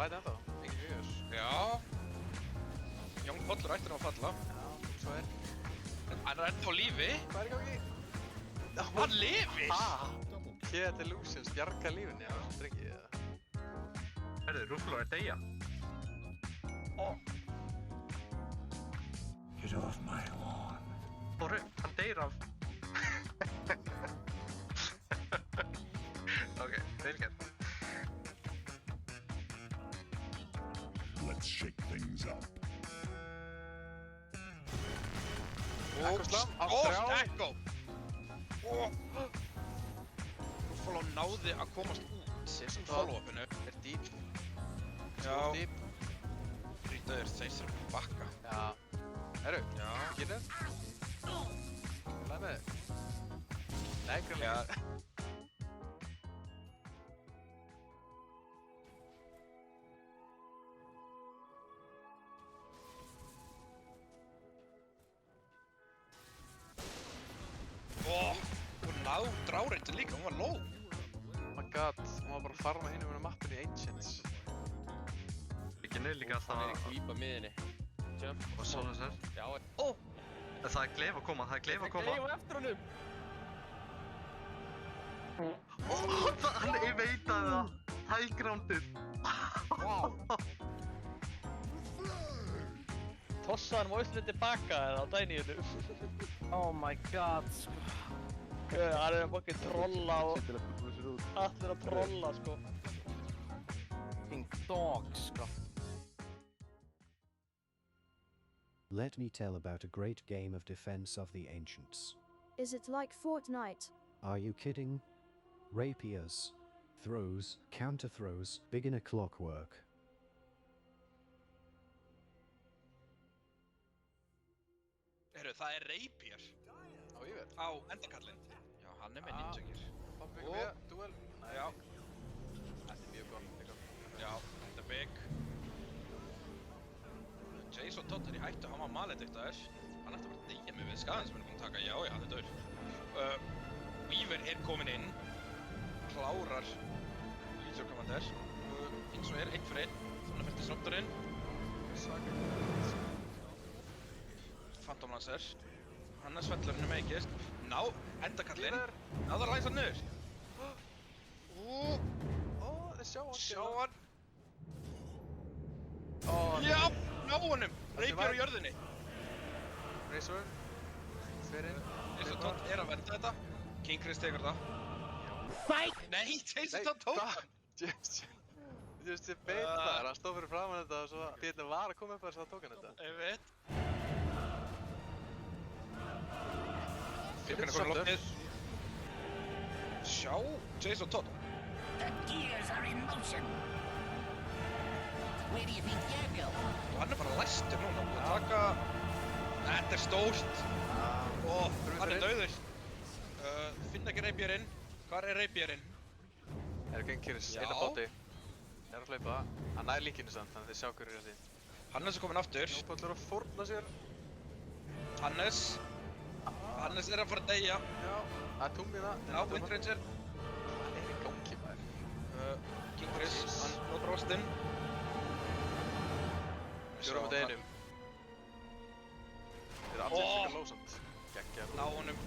flæti ennþá, engin mjög. Já. Jón Pollur ættir að falla. Já, svo Hann er ennþá á lífi. Hvað í gangi? Hann lifir! Kea Delusions bjarga lífinu, já, drengi ég það. Herðu, Ruffalo er deyja. Get off my lawn. Borru, hann deyr af. Ok, vel gert. Let's shake things up. Echo Slam, á Ó, 3. Echo! Ruffalo náði að komast út sem follow-upinu. Er dýp. Já. Stór dýp. Rítaður þeir sem bakka. Já. Herru, Já. getur. Læg með þig. Nei, grunlega. Hún dráreyndi líka, hún var low. Oh my god, hún var bara að farma hinum með mappinu í Ancients. Ekki niður líka alltaf Hann er í klípa miðinni. Jump. og svona sér. Já. Ó! En það er gleif að koma, það er gleif að koma. Gleif á eftir honum. Ég veit að það. High grounded. Wow. Tossaði hann Moistlinn tilbaka eða á dæníinu. Oh my god, sko. Hann er að fokkin trolla og allir að trolla, sko. Fucking dog, sko. Let me tell about a great game of Defense of the Ancients. Is it like Fortnite? Are you kidding? Rapiers, throws, counter throws, beginner clockwork. Heyrðu, það er Rapier Á yfir. á endakallinn. Já, hann er með ninjagir. Popping Og- með, duel. Nei, Já, þetta er mjög gott líka. já, þetta er big. Jason Todd er í hættu, hann var malediktaður. Hann ætti bara að deyja mig við skaðan sem hann er búinn að taka. Já, hann er daur. Weaver er kominn inn. Klárar Legion Commander. Eins og er, 1 fyrir 1. Þannig að fyrir disruptorinn. Phantom Lancer. Hannes Svellurinn er með ekkist. Endakallinn. Náður að læsa hann niður. Ó, þeir sjá hann. Sjá hann. Ó, Já, ná honum. Rapier á jörðinni. Razor. Fyrir. Jason Todd er að vernda þetta. King Chris tekur það. Fight! Nei, Jason Todd tók hann. Þú veist, ég beit þar, hann stóð fyrir framan þetta og svo Bjarni var að koma upp þar svo tók hann þetta. Ég veit. Fyrir Hann er komin á loftið. Sjá, Jason Todd. The gears are in motion. Where do you think you go? Og hann er bara læstur núna. Búinn að taka... Þetta er stórt. Ó, hann er dauður. Finn ekki Rapierinn. Hvar er Rapierinn? Er Genkiris, Já. einn á báti. Er að hlaupa. Hann nær líkinu samt, þannig að þið sjá hverju er því. Hannes er komin aftur. Jópallur að fórna sér. Hannes er að fara að deyja. Já, það er túmið það. Ná, Windranger. Hann er í gangi maður. King Chris, hann notar rostinn. Fjórum á deginum. Þeir eru allir líka lósamt. Geggjar. Ná honum.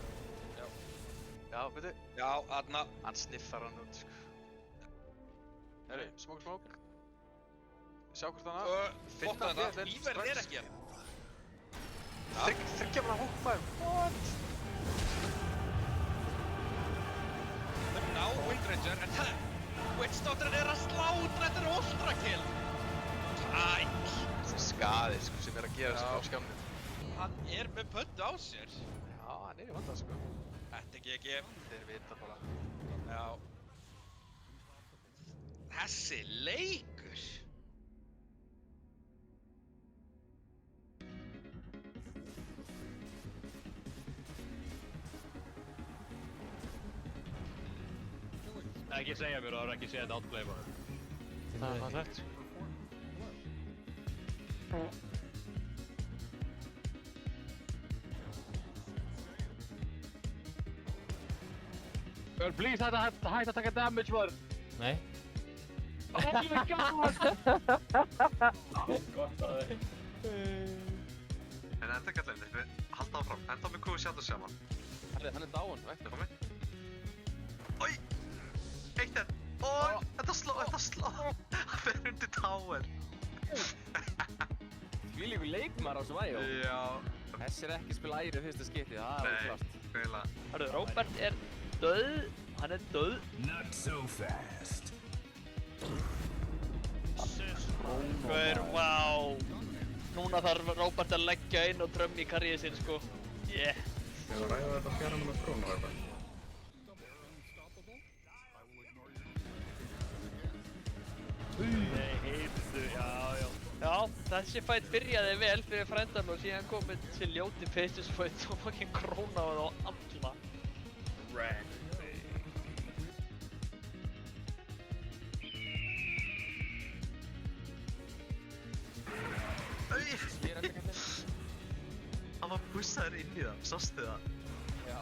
Já, veitu. Já, aðna. Hann sniffar hann út, sko. Herri, smók. Sjá hvort hann að. Fotta þetta. Weaver er ekki hérna. Þryggja manna húk maður. What? Þeir ná Windranger, en það... Witchdotterinn er að slátra, þetta er ultra kill. Æ. Þessi skaði, sko, sem er að gera þessu á skjánum. Hann er með pöndu á sér. Já, hann er í vanda, sko. Þetta er GG. Þeir vita bara. Já. Þessi leikur. Ekki segja mér og það er ekki segja þetta outplay bara. Það er fallegt. Please hætta að taka damage var. Nei. Oh my god! Gott að þið. En endakallinn, við halda áfram. Enda með Q Shadow Shaman. Hann er dáinn, veit Komi. Oj! Eitt enn! Oj! Þetta sló! Hann fer undir tower. Hvílíkur leikmaður á svæjó. Já. Þessi er ekki að spila æri fyrsta skipti, það er klart. Gauðilega. Hörru, Róbert er döð. Hann er döð. Not so fast. Hver, vá. Núna þarf Róbert að leggja inn og drömmi í karriðið sinn, sko. Yeah. Ég var að ræða þetta 4 manna krónu eða eitthvað. Nei, heyrðu, já. Já, þessi fight byrjaði vel fyrir frendan og síðan komið til ljóti Faces fight og fucking krónaði á alla. Hann var pussaður inn í það, sástu það? Já.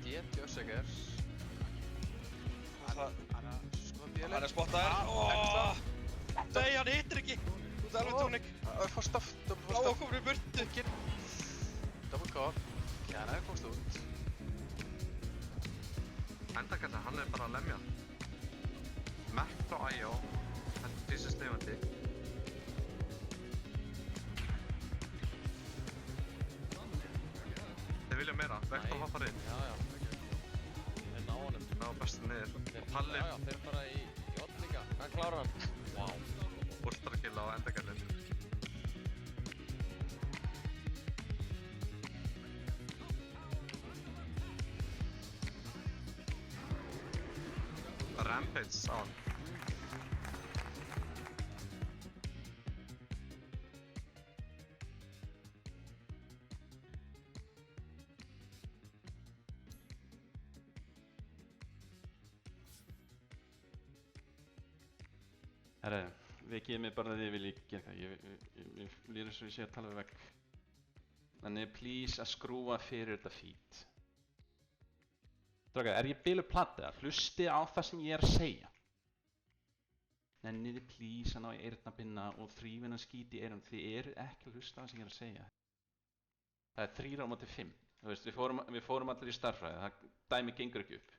DT Össeger. Hann er skoðan bílinn. Hann er spottaður. Nei, hann hittir ekki. Þú ert alveg tónik. Fórst aft. Á að koma í burtu. Double cop. Kjanaði komst út. Endakallinn, hann er bara að lemja. Merk frá IO. Þetta er fysiskt lifandi. Þeir vilja meira, Vektor hoppar inn. Já. Þeir ná honum. Ná bestu niður. Og Palli Já, þeir fara í odd líka. Hann klárar hann. Vá. ultrakill á endakallinn. Rampage á hann. Herra, við gefum mig bara að þið viljið gera það. Ég líður svo ég sé að tala við vegg. Þannig please að skrúa fyrir þetta feed. Strákar, er ég bilu platta? Hlusti á það sem ég er að segja. Nenniði please að ná í eyrnabinna og þrýfina skít í eyrun. Þið eru ekki að hlusta á það sem ég er að segja. Það er 3 á móti 5. Þú veist, við fórum allir í starffræði. Það dæmi gengur ekki upp.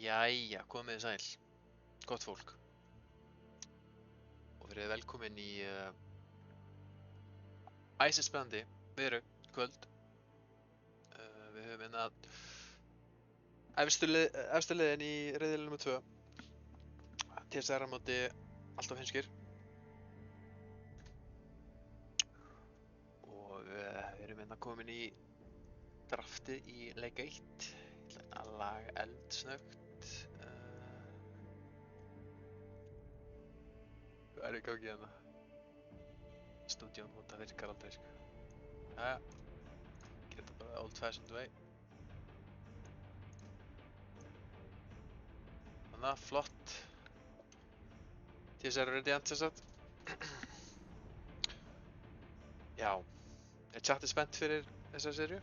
Jæja, komið þið sæl, gott fólk. Og verið velkomin í æsispennandi veru kvöld. Við höfum hérna efstu liðin í riðli nr. 2. TSR á móti alltaf heimskir. Og við erum hérna komin í drafti í leik 1. Ég ætla að laga eldsnöggt. Hvað er í gangi hérna? Studión þetta virkar aldrei sko. Jæja, geta bara old fashioned way. Þannig að flott. TSR Radiant sem sagt. Já, er chatið spennt fyrir þessa serju?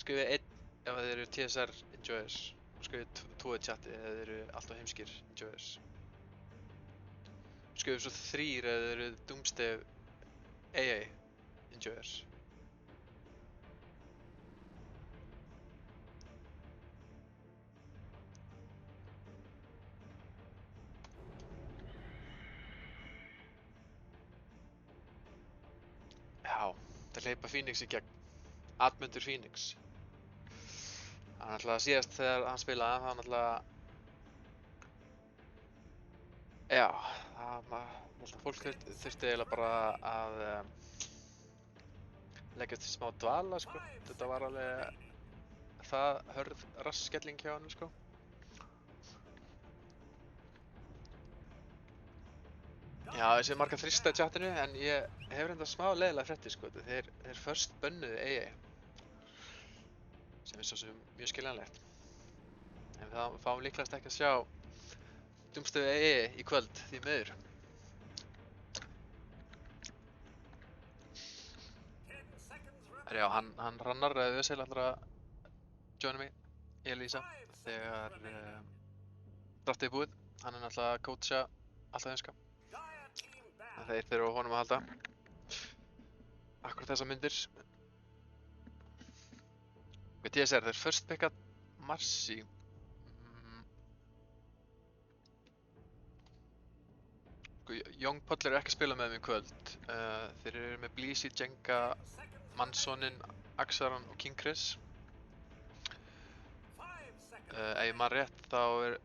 Skrifið 1 ef þið eru TSR enjoyers. Skrifið 2 í chati ef þið eru alltaf heimskir enjoyers. Skrifið svo 3 ef þið eru Doomsday AA enjoyers. Já, það hleypa Phoenix í gegn. Admundur Phoenix. Það var náttúrulega síðast þegar hann spilaði, það var náttúrulega... Já, fólk þurfti eiginlega bara að leggja til smá dvala, sko. Þetta var alveg það hörð rassskelling hjá hann, sko. Já, þessi er marga þrista í chatinu, en ég hefur enda smá leiðilega fréttir, sko. Þeir först bönnuðu AA. Sem er svo sem mjög skiljanlegt. En við fáum líklegast ekki að sjá Doomsday AA í kvöld, því miður. Já, hann rannar Ösel allra joina mig, Elísa, þegar draftið búið. Hann er náttúrulega að coacha alltaf heimska. Þeir þurfa á honum að halda. Akkurat þessar myndir. Við TSR, þeir first picka Marcy. Young Puddler er ekki að spila með þeim í kvöld. Þeir eru með Bleezy, Jenga, Mansonin, Axaran og King Chris. Ef ég man rétt þá er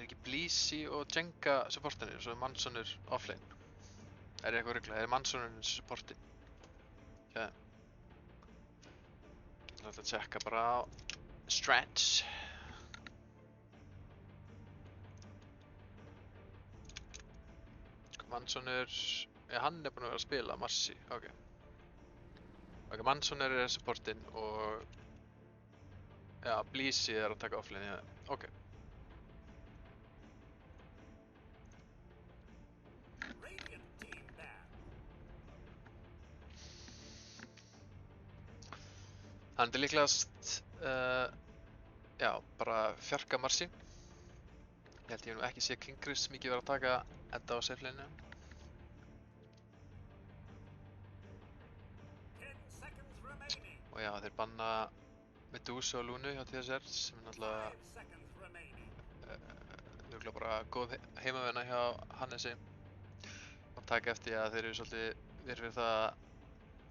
ekki Bleezy og Jenga supportinir, svo er Mansonur offlane. Er ég eitthvað ruglað? Er Mansonin supportin? Okay. Ég ætla að tjekka bara á strats. Mansonur, hann er búinn að vera að spila, Marcy, ok. Ok, Mansonur er supportin og já, Bleezy er að taka offlane, já, ok. Hann er líklegast, já, bara fjarka Marcy. Ég held ég nú ekki sé King Chris mikið vera að taka Edda á safe-laneinu. Og já, þeir banna Medusa og Lunu hjá TSR sem er náttúrulega örugglega bara góð heimavinna hjá Hannesi. Og taka eftir að þeir eru svolítið verið fyrir það að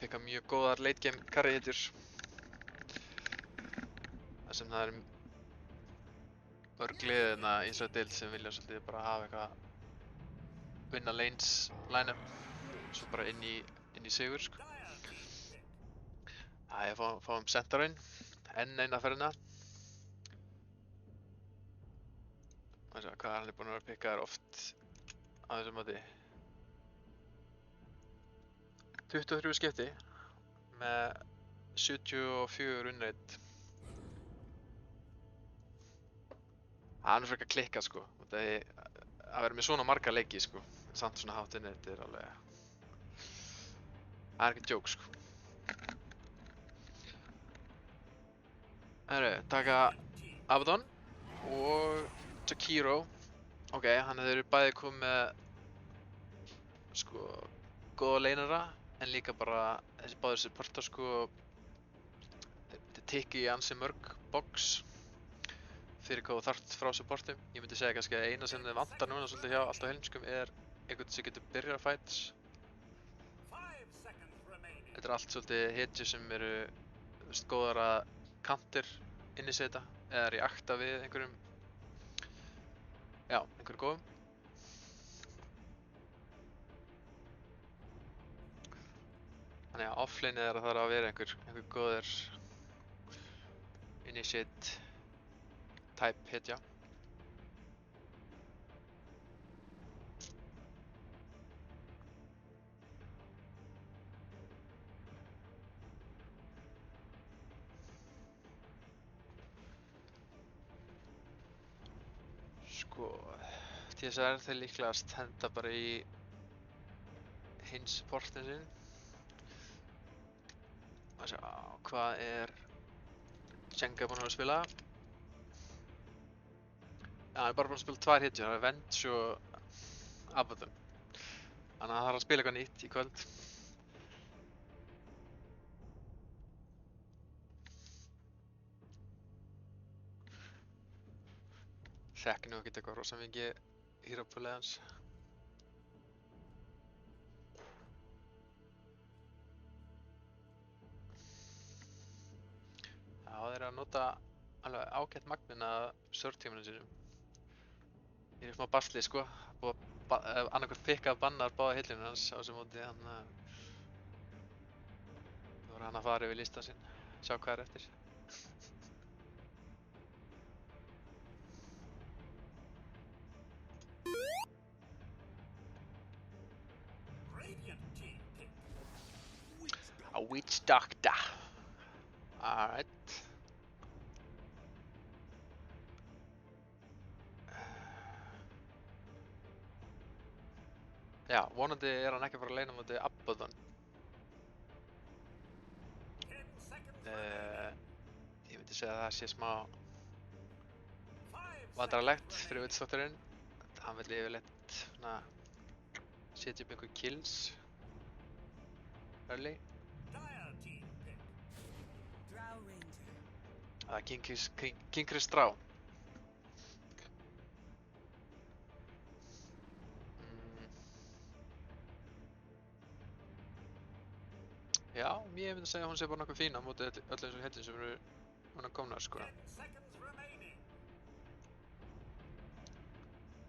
pikka mjög góðar late game carry-hetjur. Það sem það er mörg liðina í þessari deild sem vilja svolítið bara hafa eitthvað vinna lanes line-up svo bara inn í sigur sko. Æja, fáum Centaurinn enn eina ferðina. Hvað hann er búinn að vera pikkaður oft á þessum móti. 23 skipti með 74 unnreit. Það er nú frekar klikkað sko. Að vera með svona marga leiki sko. Samt svona hátt inn þetta er alveg... Það er ekki djók sko. Taka Abaddon og Jakiro. Ok, hann hefur bæði komið með sko góða leinara en líka bara þessi báðir supportar sko, þeir tikki í ansi mörg box fyrir hvað þú þarft frá supportum. Ég myndi segja kannski að eina sem þið vantar núna svolítið hjá allt á helmskum er einhvern sem getur byrjað fights. Þetta er allt svolítið hitjur sem eru góðar að counter inniseta eða reacta við einhverjum góðum. Þannig að offlaneið er að það þarf að vera einhver góður initiate type hitja. Sko, TSR þeir líklegast henda bara í hins supportin sinn. Og sjá, hvað er Jenga búinn að spila? Já, hann er bara búinn að spila 2 hitjur, það er Venge og Abaddon. Þannig að það þarf að spila eitthvað nýtt í kvöld. Þekki nú ekkert eitthvað rosa mikið hýrapúlið hans. Já, þeir eru að nota alveg ágætt magnin að surf-tímunum sínum. Ég er smá basli sko, búið að annarkvæmt pikkað bannar báða hillinu hans á þessu móti, þannig að nú er hann að fara yfir listan sinn, sjá hvað er eftir. A witch doctor. Alright. Já, vonandi er hann ekki að fara að leina móti Abaddon. Ég myndi segja að það sé smá vandrarlegt fyrir vitsdoktorinn. Hann vill yfirleitt svona setja upp einhver kills early. Það er King Chris Drá. Já, ég myndi segja að hún sé bara nokkuð fín á móti öll þessum hellum sem eru núna komnar sko.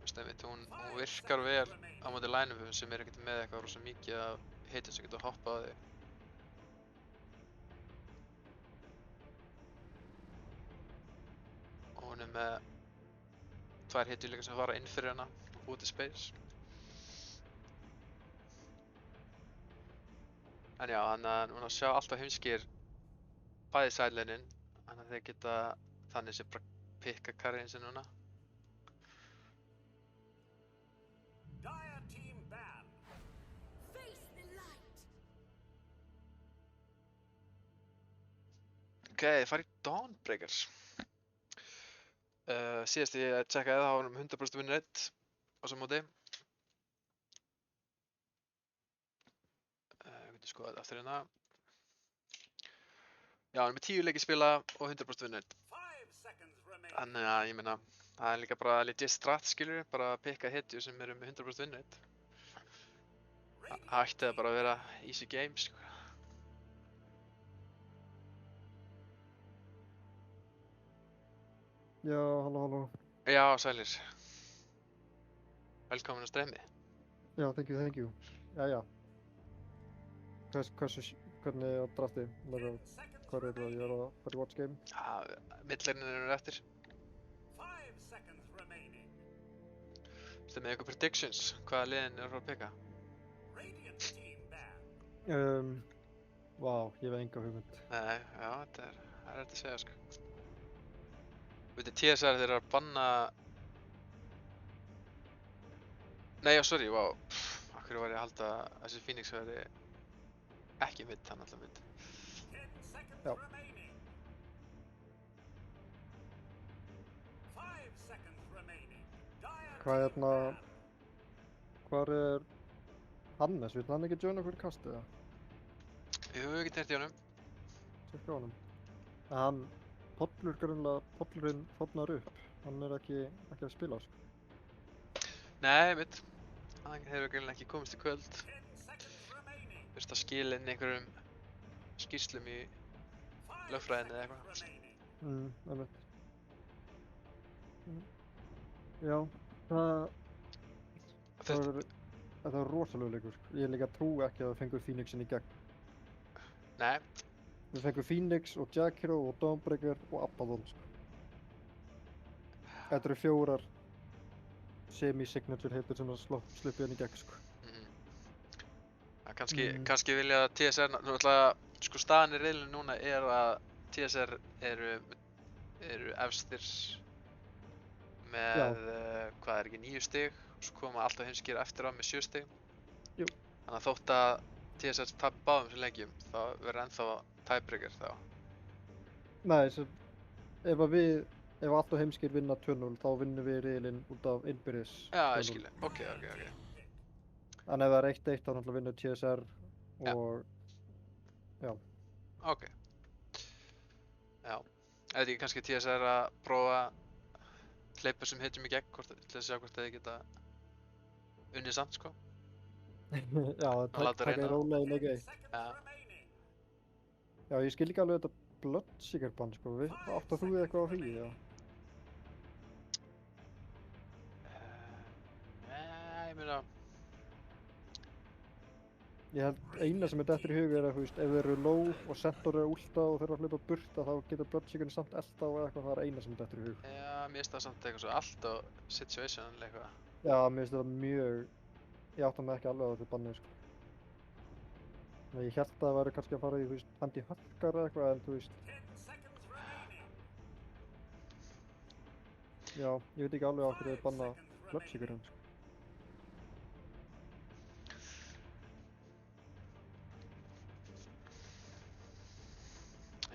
Veist einmitt, hún virkar vel á móti line-upum sem er ekkert með eitthvað rosa mikið af hellum sem getur hoppað á þig. Og hún er með 2 hellur líka sem fara inn fyrir hana út í space. En já, þannig að núna sjá alltaf heimskir bæði sideline-in, þannig að þeir geta þannig sem bara pikka carryinn sin núna. Ok, þið farið í Dawnbreakers. Síðast ég tjekkaði það, þá varum 100% win rate á þessu móti. Sko þetta aftur hérna. Já, hann er með 10 leiki spila og 100% win rate. Þannig að ég meina, það er líka bara legit strat skilur, bara að pikka hitju sem eru með 100% win rate. Það ætti það bara að vera easy game sko. Já, halló. Já, sælir. Velkomin á streymi. Já, thank you. Já. Hvernig er draftið? Hvað er það? Ég er að fara í watch game. Já, millirinn eru eftir. Þetta með eitthvað predictions, hvaða liðin eru að peka? Vá, ég hef enga hugmynd. Nei, já, það er hægt að segja sko. Veitir, TSR þeir eru að banna... Nei, já, sorry, vá. Akkur var ég að halda að þessi Phoenix væri ekki mitt, hann alltaf mitt. Já. Hvað er Hannes? Vil hann ekki joina okkur í kastið eða? Jú, ég get heyrt í honum. Tjekka á honum. Hann pollurinn þornar upp. Hann er ekki að spila, sko. Nei, mitt. Hann hefur greinilega ekki komist í kvöld. Þurft að skila inn einhverjum skýrslum í lögfræðinni eða eitthvað. Einmitt. Já, þetta var rosalega leikur, sko. Ég líka trú ekki að það fengur Phoenixin í gegn. Nei. Við fengum Phoenix og Jack Hero og Dawnbreaker og Abaddon, sko. Þetta eru 4 semi-signature heitur sem að sluppi henni í gegn, sko. Kannski vilja TSR, náttúrulega, sko staðan í riðlinu núna er að TSR eru efstir með, hvað er ekki, 9 stig, og svo koma alltaf heimskir eftir á með 7 stig. Jú. Þannig að þótt að TSR tapir báðum sem leikjum, þá verður ennþá tiebreaker þá. Nei, ef alltaf heimskir vinna 2-0, þá vinnum við riðilinn út af innbyrðis 2-0. Já, ég skilji, ok. En ef það er 1-1, þá náttúrulega vinnur TSR og, já. Ok. Já. Er þetta ekki kannski TSR að prófa hleypa þessum hitjum í gegn, til að sjá hvort þið geta unnið samt, sko? Já, taka í rólega í leik 1. Já, ég skil ekki alveg þetta Bloodseeker bann, sko. Áttar þú eitthvað á því, já? Nei, ég meina... Ég held eina sem er dettur í hug er að, ef þeir eru low og Centaur eru últa og þeir eru að hlaupa burt, þá getur Bloodseekerinn samt elta og eitthvað, það er eina sem er dettur í hug. Já, mér finnst það samt eitthvað svo allt og situational eitthvað. Já, mér finnst þetta mjög... Ég áttar mig ekki alveg á þessu banni, sko. Ég held að það væri kannski að fara í, anti-hackar eða eitthvað, en Já, ég veit ekki alveg á hverju þau banna Bloodseekerinn, sko.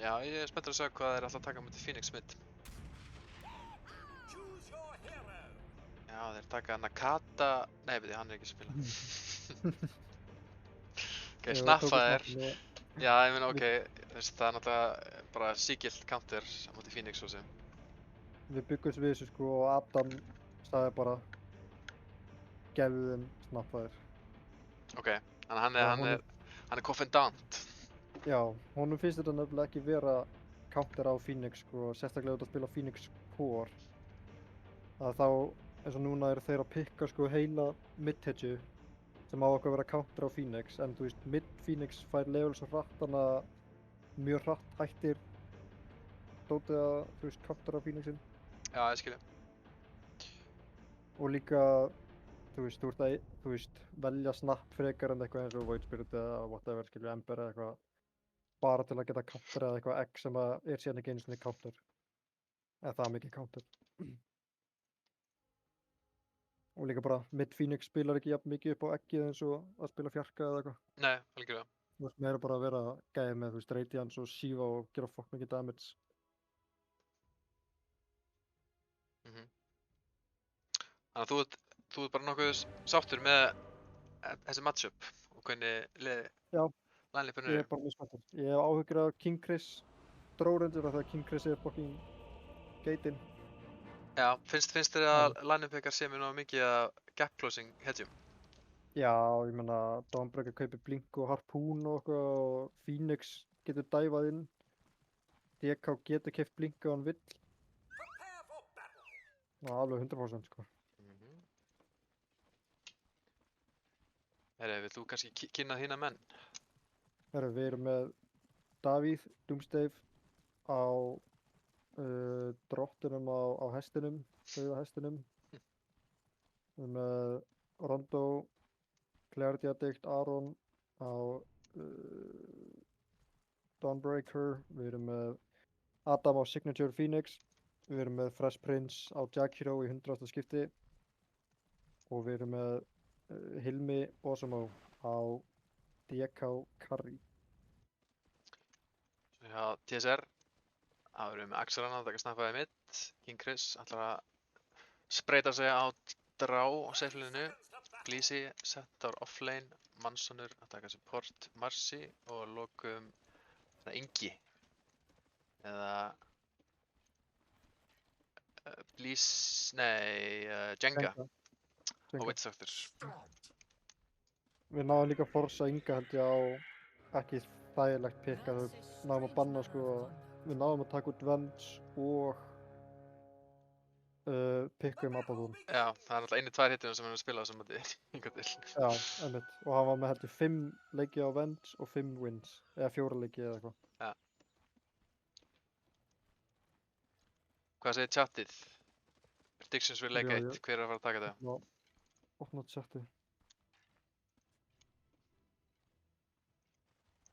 Já, ég er spenntur að sjá hvað þeir alltaf taka mútið Phoenix mid. Já, þeir taka Nakata... Nei, veit ég, hann er ekki að spila. Ok, snappa þeir. Já, ég meina, ok, það er náttúrulega bara sígilt counter á mútið Phoenix og sem. Við byggumst við þessu, sko, og Adam sagði bara gefðu þeim snappa þeir. Ok, þannig að hann er confidant. Já, honum finnst þetta nefnilega ekki vera counter á Phoenix, sko, sérstaklega út að spila Phoenix Core. Það þá, eins og núna eru þeir að pikka, sko, heila mid-hedju sem á okkur að vera counter á Phoenix, en þú veist, mid-Phoenix fær level svo hratt, þannig að mjög hratt hættir dótið að, þú veist, counter á Phoenixin. Já, ég skilji. Og líka, þú veist, velja snap frekar en eitthvað eins og Void Spirit eða whatever, skilju, Ember eða eitthvað, bara til að geta counter eða eitthvað egg sem að er síðan ekki einu sinni counter. Eða það mikið counter. Og líka bara, mid-Phoenix spilar ekki jafn mikið upp á eggið eins og að spila fjarka eða eitthvað. Nei, algjörlega. Þú veist, meira bara að vera gæði með, þú veist, Radiance og Shiva og gera fokk mikið damage. Þannig að þú ert bara nokkuð sáttur með þessi matchup og hvernig line-upinu Ég er bara mjög spenntur. Ég hef áhyggjur af King Chris Drórendur af því að King Chris er fucking gateinn. Já, finnst þér að line-up ykkar sé mér ná mikið að gap closing hedjum? Já, ég meina Dawnbreaker kaupir Blink og Harpoon og eitthvað og Phoenix getur dæfað inn. DK getur keypt Blink ef hann vill. Já, alveg 100% sko. Herri, vill þú kannski kynna þína menn? Herri, við erum með Davíð Doomstave á drottinum á hestinum, dauða hestinum. Við erum með Rondo, Clarity Addict, Aron á Dawnbreaker. Við erum með Adam á Signature Phoenix. Við erum með Fresh Prince á Jack Hero í 100. skipti. Og við erum með Hilmi Osamo á DK Curry. Já, TSR. Það verður með Axel að taka snappaði mitt. King Chris ætlar að spreita sig á drá á seiflinu. Bleasy, Centaur offlane, Mansonur að taka support, Marcy og að lokum Ingi eða Jenga og Witch Doctor. Við náðum líka að forsa Inga held ég á ekki þægilegt pick að við náðum að banna sko, við náðum að taka út Venge og pikka Abaddon. Já, það er náttúrulega einu tvær hittum sem við erum að spila á þessum móti hingað til. Já, einmitt. Og hann var með heldur 5 leiki á Venge og 5 wins, eða 4 leiki eða eitthvað. Já. Hvað segir chatið? Predictions við leik 1, hver er að fara að taka þetta? Opna chatið.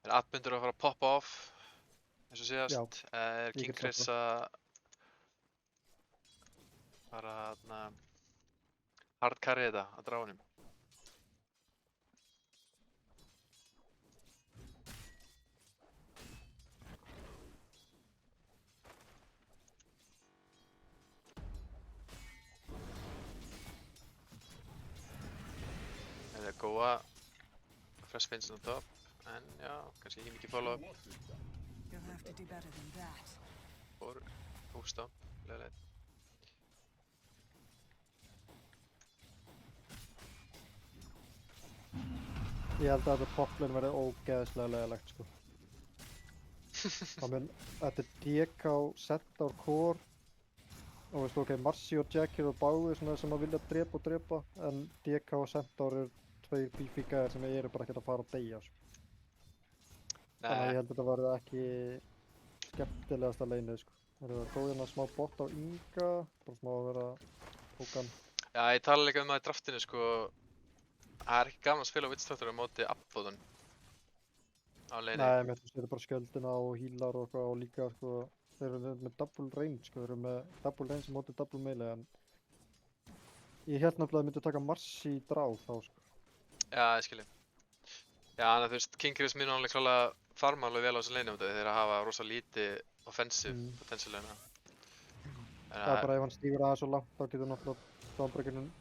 Er Admundur að fara að poppa off eins og síðast? Er King Chris að fara að hardcarry þetta að dráinum? Það er góða Fresh Vincent á top, en já, kannski ekki mikið follow-up. Og hústa, leðilegt. Ég held að þetta poplin verði ógeðslega leðilegt sko. Þetta er DK, Centaur, Core og veistu ok, Marcy og Jack eru báðir svona sem að vilja drepa og drepa en DK og Centaur eru 2 beefy gæðir sem eru bara ekkert að fara að deyja sko. Þannig að ég held að þetta verði ekki skemmtilegasta leinið sko. Það er góð hérna smá bot á Inga, bara smá að vera tókan. Já, ég tala líka um það í draftinu sko. Það er ekki gaman að spila Witch Doctor á móti Abaddon á leiðinni. Nei, mér finnst þetta bara skjöldina og healar og eitthvað og líka sko, þeir eru með double range sko, þeir eru með double range á móti double melee en ég held nefnilega að það myndi taka Marcy í dráð þá sko. Já, ég skilji. Já, þannig að þú veist, King Chris minn alveg klálega farma alveg vel á þessum leiðinni þeir að hafa rosa lítið offensive potentialina. Það er bara ef hann stígur aðeins svo langt þá getur náttúrulega Dawnbreakerinn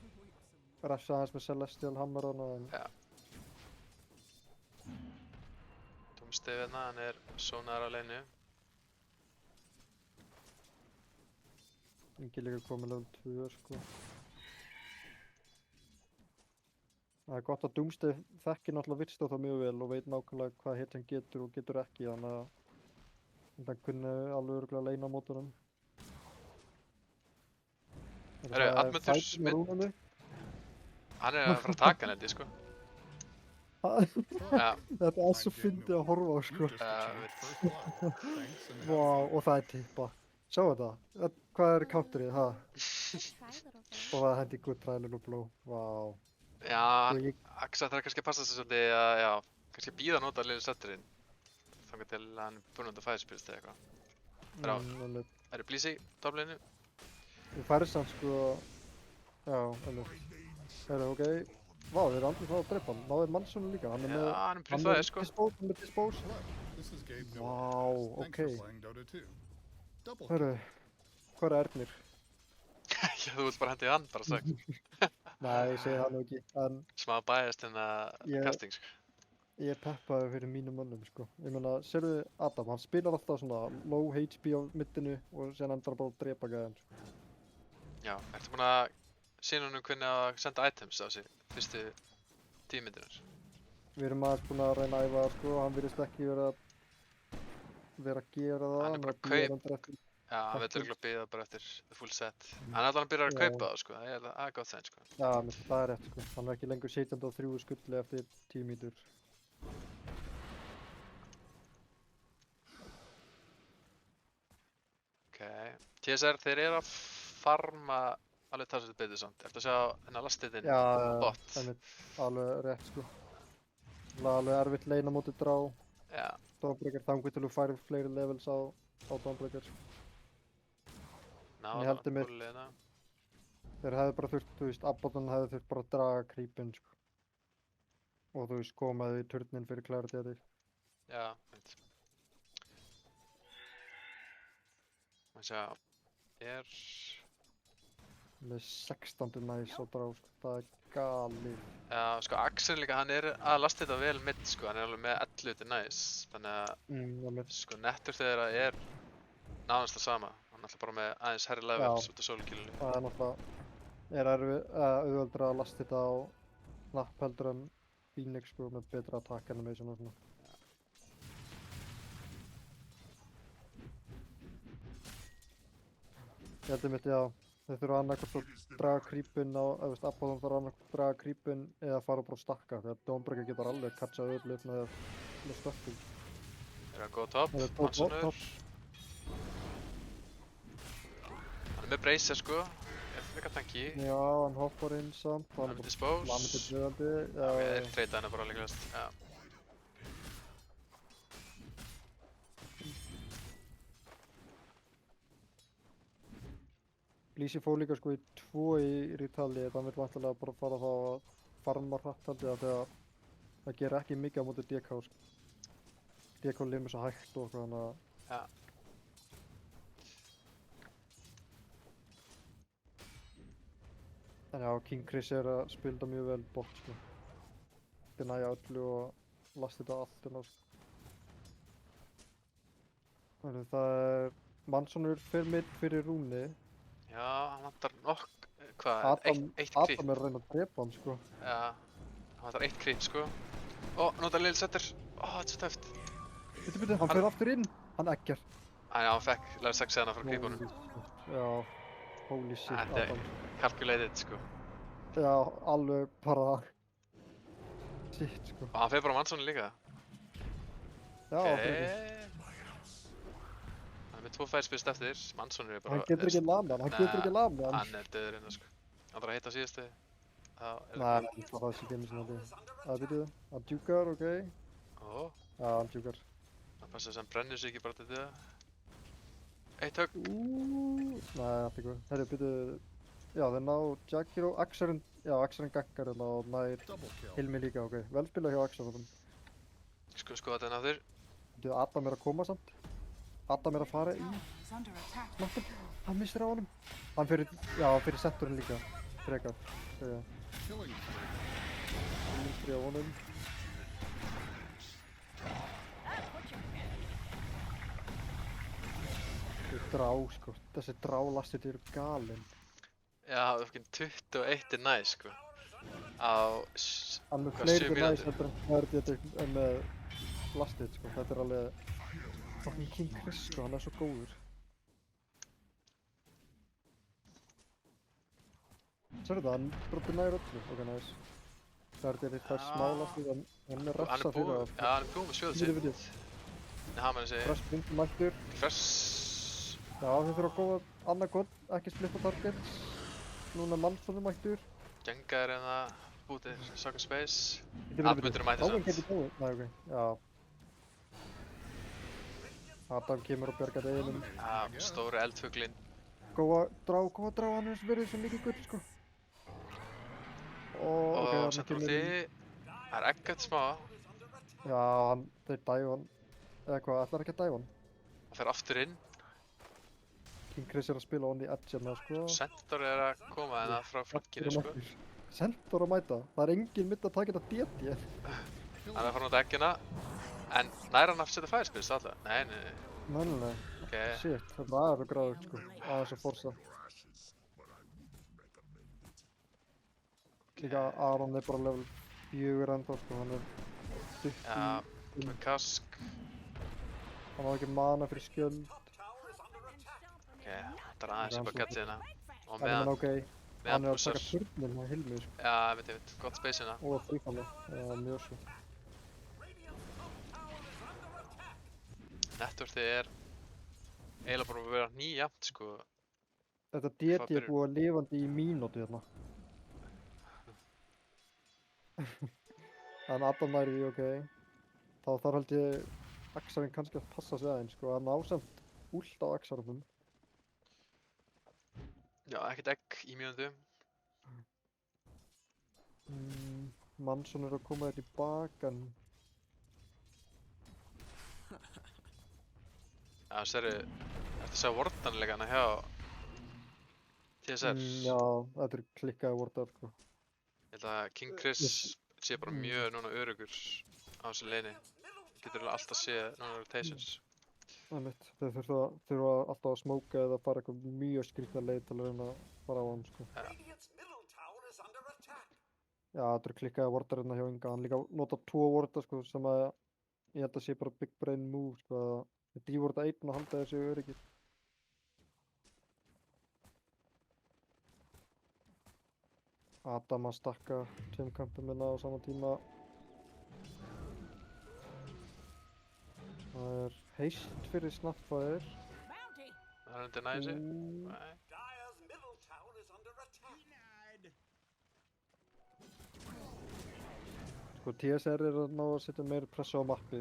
refsa aðeins með Celestial Hammer en... Já. Doomsday hérna, hann er sonar á leiðinni. Ingi líka komið level 2 sko. Það er gott að Doomsday þekkir náttúrulega Witch Doctor mjög vel og veit nákvæmlega hvað hit hann getur og getur ekki þannig að hann kunni alveg örugglega leina á mótunum. Admundur Smith. Hann er að fara að taka hann held ég sko. Þetta er svo fyndið að horfa á sko. Vá, og það er tippa. Sjá þetta, hvað er counterið, ha? Og það hendi good trial og blow, vá. Já, Axel þarf kannski að passa sig svolítið að, já, kannski að bíða nota liður setturinn. Þannig til hann er búinn að fæða spilst eða eitthvað. Það eru Bleasy, topleginu. Við færum samt sko, já, alveg. Það er ok, vá, þeir eru aldrei frá að drepa hann, náður Mansonu líka, hann er með... Já, hann er príflaðið sko. Hann er með dispose. Vá, ok. Hörru, hvað er Ernir? Já, þú vilt bara hendið hann bara strax. Nei, ég segi það nú ekki, en... Smá biased hérna casting sko. Ég er peppaður fyrir mínum mönnum sko. Ég meina, sérðu Adam, hann spilar alltaf svona low HP á middinu og sen endar bara að drepa gæðan sko. Já, ertu búinn að sýna honum hvernig að senda items á sig fyrstu 10 mínútur? Við erum aðeins búin að reyna að æfa það sko, hann virðist ekki vera að gera það. Hann er bara að kaupa. Já, hann veit örugglega að bíða bara eftir the full set. Hann er alltaf að byrja að kaupa það sko, það er gott þeim sko. Já, það er rétt sko, hann er ekki lengur 17.3 skulli eftir 10 mínútur. TSR, þeir eru að farma alveg talsveit betur samt. Ertu að sjá hennar lastitinn bot? Já, það er alveg rétt sko. Alveg erfitt leina móti drá. Já. Dawnbreaker þangur til þú færir fleiri levels á Dawnbreaker. Ég held ég mitt. Þeir hefði bara þurft, þú veist, Abaddon hefði þurft bara að draga creepinn sko. Og þú veist, komaði í turnin fyrir clarity að því. Já, veit. Sjá, Með 16. næs á drá, sko. Það er galið. Já, sko Axel líka, hann er að lasta þetta vel mitt, sko, hann er alveg með 11 til næs, þannig að, sko, nettur þeirra er nánast það sama, hann er alltaf bara með aðeins herri levels út af sólukílunni. Það er náttúrulega, auðveldra að lasta þetta á knapp heldur en Phoenix, sko, með betra attack animation og svona. Ég held einmitt, já. Þeir þurfa annarkvæmt að draga creepinn á, eða veist, Apollon þarf annarkvæmt að draga creepinn eða fara bara og stakka, þegar Dawnbreaker getur alveg catchað öll upp með stökkum. Er það góð topp, Mansonur. Hann er með bracer, sko, er frekar tanky. Já, hann hoppar inn samt. Hann er með dispose. Lamited viðandi. Já, þeir treyta henni bara líklegast, já. Lýsi fór líka sko í 2 í retali, þannig vill vantilega bara fara þá að farma hratt held ég að þegar það gerir ekki mikið á móti DK sko. DK limur svo hægt og eitthvað þannig að... Ja. En já, King Chris er að spila mjög vel bort sko. Þeir næja öllu og lasta þetta allt inn á sko. Þannig það er... Mansonur fyrir mitt fyrir Rúni. Já, hann vantar hvað, eitt creep. Adam er að reyna að drepa hann, sko. Já, hann vantar 1 creep, sko. Ó, nota Lil Setter. Ó, þetta er svo töft. Bíddu, hann fer aftur inn. Hann eggar. Já, hann fekk level 6 hérna frá creepunum. Já, holy shit, Þetta Adam. er calculated, sko. Já, alveg bara... Shit, sko. Og hann fer bara á Mansonu líka. Já, okay. Hann er með 2 færspist eftir, Manson er bara... Hann getur ekki lamið hann, Hann er döður hérna, sko. Hann þarf að hitta á síðustu. Nei, það sé ekki einu sinni að það byrju það. Hann djúkar, ok. Ó. Já, hann djúkar. Það passa þess að hann brennir sig ekki bara til þetta. 1 högg. Nei, það er ekki. Herri, byrju... Já, þeir ná Jackir og Axarinn... Já, Axarinn gaggar hérna og nær Hilmi líka, ok. Vel spilað hjá Axarinn. Sko þetta aftur. Byrju, Adam er að koma samt. Adam er að fara í snoppin. Hann missir á honum. Hann fyrir, já, hann fyrir setturinn líka. Frekar. Missir á honum. Þetta er drá, sko. Þessi drálastit eru galinn. Já, það er fokkin 21 er næs, sko. Á... Hann er fleiri næs heldur en þetta með lastið, sko. Þetta er alveg... Fucking King Chris, sko, hann er svo góður. Sérðu það, hann brotur nær öllu, ok, næs. Það er smálastið, hann er refsa fyrir það. Já, hann er búinn með sjöðu sitt. Nei, hann með þessi... Fresh Prince mættur. Fresh... Já, þeir þurfa að góða annað gott, ekki splitta targets. Núna Manson mættur. Gengar er hérna, bútið, Soccer Space. Atmundur er mættir samt. Nei, ok, já. Adam kemur og bjargar deginum. Já, stóri eldfuglinn. Góða drá, hann er verið svo mikið gull, sko. Og sendur úti, það er ekkert smá. Já, þeir dæfa hann. Eða hvað, ætlar ekki að dæfa hann? Hann fer aftur inn. King Chris er að spila on the edge hérna, sko. Centaur er að koma hérna frá flankinu, sko. Centaur að mæta? Það er enginn mitt að taka þetta DT. Hann er að fara út á eggina. En nær hann að setja færspils alltaf? Nei. Nei. Okay. Shit, þetta er gráðugt, sko. Aðeins að forsa. Líka Aron er bara level 4 ennþá, sko. Hann er stutt í... Já, með kask. Hann hafði ekki mana fyrir skjöld. Ok, þetta er aðeins upp á gatsiðina. Og meðan ok. Hann er að pussar. taka turnin á Hilmi, sko. Já, ég veit. Gott space hérna. Og frífalli. Já, mjög svo. Networthið er eiginlega bara að vera nýjamt, sko. Þetta DT er búið lifandi í mínútu hérna. En Adam næri því, ok. Þá þarf held ég Axarinn kannski að passa sig aðeins, sko. Hann ásamt últ á Axarinnum. Já, ekkert egg í mínútu. Manson er að koma þér tilbaka, en... Já, þessi eru... Eftir að segja vortanleikana hjá... TSR. Já, þetta er klikkaði vortar, sko. Ég held að King Chris sé bara mjög núna örugur á þessu leini. Getur alveg alltaf séð núna rotations. Einmitt, þeir þurfa alltaf að smóka eða fara eitthvað mjög skrýtna leið til að reyna að fara á hann, sko. Já, þetta er klikkaði vortar hérna hjá Inga. Hann líka nota 2 vorta, sko, sem að ég held að sé bara big brain move, sko, að devorta einn og halda þessu öryggir. Adam að stakka 2 kampum minna á sama tíma. Það er heist fyrir Snapfire. Það er undir næði sig. Nei. Sko, TSR er að ná að setja meiri pressu á mappi.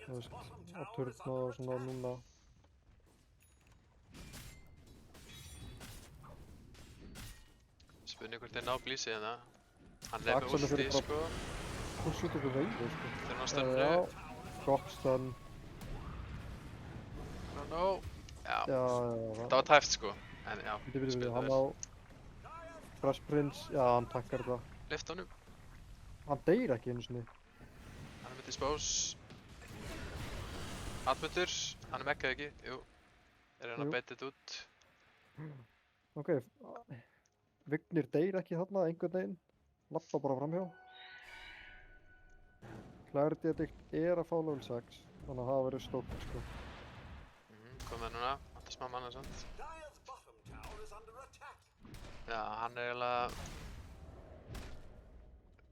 Þú veist, að turna og svona núna. Spurning hvort þeir ná blísið hérna. Hann er með ulti, sko. Hún setur ykkur veiði, sko. Þeir ná stönnu. Já, gott stönn. No. Já. Já. Það var tæft, sko. En já, Bíddu, hann á Fresh Prince, já, hann takkar þetta. Lift honum. Hann deyr ekki einu sinni. Hann er með dispose. Atmundur, hann er mekkað ekki, jú. Er hann að beita þetta út. Ok, Vignir deyr ekki þarna einhvern veginn. Lappa bara framhjá. Clarity Addict er að fá level 6, þannig að það verður stórt, sko. Komið núna, alltaf smá manna samt. Já, hann er eiginlega...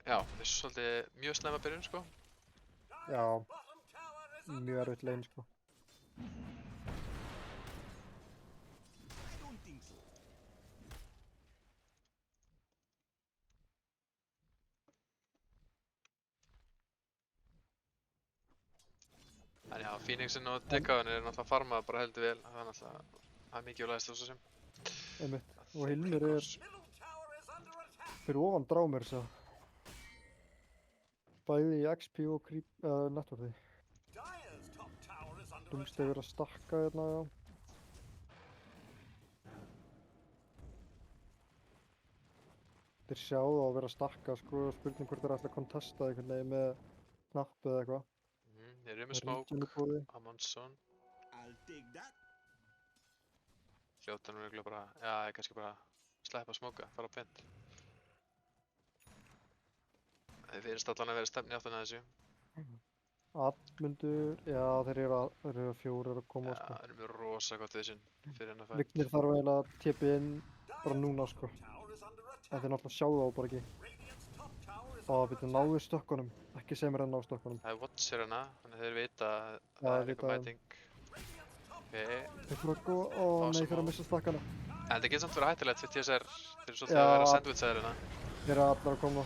Já, það er svolítið mjög slæma byrjun, sko. Já, mjög erfitt lane, sko. En já, Phoenixinn og Dekaðun er náttúrulega farmað bara heldur vel. Það er náttúrulega, það er mikilvægast þessu sem. Einmitt, og Hilmir er fyrir ofan Drámer, svo. Bæði í XP og creep, networthi. Doomsday verið að stakka hérna, já. Þeir sjá það að vera að stakka, sko, spurning hvort þeir ætla að kontesta einhvern veginn með knapp eða eitthvað. Þeir eru með smoke á Monson. Hljóta nú eiginlega bara, já, ég kannski bara sleppa að smóka, fara á pent. Þeir finnst allan að vera stefni áttan að þessu. Atmundur, já, þeir eru 4 að koma, sko. Já, þeir eru með rosa gott vision fyrir hennar fætt. Vignir þarf eiginlega að TP inn bara núna, sko. En þeir náttúrulega sjá það bara ekki. Við náðu stökkunum, ekki sem er enn á stökkunum. Það er watcher hérna, þannig að þeir vita að það er eitthvað mæting. Þeir fyrir að gå, nei, þeir fyrir að missa stakkana. En þetta getur samt verið hættilegt fyrir TSR. Þeir eru svolítið að vera sandwichaðir hérna. Þeir eru allar að koma.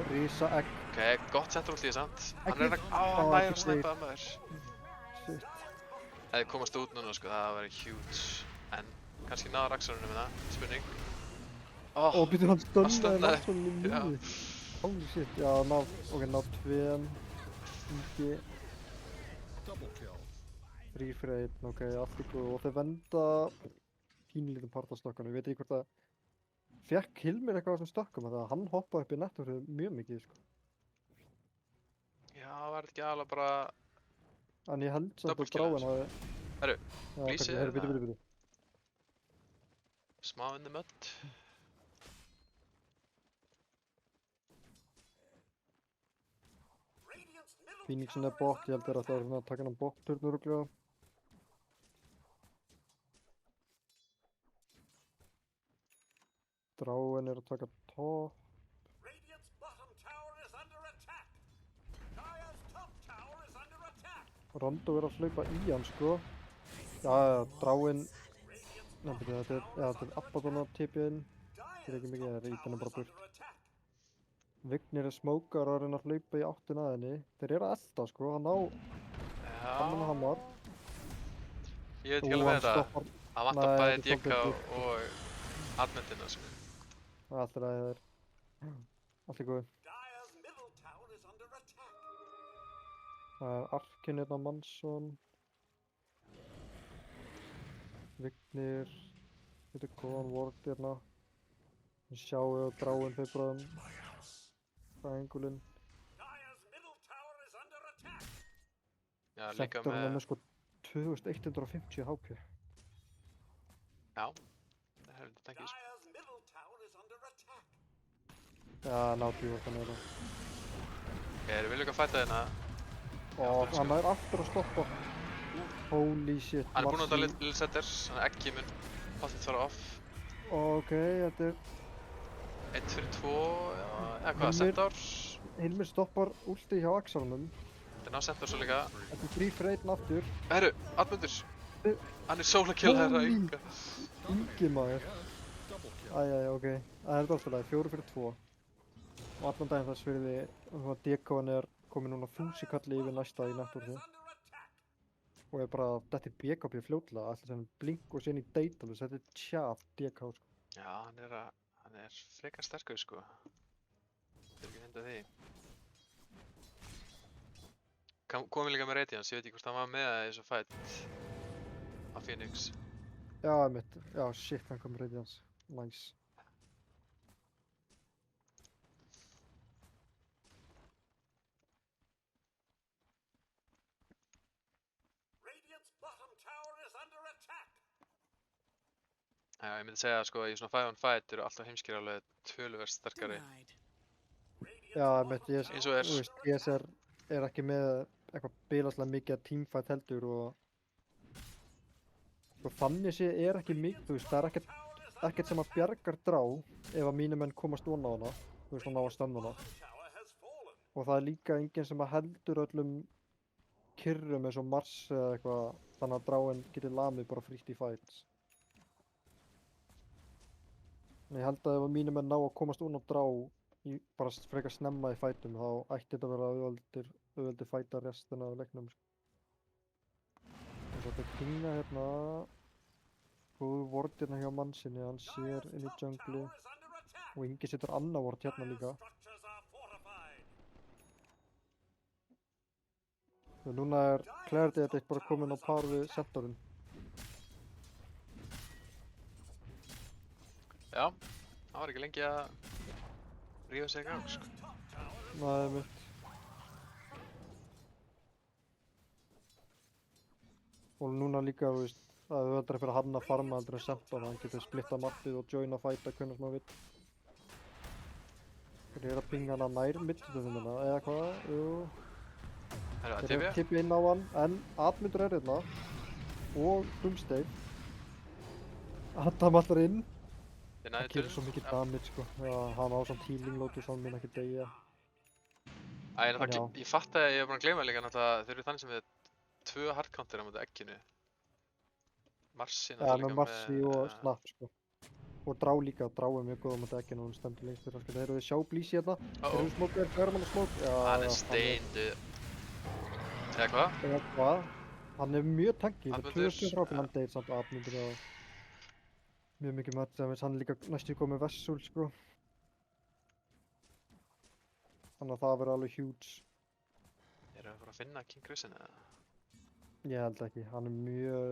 Rísa egg. Ok, gott central úr því samt. Hann er hann nægir að snæpa að maður. Shit. Ef þið komast út núna, sko, það væri huge. En kannski náða Raxorunum með það, spurning. Býtur hann stunnaði Raxorunum í lífi. Holy shit, já, ná 2. Ingi. 3 fyrir 1, ok, allt í góð. Og þeir venda pínlítinn part af stökkunum. Ég veit ekki hvort að fekk Hilmir eitthvað á þessum stökkum, þannig að hann hoppaði upp í networthið mjög mikið, sko. Já, var þetta ekki alveg bara... En ég held samt að Dráin hafi... Herru, blísið er það? Bíddu. Smá in the mud. Phoenixinn er bot, ég held þeir að það er að taka hann bot-turn örugglega. Dráin er að taka top. Rondo er að hlaupa í hann, sko. Já, Dráin... Nei, þetta er Abaddon að tipja inn. Þetta er ekki mikið, það er ítan bara burt. Vignir er smókar að reyna að hlaupa í áttina að henni. Þeir eru að elda, sko, hann á... Hann hamar. Ég veit ekki alveg með þetta. Hann vantar bæði DK og admentina, sko. Allt er að það er. Allt er góð. Það er Arkin hérna á Manson. Vignir. Vignir er að hlaupa í hann, sko. Já, Dráin er að hlaupa í áttina að henni. Þeir eru að elda, sko. Hann á... Hann vantar bæði DK og admentina, sko. Allt er að það er. Allt er góð. Það er Arkin hérna á Manson. Vignir. Vignir er Þetta er góðan ward hérna. Við sjáum og dráum þau bráðum. Triangulinn. Já, líka Sektorinn er með... með sko 2150 HP. Já, það er heldur tankið, sko. Já, náttúrulega þannig að það. Ok, erum við líka að fæta hérna? Og hann er aftur að stoppa. Holy shit. Hann er búinn að nota Little Setters, hann er ekki mun pottet fara off. Ok, þetta er... 1 fyrir 2, já, eða hvað, Centaurs? Hilmir stoppar últi hjá Axarnum. Þetta er ná Centaurs svo líka. Þetta er 3 fyrir 1 aftur. Herru, Atmundur! Hann er solo kill herra, Inga. Ingi maður. Æjæja, ok. Það er alltaf leið, 4 fyrir 2. Og allan daginn þess fyrir því að DK-an er komið núna fúsikalli yfir næsta í nettorði. Og er bara þetta er BKB fljótlega, alltaf sem blink og síðan í Daedalus. Þetta er tjaf DK sko. Já, hann er frekar sterkur sko. Það er ekki henda því. Komið líka með Radiance, ég veit ekki hvort hann var með það í þessu fight á Phoenix. Já, einmitt. Já, shit, hann kom með Radiance. Nice. Já, ég myndi segja sko, í svona 5 on fight eru alltaf heimskir alveg töluvert sterkari. Já, einmitt, Eins og er. þú veist, DSR er ekki með eitthvað bilaslega mikið að teamfight heldur og sko þannig sé er ekki mikið, þú veist, það er ekkert sem að bjargar drá ef að mínir menn komast onna á hana, þú veist, og ná að stömma hana. Og það er líka enginn sem að heldur öllum kyrrum eins og Mars eða eitthvað, þannig að dráin getur lamið bara frítt í fights. En ég held að ef að mínir menn ná að komast onna á drá bara frekar snemma í fætum, þá ætti þetta að vera auðveldir fæta restina af leiknum. Og þetta er pinga hérna, góðu ward hérna hjá mannsinni, hann sér inn í jungli og Ingi setur annað ward hérna líka. Og núna er Clarity þetta bara komin á par við Centaurinn. Já, það var ekki lengi að rífa sig í gang sko. Nei, mitt. Og núna líka, þú veist, það er auðvitað fyrir hann að farma heldur en Centaur, hann getur splittað mappið og joina fæta hvernig sem hann vill. Þeir eru að pinga hana nær middstöðumina, eða hvað, jú. Herru, að Þeir eru tipja? að tipja inn á hann, en Atmundur er hérna. Og Doomsday. Adam allar inn. Þið Það næðu gerir svo mikið damage sko. Já, hann á svona healing lotus, hann mun ekki deyja. Æ, En já. ég fatt að ég var búinn að gleyma líka náttúrulega þeir eru þannig sem við 2 hardcounter á móti egginu. Marsi Já, með Marsi og Snap sko. Og Drá líka, Drá er mjög góð á móti egginu og hann stendur lengst fyrir sko. Þeir eru við sjá Blísi hérna. Þeir eru smókar, hverjum hann að smók? Já, hann er steindu. Eða hvað? Eða hvað? Hann er mjög tanky, það er Atmundur, 2000 rápin hann deyr samt Atmundur og mjög mikið match, þannig að hann er líka næstu komið með Vessul sko. Þannig að það verður alveg huge. Erum við bara að finna King Crimson eða? Ég held ekki, hann er mjög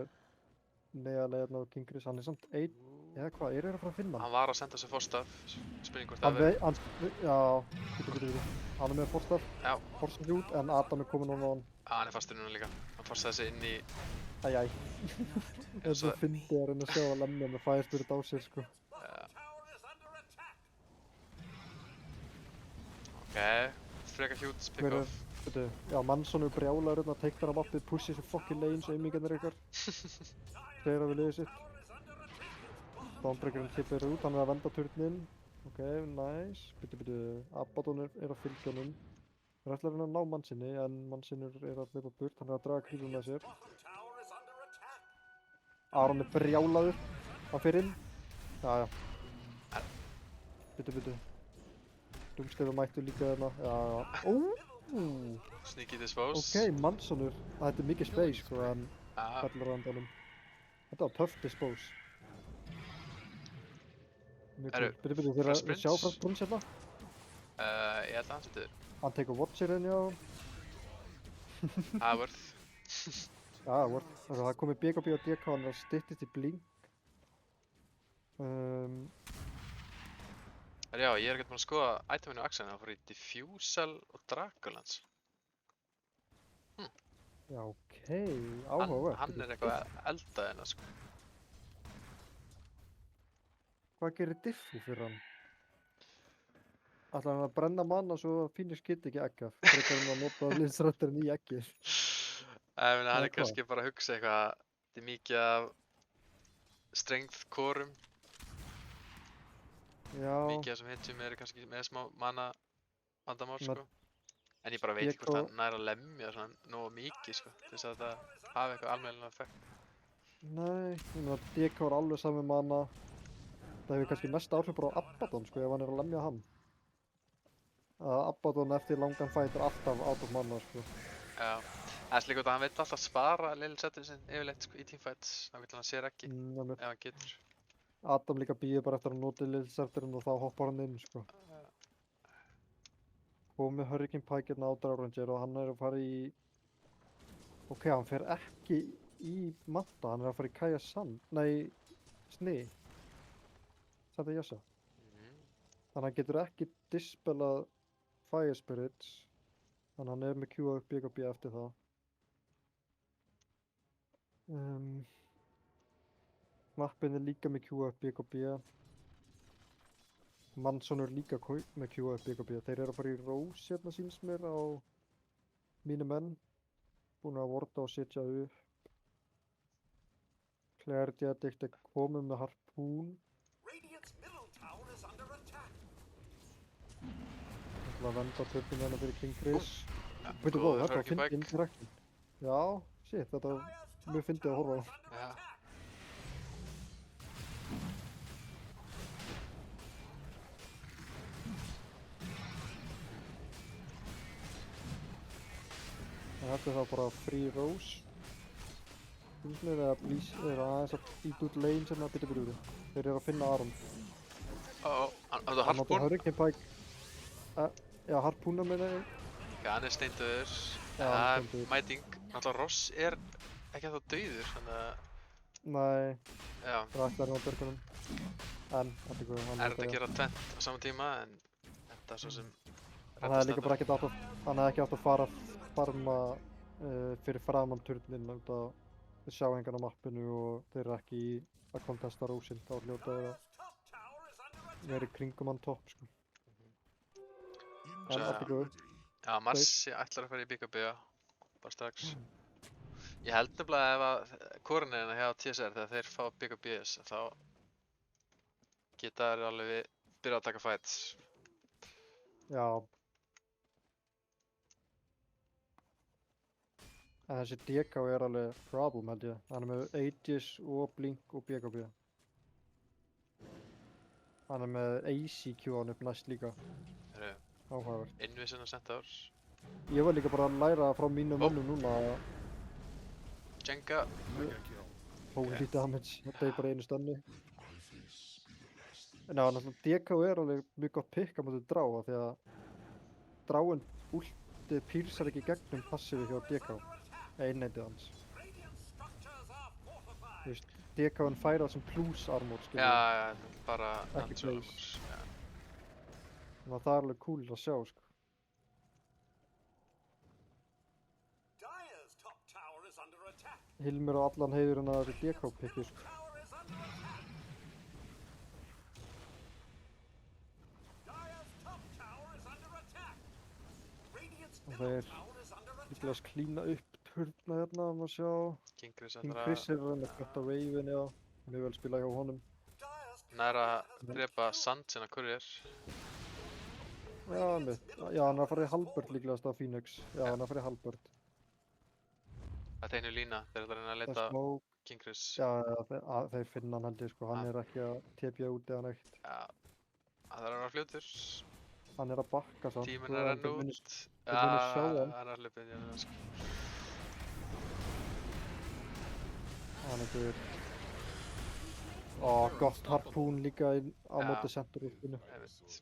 neðarlega hérna á King Chris, hann er samt einn, eða hvað, eru þeir að fara að finna hann? Hann var að senda sér fórstaf, spurning hvort það Hann er með fórstaf, Já. fórstaf út, en Adam er komin núna á hann. hann er fastur núna líka. Hann forstaði sig inn í... Æjæj. Þessu fyndi að reyna að sjá að lemja með Fire Spirit á sér sko. Ok, frekar huge pick-off. Já, Manson er brjálaður hérna, teiknar á mappið, pushið svo fucking lane svo aumingarnir ykkar. Segir að við liðið sitt. Dawnbreakerinn tippir út, hann er að venda turninn. Ok, nice. Abaddon er að fylgja honum. Hann ætlar að reyna að ná Mansinni, en Mansinnur er að hlaupa burt, hann er að draga krílum með sér. Aron er brjálaður. Hann fer inn. Já. Doomsday mættu líka hérna. Já. Sneaky dispose. Ok, Mansonur. Þetta er mikið space sko, en fellur á endanum. Þetta var tough dispose. Byrju, þeir að sjá frá Prince hérna? Ég held að hann setur. Hann tekur Watcher hérna, já. Það er worth. Já, worth. Það komið BKB og DK, hann er að styttist í blink. Já, ég er ekkert búinn að skoða iteminu Axel, það fór í Diffusal og Draculans. Já, ok, áhugavert. Hann er eitthvað eldað hérna, sko. Hvað gerir Diffu fyrir hann? Ætlar hann að brenna manna svo að Phoenix geti ekki egg af? Frekar hann að nota liðsrætturinn í eggið? Ég meina, hann Eða er kannski bara að hugsa eitthvað, þetta er mikið af strength coreum, Já, mikið af þessum hitjum eru kannski með smá mana vandamál, Ma- sko. En ég bara veit ekki hvort Gekko- hann nær að lemja svona nógu mikið, sko, til þess að þetta hafi eitthvað almennilega effekt. nei, ég meina DK er alveg sami mana. Það hefur kannski mest áhrif bara á Abaddon, sko, ef hann er að lemja hann. Abaddon eftir langan fight er alltaf out of mana, sko. Já, það er líka út að hann vill alltaf spara Lil setin sinn yfirleitt, sko, í teamfights, hann vill hann sér ekki, Einmitt. ef hann getur. Adam líka býður bara eftir að nota liðsrætturinn og þá hoppar hann inn, sko. Og með Hurricane Pike hérna á Drauranger og hann er að fara í... Ok, hann fer ekki í Manta, hann er að fara í Kaja Sand, nei, Sni. Santa Yasa. Þannig að hann getur ekki dispelað Fire Spirits. Þannig að hann er með Q upp BKB eftir það. Knappin er líka með Q upp BKB. Manson er líka með Q upp BKB. Þeir eru að fara í Rose hérna síns mér á mínu menn. Búin að vorta og setja upp. Clarity Addict er komið með Harpoon. Það ætla að venda töfnum hérna fyrir King Chris. Veitu hvað, þetta var fyndið interaktin. Já, shit, þetta var mjög fyndið að horfa á. Já. En þetta er þá bara Free Rose. Finnst mér eða Please er aðeins að ít út lane sem að byrja. Þeir eru að finna Aron. Hann átti Hann Harpoon. Hurricane Pike. Já, Harpoona meina ég. Já, hann er steindur. Já, Það hann er er steindur. mæting. Náttúrulega Ross er ekki ennþá dauður, þannig að, Nei, já, það ætlar hann á björgunum. En, þetta er hvað, hann er þetta að gera tvennt á sama tíma, en þetta er svo sem Hann hefði líka bara ekkert átt að, hann hefði ekki átt að fara farma fyrir framan turnin út að þeir sjá engan á mappinu og þeir eru ekki að kontesta Rósin. Þá hljóta þeir að vera í kringum hann topp, sko. En allt er góð. Já, Marci ætlar að fara í BKB, bara strax. Ég held nefnilega ef að korinirina hjá TSR þegar þeir fá BKBs, þá geta þeir alveg byrjað að taka fights. Já. En þessi DK er alveg problem, held ég. Hann er með Aegis og Blink og BKB. Hann er með ACQ hann upp næst líka. Heyrðu, Áhugavert. Invision og Centaurs. Ég var líka bara að læra frá mínum mönnum núna að Jenga. holy damage, þetta er bara einu stunni. En já, náttúrulega DK er alveg mjög gott pick á móti dráa því að dráin últið pírsar ekki gegnum passivi hjá DK, einnætið hans. Þú veist, DK-in færa það sem plus armor, skilur. Já, bara Ekki natural place. armors, já. Þannig að það er alveg cool að sjá, sko. Hilmir á allan heiðurinn að þessi DK-picki, sko. Og þeir líklega að klína upp turna hérna, maður sjá. King Chris King ætlar Chris að er hann að kvetta Raven, já. Mjög vel spila hjá honum. næra að drepa Sand sinna Courier. Já, mitt. Já, hann er að fara í Halbert líklegast á Phoenix. Já, hann er að fara í Halbert. Þetta er einu lína, þeir ætla að reyna að Það er leita smoke. King Chris. Já, þeir finna hann held ég, sko. Hann er ekki að tepja út eða neitt. Já, það er að vera fljótur. Hann er að bakka samt. Tíminn sko, er en enn þeir munu- út. þeir munu sjá hann. hann er að hlupið, já, sko. Hann er guður. Ó, gott harpún líka á Já. móti centurúlpinu. Einmitt.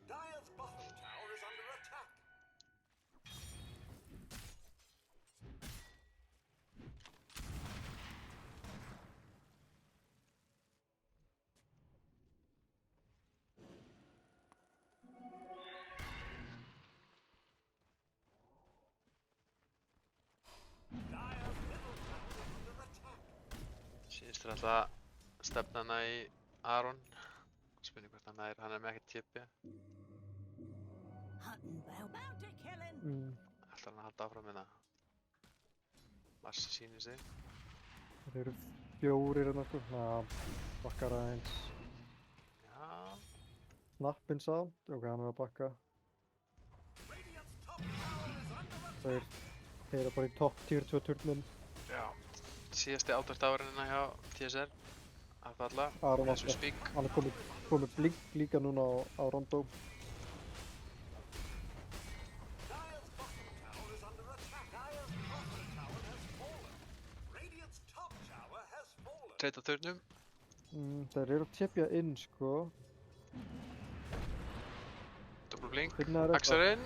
Þetta alltaf stefnana í Aron. Spurning hvort hann er með ekkert TP. Bounty killing. Ætlar hann að halda áfram hérna? Marsi sýnir sig. Þeir eru 4 hérna sko. Bakkar aðeins. Já. Snappinn sá. Ok, hann er að bakka. Þeir eru bara í topp tier 2 turnin. Já. Síðasti átvartávurinn hjá TSR. Að falla. Aron Eins og spík. hann er komið blink líka núna á Rondo. Treyta turnum. Þeir eru að tepja inn sko. Double blink. Finna er Axarinn.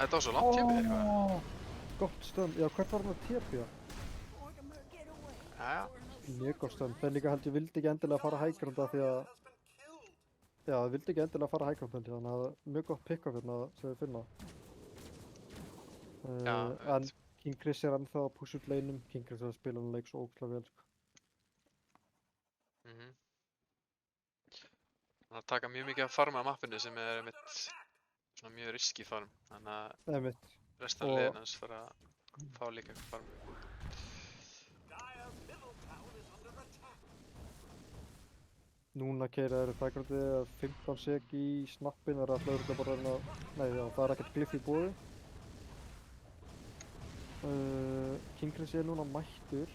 Þetta var svo langt tepið eitthvað. Gott stönd. Já, hvert var hann að tepja? Jæja. Mjög gott stönd. Þeir líka held ég vildi ekki endilega fara hægranda því að... Já, þeir vildi ekki endilega fara hægranda held ég, þannig að það er mjög gott pick-up hérna sem þeir finna. Já, En King Chris er ennþá að pusha út leinum. King Chris er að spila hann leik svo ógeðslega vel sko. Hann er að taka mjög mikið af farma á mappinu sem er mitt svona mjög riski farm. Þannig að restan af liðin hans fara að fá líka eitthvað farm. Núna keyra þeir fækrandi 15 sek í snappin, þeir eru alltaf örugglega bara að... Nei, já, það er ekkert glyff í boði. King Chris er núna mættur.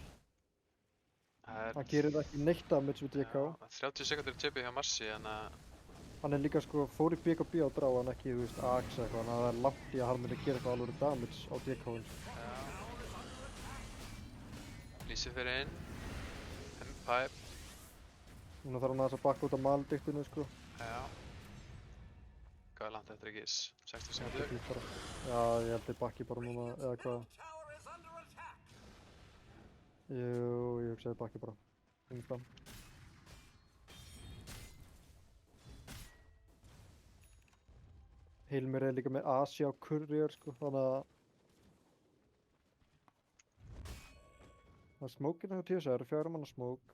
Hann gerir ekki neitt damage við DK. 30 sekundur TP hjá Marsi, þannig að... Hann er líka sko, fór í BKB á drá, hann ekki, þú veist, Axe eitthvað, þannig að það er langt í að hann myndi gera eitthvað alveg damage á DK-in. Já. Lýsir fyrir inn. M-pipe. Núna þarf hann aðeins að bakka út af maldiktinu sko. Já. Hvað er langt eftir ekki? 60 sekundur? Já, ég held ég bakki bara núna, eða hvað? Jú, ég hugsaði bakki bara. Fram. Hilmir er líka með Asia og Courier sko, þannig að... Það er smókinn hjá TSR, 4 manna smók.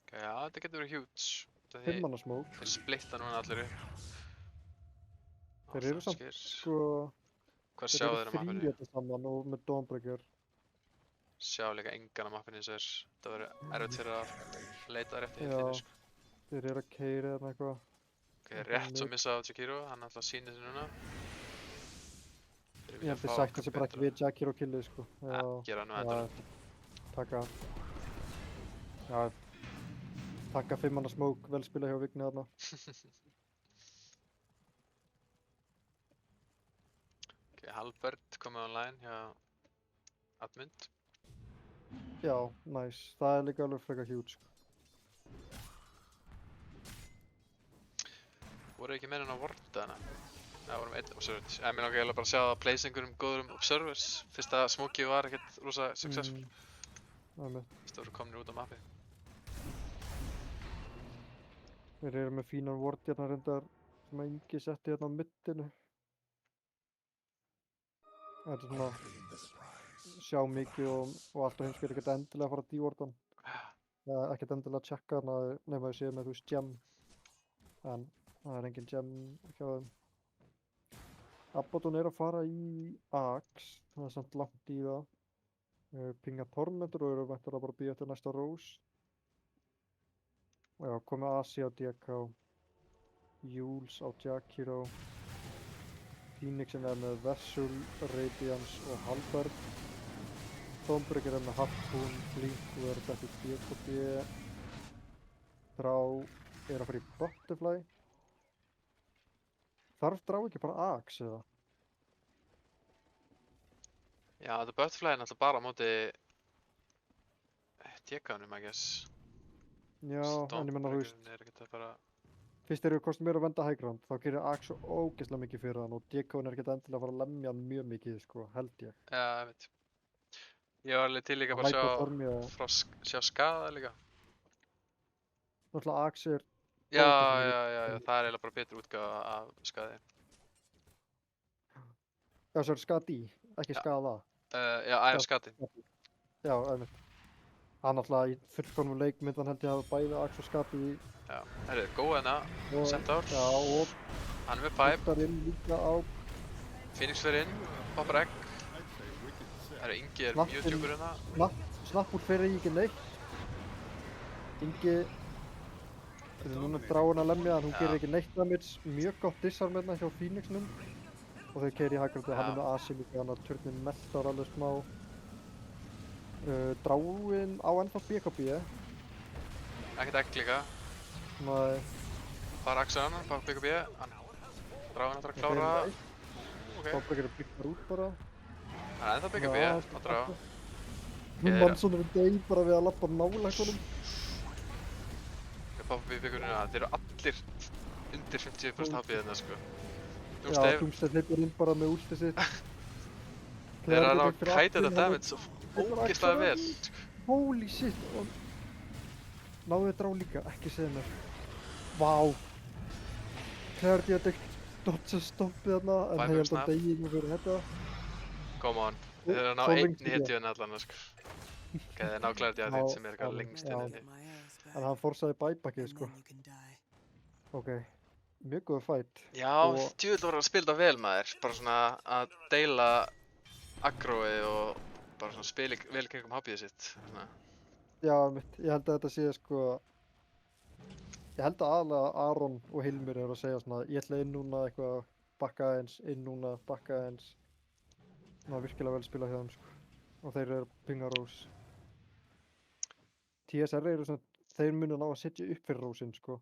Ok, já, þetta getur verið huge. 5 manna smók. Þeir splitta núna allir upp. Þeir eru samt sko... Hvað sjá þeir á mappinu? Þeir eru 3 þetta saman og með Dawnbreaker. Sjá líka engan á mappinu eins og þess. Það verður erfitt fyrir að leita rétt í hildinu sko. Þeir eru að keyra hérna eitthvað. Ok, rétt svo missa á Jakiro, hann alltaf sýnir sig núna. Ég held ég sagt þessi bara ekki við Jakiro killið sko. Ja, gera hann nú endur. Taka... Já, taka 5 manna smoke, vel spila hjá Vigni þarna. Ok, Halbert komið online hjá Admund. Já, nice. Það er líka alveg frekar huge sko. Voru ekki meira en að vorta hana? Já, vorum 1 observers. Ég mér langar bara að sjá að place einhverjum góðurum observers. Fyrst að Smokey var ekkert rosa successful. Fyrst að voru komnir út á mappi. Við erum með fínan ward hérna reyndar sem að Ingi setti hérna á middinu. Það er svona sjá mikið og alltaf hins vegar ekkert endilega að fara að dewardan. Ekkert endilega að checka hana nema að ég sé með þú veist gem. En það er engin gem hjá þeim. Abaddon er að fara í Axe, það er samt langt í það. Pinga Tormentor og eru væntanlega bara að bíða eftir næsta Rose. Og já, komið Asia á DK. Jules á Jakiro. Phoenixin er með Vessel, Radiance og Halberd. Dawnbreaker er með Harpoon, Blink og er þetta í BKB. Drá er að fara í Butterfly. Þarf Drá ekki bara Axe eða? Já, þetta Butterfly er náttúrulega bara á móti TK-num, I guess. Já, en ég menna þú veist, er ekkert að bara... fyrst eru kostum mér að venda highground, þá gerir Axe svo ógeðslega mikið fyrir hann og DK-n er ekkert endilega að fara að lemja hann mjög mikið, sko, held ég. Já, ég veit. Ég var alveg til líka bara að sjá skaða líka. Náttúrulega Axe er... Já, það er eiginlega bara betur útgáfa af skaði. Já, svo er skadi, ekki skaða. Já, skadi. Já, einmitt. Hann alltaf í fullkomnum leik myndi hann held ég hafa bæði Axe og Skapi í Já, herru, góð hérna, Centaur. Já, og Hann er með pipe, Óttar inn líka á Phoenix fer inn, poppar egg. Herru, Ingi er mjög djúpur hérna. Snapp úr fyrir ekki neitt. Ingi núna dráin að lemja hann, hún gerir ekki neitt damage. Mjög gott disarm hérna hjá Phoenixnum. Og þau keiri í hægrandi, hann er með AC líka, hann að turnin meltar alveg smá. Dráin á ennþá BKB. Ekkert egg líka. Nei. Bara Axe hann, bara BKB. Dráin ætlar að klára. Ok. Dawnbreaker er byggt út bara. Hann er ennþá BKB á Drá. Mannsson er deyð bara við að lappa nálægt honum. Ég poppa upp í byggunina, þeir eru allir undir 50% HP hérna sko. Já, Doomsday hleypur inn bara með últið sitt. Þeir eru að kæta þetta damage svo ógeðslega vel. Holy shit! Náðu Drá líka, ekki segja mér. Vá! Clarity að dodge stoppið þarna, en hefði held að deyja mig fyrir þetta. Come on, þeir eru að ná einn hitju en allan sko. Ok, þeir ná Clarity að þitt sem er eitthvað lengst inni. En hann forsaði buybackið sko. Ok. Mjög góður fight. Já, djúvill voru að spila vel maður, bara svona að deila aggróið og bara svona spila vel kringum hobbyið sitt. Svona. Já, ég held að þetta sé sko, ég held að aðalega Aron og Hilmir eru að segja svona, ég ætla inn núna eitthvað, bakka aðeins, inn núna, bakka aðeins. Það er virkilega vel spilað hjá þeim sko, og þeir eru pinga Rose. TSR eru svona, þeir munu ná að setja upp fyrir Roseinn sko.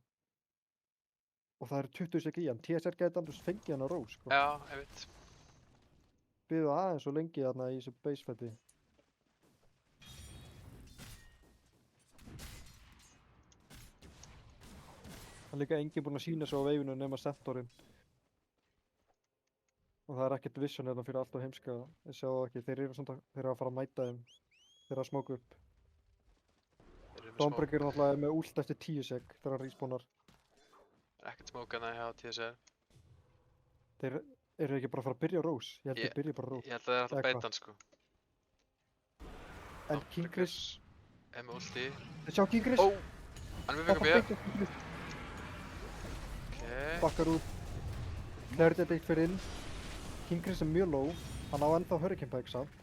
Og það eru 20 sekk í hann. TSR gæti alveg fengið hann á Rose, sko. Já, ég veit. Biðu aðeins svo lengi þarna í þessu basefetti. Það er líka enginn búinn að sína svo á veifinu nema Centaurinn. Og það er ekkert vision hérna fyrir allt á heimska. Ég sjá ekki, þeir eru að fara að mæta þeim. Þeir eru að smóka upp. Dawnbreaker er náttúrulega með ult eftir 10 sekk þegar hann respawnar. Ekkert smókana hjá TSR. Þeir eru ekki bara að fara að byrja Rose? Ég held að þeir byrja bara Rose. Ég held að þeir ætla að beita hann sko. En Kingris er með ulti. Sjá Kingris! Ó! Hann er með BKB. Ok. Bakkar út. Clarity er beitt fyrir inn. Kingris er mjög low. Hann á ennþá Hurricane Pike samt.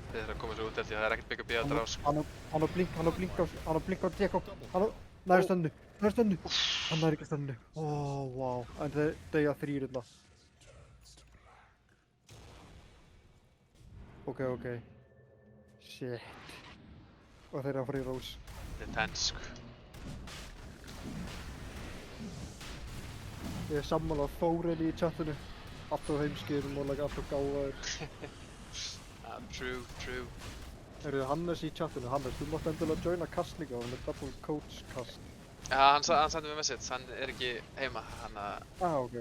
Þeir þurfa að koma sér út eftir, það er ekkert BKB að Drá sko. Hann á blink á Jacob. Hann á næri stönnu. Hann næri ekki stönnu. Ó, vá. En þeir deyja 3 hérna. Ok. Shit. Og þeir eru að fara í Rose. Þetta er tense sko. Ég er sammála Þórinn í chatinu. Alltaf heimskir og alltaf gáðaður. True. Heyrðu, Hannes í chatinu. Hannes, þú mátt endilega joina kast líka. Hann er double coach kast. Já, hann sendi mér message, hann er ekki heima, hann að... Ok.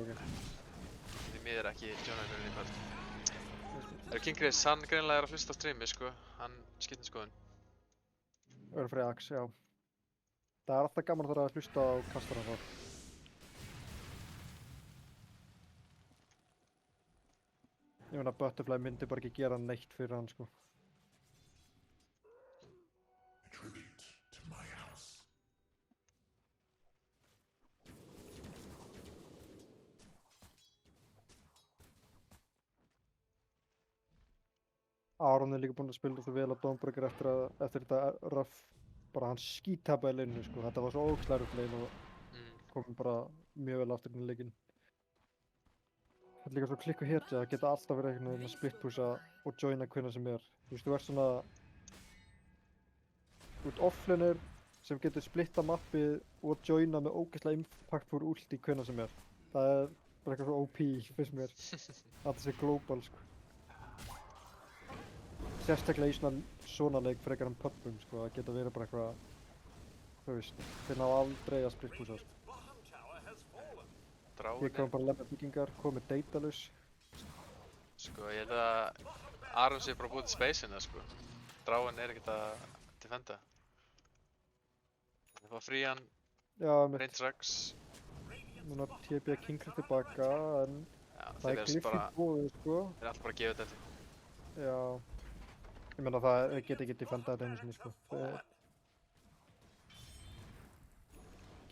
Því miður ekki joinaður í kvöld. Kingris, hann greinilega er að hlusta á streami, sko. Hann skiptir skoðun. Örfrey Axe, já. Það er alltaf gaman að hlusta á kastara þar. Ég meina, Butterfly myndi bara ekki gera neitt fyrir hann, sko. Aron er líka búinn að spila svo vel á Dawnbreaker eftir þetta rough, bara hann skítapaði leinu sko, þetta var svo ógeðslega erfitt lein og komum bara mjög vel aftur inn í leikinn. Þetta er líka svo klikku hetja, það geta alltaf verið einhvern veginn að splitpusha og joina hvenær sem er. Þú veist, þú ert svona, þú ert offlaner sem getur splitta mappið og joina með ógeðslega impactful ulti hvenær sem er. Það er bara eitthvað svo OP, finnst mér, að það sé global sko. Sérstaklega í svona leik frekar en pubum sko, það geta verið bara eitthvað, þú veist, þeir ná aldrei að splittpúsa sko. Ég kom bara að lemja byggingar, komið datalus. Sko, ég held að Aron sé bara búið til spaceina sko. Dráin er ekkert að defenda. Það var frí hann, reynd strax. Núna TB Kingris tilbaka, en það er Griffith búið sko. Þeir er alltaf bara að gefa þetta eftir. Já. Ég meina það get ekki defendað þetta einu sinni sko.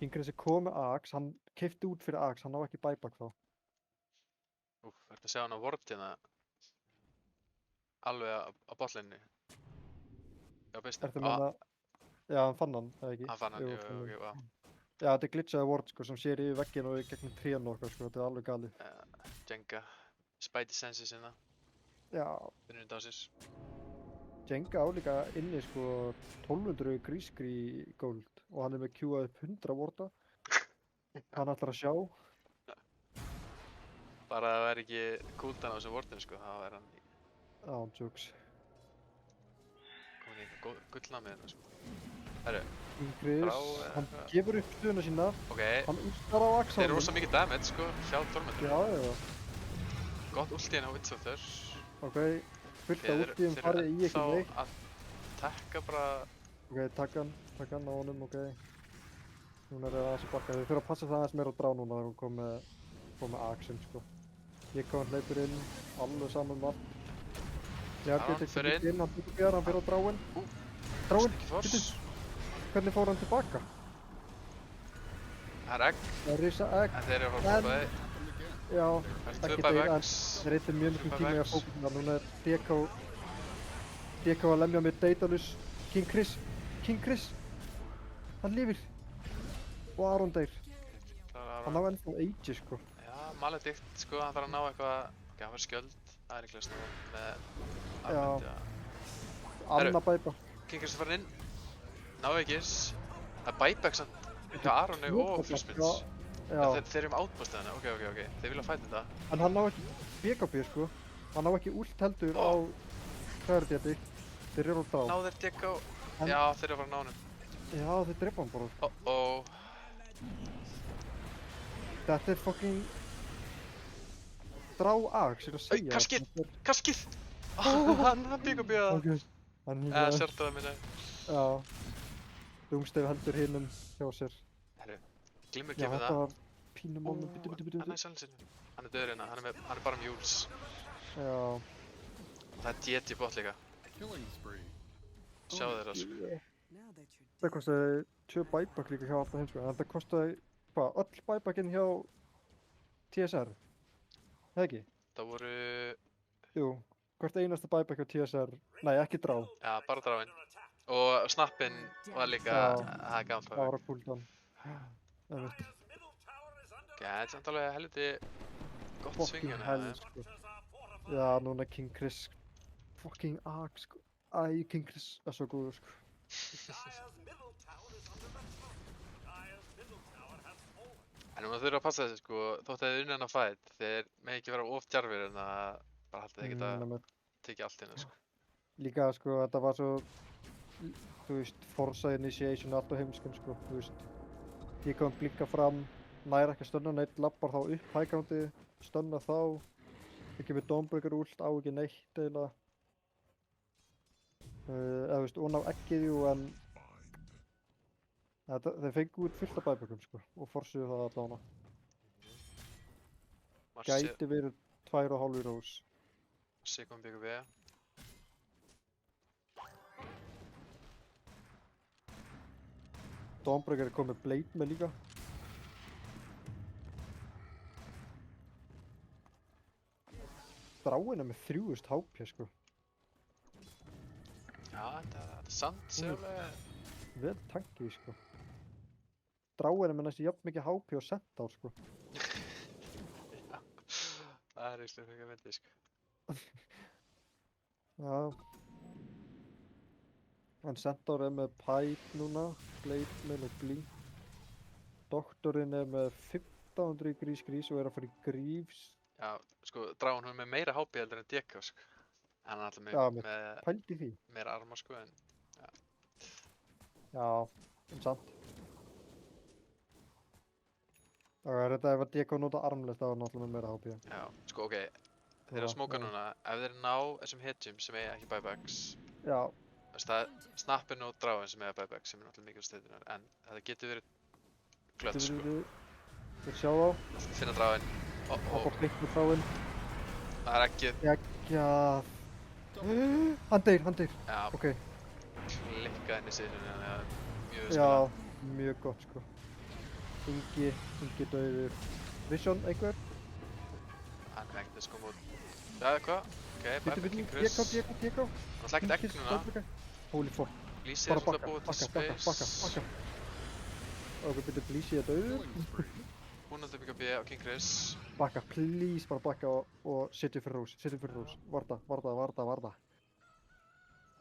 King Chris er komið með Axe, hann keypti út fyrir Axe, hann á ekki buyback þá. Ertu að sjá hann á Ward hérna? Alveg á botlinni. Já, beist. Ertu að meina, já hann fann hann, eða ekki? Hann fann hann, Jú, jú, ok, wow. Já, þetta er glitchaði Ward sko, sem sér yfir vegginn og gegnum trén og eitthvað sko, þetta er alveg galið. Jenga, Spidey Senses hérna. Já. Finnur þetta á sér. Jenga á líka inni sko 1200 grískri gold og hann er með queuað upp 100 Warda. Hann ætlar að sjá. Bara að það væri ekki cooldown á þessum Wardinu sko, þá er hann Já, jokes. komin í eitthvað gullnámið hérna sko. Herru, King Chris, hann gefur upp stöðuna sína. ok. Hann ústar á Axe. Þeir eru rosa mikið damage sko, hjá Tormentor. Já, já. Gott ulti hérna á Witchwather. Ok, fullt af ultiðum farið í ekki neitt. Þeir eru að tekka bara... Ok, taka hann á honum, ok. Núna er það aðeins að bakka. Þau þurfa að passa það aðeins meira á drá núna þegar hún kom með Axinn, sko. Ég kom hann hleypur inn, alveg saman með allt. Jargir tekur inn, hann tekur björn, hann fyrir á dráinn. Dráinn, getur. Hvernig fór hann tilbaka? Það er egg. Það er risa egg. En þeir eru að fara að fópa þig. Já, Það ekki eru 2 þeir, en buybacks. þeir eitthvað mjög mjög tíma í að fókusa það. Núna er DK að lemja með Daedalus. King Chris, hann lifir. Og Aron deyr. Hann á ennþá Age, sko. Já, Maledict, sko, hann þarf að ná eitthvað... Ok, hann var skjöld. Það er líklega snúið með... Armand, já. Anna bæpa. King Chris er farin inn. Ná ekkis. Það er buyback samt hjá Aroni og Flugsmins. Já. Þeir eru um outpost hérna, ok. Þeir vilja fæta þetta. En hann á ekki BKB, sko. Hann á ekki ult heldur á... Hvað er þetta? Þeir eru á drá. Ná þeir DK... Já, þeir eru að fara að ná honum. Já, þeir drepa hann bara. Oh. Þetta er fucking... Drá Axe, ég er að segja. Kaskið! Hann BKB-að. Ok. Sérta það minna. Já. Doomstave heldur hinum hjá sér. Herru, glimur Já, kemur þetta það. var pínum málum, bitu. Hann er í salin sinni. Hann er döður hérna, hann er bara mjúls. Já. Það er DT bot líka. Sjáu þeirra sko. Það kostiði 2 buyback líka hjá alltaf hins vegar. Það kostiði, hvað, öll buybackinn hjá TSR? Það ekki? Það voru... Jú, hvert einasta buyback hjá TSR. Nei, ekki drá. Já, bara dráinn. Og snappinn var líka... Það er gaman Það var að cooldown. Það veit. Ok, þetta er samt alveg helviti gott sving hérna. Fucking hell, sko. Já, núna King Chris. Fucking Axe, sko. Æ, King Chris er svo góður, sko. En núna þurfa að passa þessu, sko, þótt að þið unna hennar fætt. Þeir með ekki vera of djarfir en að bara halda þið geta tekið allt hérna, sko. Líka, sko, þetta var svo... Þú veist, Forza Initiation allt á heimskum, sko, þú veist. Ég kom blikka fram, næra ekki að stunna neitt, lappar þá upp hægrándi, stunna þá. Ekki með Dawnbreaker ult, á ekki neitt eiginlega. Eða, þú veist, og ná ekkið, jú, en... Þeir fengu út fullt af buybackum, sko, og forsuðu það allavega. Gæti verið 2,5 rós. Marsi kom BKB. Dawnbreaker er komið Blade með líka. Dráin er með 3000 HP, sko. Já, þetta er sant, sérlega. Vel tankið, sko. Dráin er með næstu jafn mikið HP og Centaur, sko. Já, það er einslega fyrir að myndi, sko. Já. En Centaur er með Pipe núna, Blade með Blink. Doktorinn er með 1500 grís og er að fara í Greaves. Já, sko, Dráin hún er með meira HP heldur en DK, sko. Hann er alltaf með pældi því. Meira arma, sko, en... Já, já en samt. Þetta ef að DK nota armless, það var náttúrulega með meira HP. Já, sko, ok. Þeir eru að smóka núna. Ef þeir ná þessum hitjum sem eiga ekki buybacks... Já. Það er snappinn og Dráin sem eiga buybacks sem er náttúrulega mikil steytunar, en þetta getur verið glött, sko. Þeir sjá þá. Finna Dráin. Og blikk með Dráin. Það er ekkið. Geggjað. Hann deyr. Já, Ok, klikkaði henni sinni, þannig að mjög vel já, spilað. mjög gott sko. Ingi dauður. Vision, einhver? Hann er ekkert að sko mót. Já, hvað? Ok, bye bye King Chris. DK. Hann ætla ekkert egg núna. Holy fuck. Lýsir er alltaf búið til Bakka. space. Ok, byrju Blísi er dauður. Hún heldur byggja B á King Chris. Bakka, please, bara bakka og setja fyrir rús. Varda.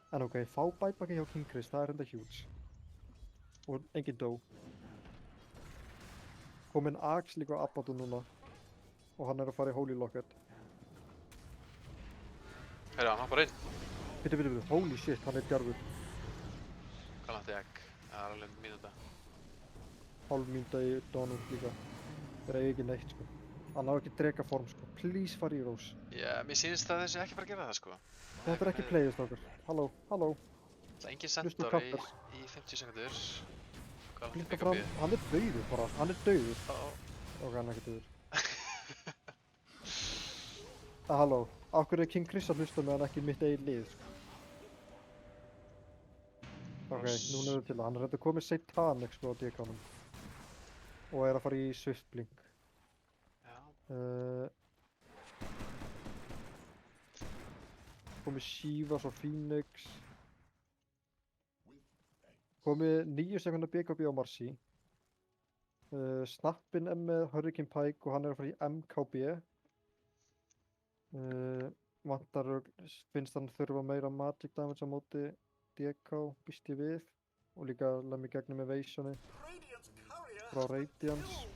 En ok, fá bætbakka hjá King Chris, það er enda huge. Og enginn dó. Kominn Axe líka á Abbatu núna. Og hann er að fara í Holy Locket. Heyrðu, hann hoppar inn. Byrju, holy shit, hann er djarfur. Hvað langt ég egg? Það er alveg mínúta. Hálf mínúta í Donald líka. Það er ekki neitt sko. Hann á ekki drega form sko. Please fara í rós. Já, mér sýnist að þessi ekki fara að gera það sko. Þetta er ekki players okkur. Halló. Það er engin Hlustu centaur í kappar. 50 sekundur. Hvað langt Blikka byggja fram. B? Hann er dauður bara. Hann er dauður. Já. Ok, hann er ekki dauður. Halló. Af hverju er King Chris að hlusta meðan ekki mitt eigin lið sko? Ok, núna er það til að hann er þetta komið Satanic sko á DK-num. Og er að fara í Swift Blink. Já. Komið Shivas og Phoenix. Komið 9 sekundar BKB á Marcy. Snappin er með Hurricane Pike og hann er að fara í MKB. Vantar, finnst hann þurfa meira magic damage á móti DK, býst ég við. Og líka lemmi gegnum Evasioni frá Radiance.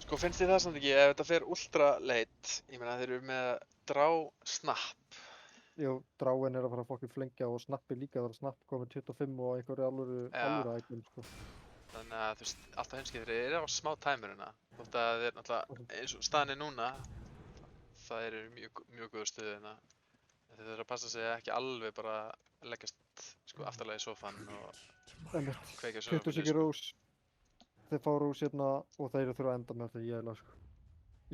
Sko finnst þið það samt ekki ef þetta fer ultra late? Ég meina þeir eru með drá snapp. Jú, dráin er að fara að fokkin flengja og snappi líka þar að snapp komið 25 og einhverju alvöru item sko. Þannig að þú veist, alltaf hinskið þeir eru á smá timerina. Þótt að þeir náttúrulega, eins og staðan er núna, það eru mjög góðu stöðuna. Þeir þurfa að passa sig að ekki alveg bara leggjast sko aftarlega í sófann og kveikja svo Kvittu sig ekki rós. Þeir fá rós hérna og þeir þurfa að enda með þetta jæðla sko.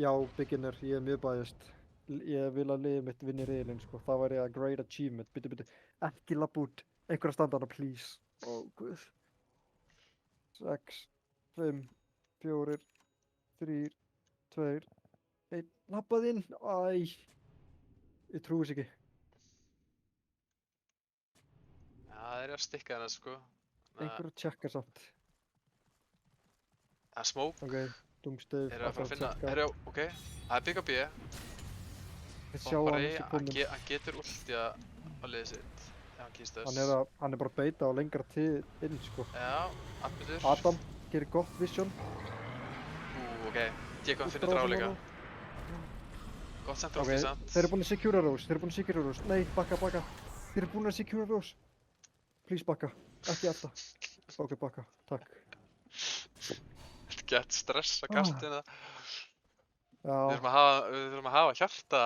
Já, beginner, ég er mjög biased. Ég vil að liðið mitt vinni riðilinn sko. Það væri að great achievement. Byttu. Ekki labba út. Einhverja standa hana, please. Ó, guð. 6, 5, 4, 3, 2, 1. Labbað inn. Æ. Ég trúi þess ekki. Já, það er að stikka þarna sko. Einhverja tjekka samt. Það er smoke. Ok, Doomsday. Er að fara að finna, ok. Það er BKB. Þeir sjá hann ekki komin. Hann getur ultja á liðið sitt. Ef hann kýst þess. Hann er bara að beita á lengra tíð inn sko. Já, atmyndur. Adam gerir gott vision. Ok. DK finnir drá líka. Gott centra ulti samt. Þeir eru búin að secura rose. Nei, bakka. Þeir eru búin að secura rose. Please bakka. Ekki alltaf. Ok, bakka. Takk. Gett stress að kastina. Já. Við þurfum að hafa hjarta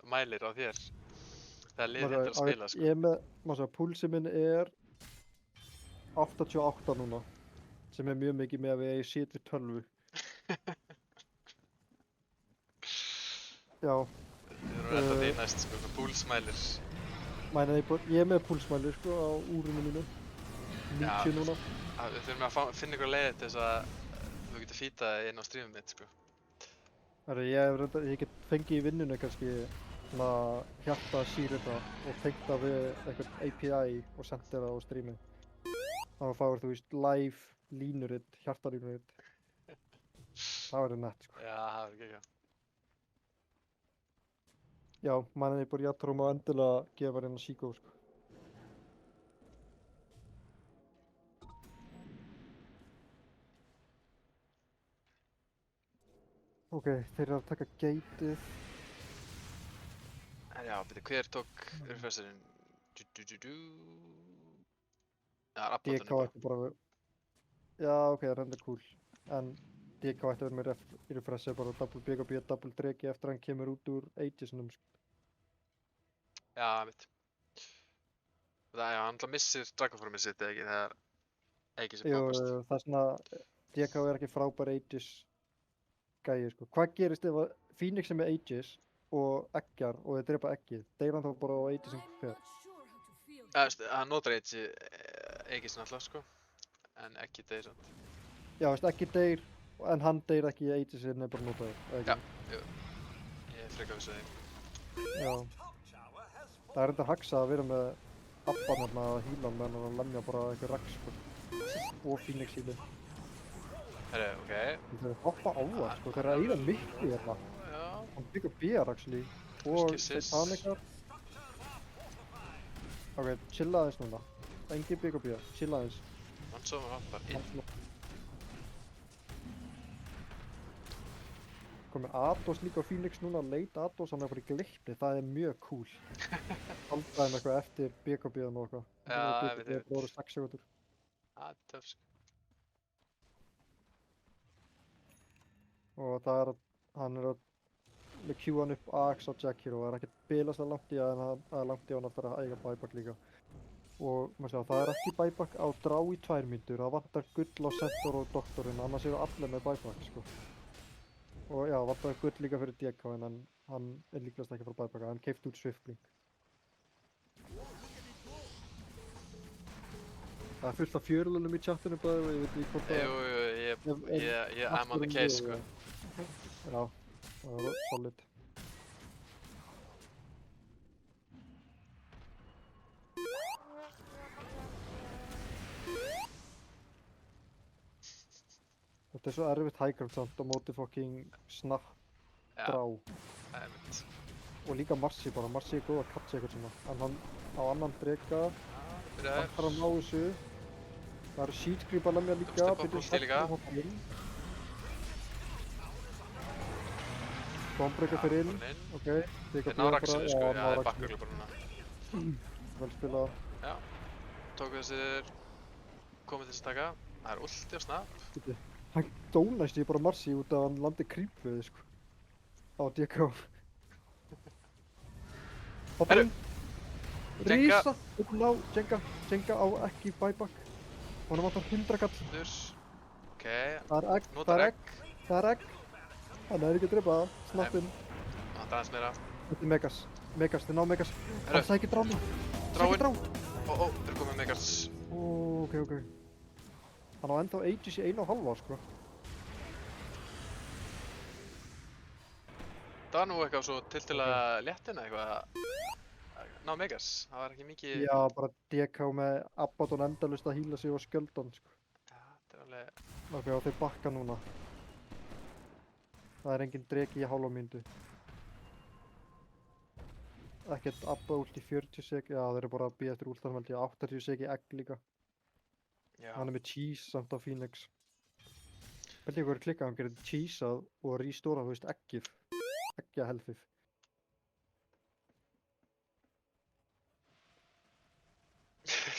mælir á þér. Það er liðið til að spila sko. Ég er með, púlsi minn er 88 núna. Sem er mjög mikið með að við setjum 12. Já. Við þurfum að enda því næst sko, með púlsmælir. Ég er með púlsmælir sko á úrinu mínu. 90 núna. Við þurfum að finna ykkur leiði til þess að þú getur fýtað inn á streamið mitt sko. Ég get fengið í vinnunni kannski svona hjarta sýrita og tengt það við eitthvað API og senda það á streamið. Þá fáir þú víst live línuritt, hjartalínuritt. Það verður nett sko. Já, það verður geggjað. Já, manni bara játtur má endilega gefa hérna Seago sko. Ok, þeir eru að taka gateið. Já, beti, hver tók refressurinn? Já, rappbóttunum DK ætti bara að vera... Já, ok, það er enda cool. En DK ætti að vera með refresser bara double BKB, double dregi eftir að hann kemur út úr Aegisnum sko. Já, mitt. Það, já, hann missir Dragonformið sitt eða ekki, það er Aegis sem bókast. Jú, það er svona... DK er ekki frábær Aegis gæi sko. Hvað gerist ef að Phoenix er með Aegis og eggjar og þeir drepa eggið. Deyr hann þá bara á eiti sem fer. Hann notar Aegis náttúrulega, sko. En ekki deyr samt. Já, veist, eggið deyr, en hann deyr ekki í eiti sem er bara notaður. Já, jú. Ég er frekar vissu því. Já. Það er enda haxa að vera með Abban hérna að híla hann meðan hann lemja bara eitthvað Rax, sko. Og Phoenix híli. Herru, ok. Þeir hoppa á það, sko. Þeir eru að miklu hérna. Já. Hann byggur BR, actually. Og þeir panikar. Ok, chilla aðeins núna. Engin byggur BR, chilla aðeins. Hann svo með hoppar inn. Komið Atos líka á Phoenix núna, leit Atos, hann er bara í glitni, það er mjög cool. Haldaðum eitthvað eftir BKB-um og eitthvað. Já, ég veit. Það voru 6 sekundur. Það er töff, sko. Og það er, hann er að queue hann upp Axe á Jack Hero, það er ekkert bilaslega langt í að það er langt í hann aftur að eiga buyback líka. Og maður sjá, það er ekki buyback á Drá í 2 mínútur, það vantar Gull á Centaur og Doktorinn, annars eru allir með buyback, sko. Og já, vantar Gull líka fyrir DK, en hann er líklegast ekki frá buyback, hann keypti út Swiftblink. Það er fullt af fjörlunum í chatinu bara, ég veit ekki hvort það... Jú, I'm on the case, sko. Já, það er solid. Þetta er svo erfitt highground samt á móti fucking Snap, Drá. Það er mitt. Og líka Marci bara, Marci er góð að catcha eitthvað svona. En hann á annan drega, hann þarf að ná þessu. Það eru Sheet Creep að lemja líka, byrjuð að hoppa inn. Bombreaker fyrir inn, ok. Þeir ná Raxinu, sko, já, það er bakkuglu bara núna. Vel spilað. Já, tóku þessir, komið til þess að taka. Það er ulti og Snap. Hann dónast ég bara Marci út af hann landi creepföði, sko. Á DK. Hoppa inn. Rísa! Upp ná, Jenga á ekki buyback. Honum vantar 100 kall. Ok, það er egg. Hann er ekki að drepa það, snappinn. Það er aðeins meira. Þetta er Megas, þeir ná Megas. Hann sækir Drána. Dráinn. Þeir komið Megas. Ok. Hann á ennþá Aegis í 1,5, sko. Það var nú eitthvað svo tiltölulega léttina eitthvað að ná Megas. Það var ekki mikið... Já, bara DK með Abaddon endalaust að híla sig og skjöldan, sko. Já, þetta er alveg... Ok, og þeir bakka núna. Það er engin dregi í hálfa mínútu. Ekkert Abba ult í 40 sek, já þeir eru bara að bíða eftir ultan held ég, 80 sek í egg líka. Já. Hann er með cheese samt á Phoenix. Veldi ég hverju klikkað, hann gerir cheeseað og restóra, þú veist, eggið. Eggja helfið.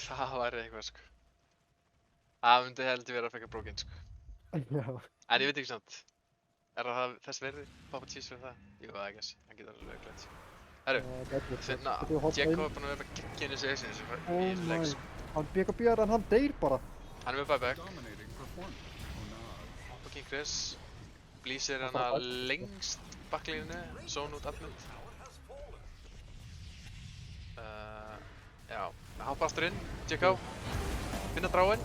Það var eitthvað, sko. Það myndi heldur vera að fekka brókinn, sko. Já. En ég veit ekki samt. Er það þess verði? Papa cheese fyrir það? Jú, það ekki, hann getur alveg glætt. Herru, finna, Jacob er búinn að vera gegginn í þessu exinu sem var mjög legs. Hann bjöka BR en hann deyr bara. Hann er með buyback. Hoppa King Chris. Blísir hann að lengst bakklínu, zone út admin. Já, hoppa aftur inn, Jacob. Finna Dráinn.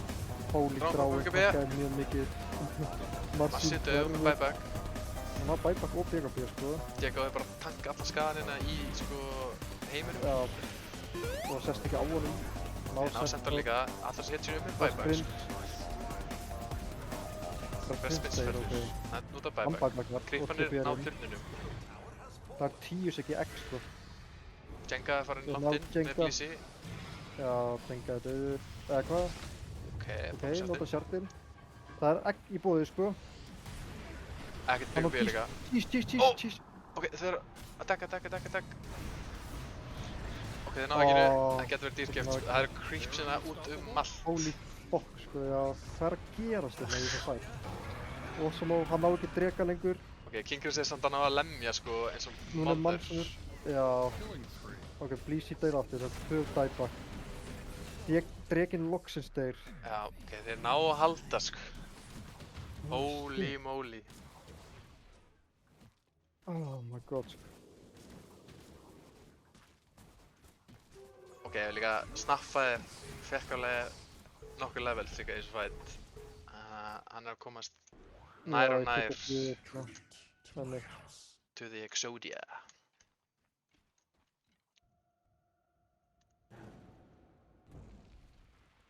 Holy Dráinn, það er mjög mikið. Marci dög með buyback. Hann har buyback og BKB, sko. Jacob er bara að tanka alla skaðanina í, sko, heiminum. Já, og sest ekki á honum. Ná Centaur líka, allar sem héttir með buyback, sko. Best spins fellur. Það er nút af buyback. Creepanir ná turninum. Það er 10 sek í egg, sko. Jenga er farin langt inn með blísi. Já, Jenga er döður. Eða hvað? Ok, nota sjartinn. Það er egg í bóði, sko. Ekkert BKB líka. Cheese. Ok, þeir eru attack. Ok, þeir ná ekki það getur verið dýrkeft, sko. Það eru creeps hérna út allt. Holy fuck, sko, já. Hvað er að gerast hérna í þessu fætt? Og svo hann ná ekki drega lengur. Ok, King Chris er samt að ná að lemja, sko, eins og núna er mannur. Já. Ok, Blísi deyr aftur, það er 2 buyback. Dreginn loksins deyr. Já, ok, þeir ná að halda, sko. Holy moly. Oh my god, sko. Ok, líka snappaði, fekk alveg nokkur levels líka í þessu fight. Hann er að komast nær og nær Þannig. to the Exodia.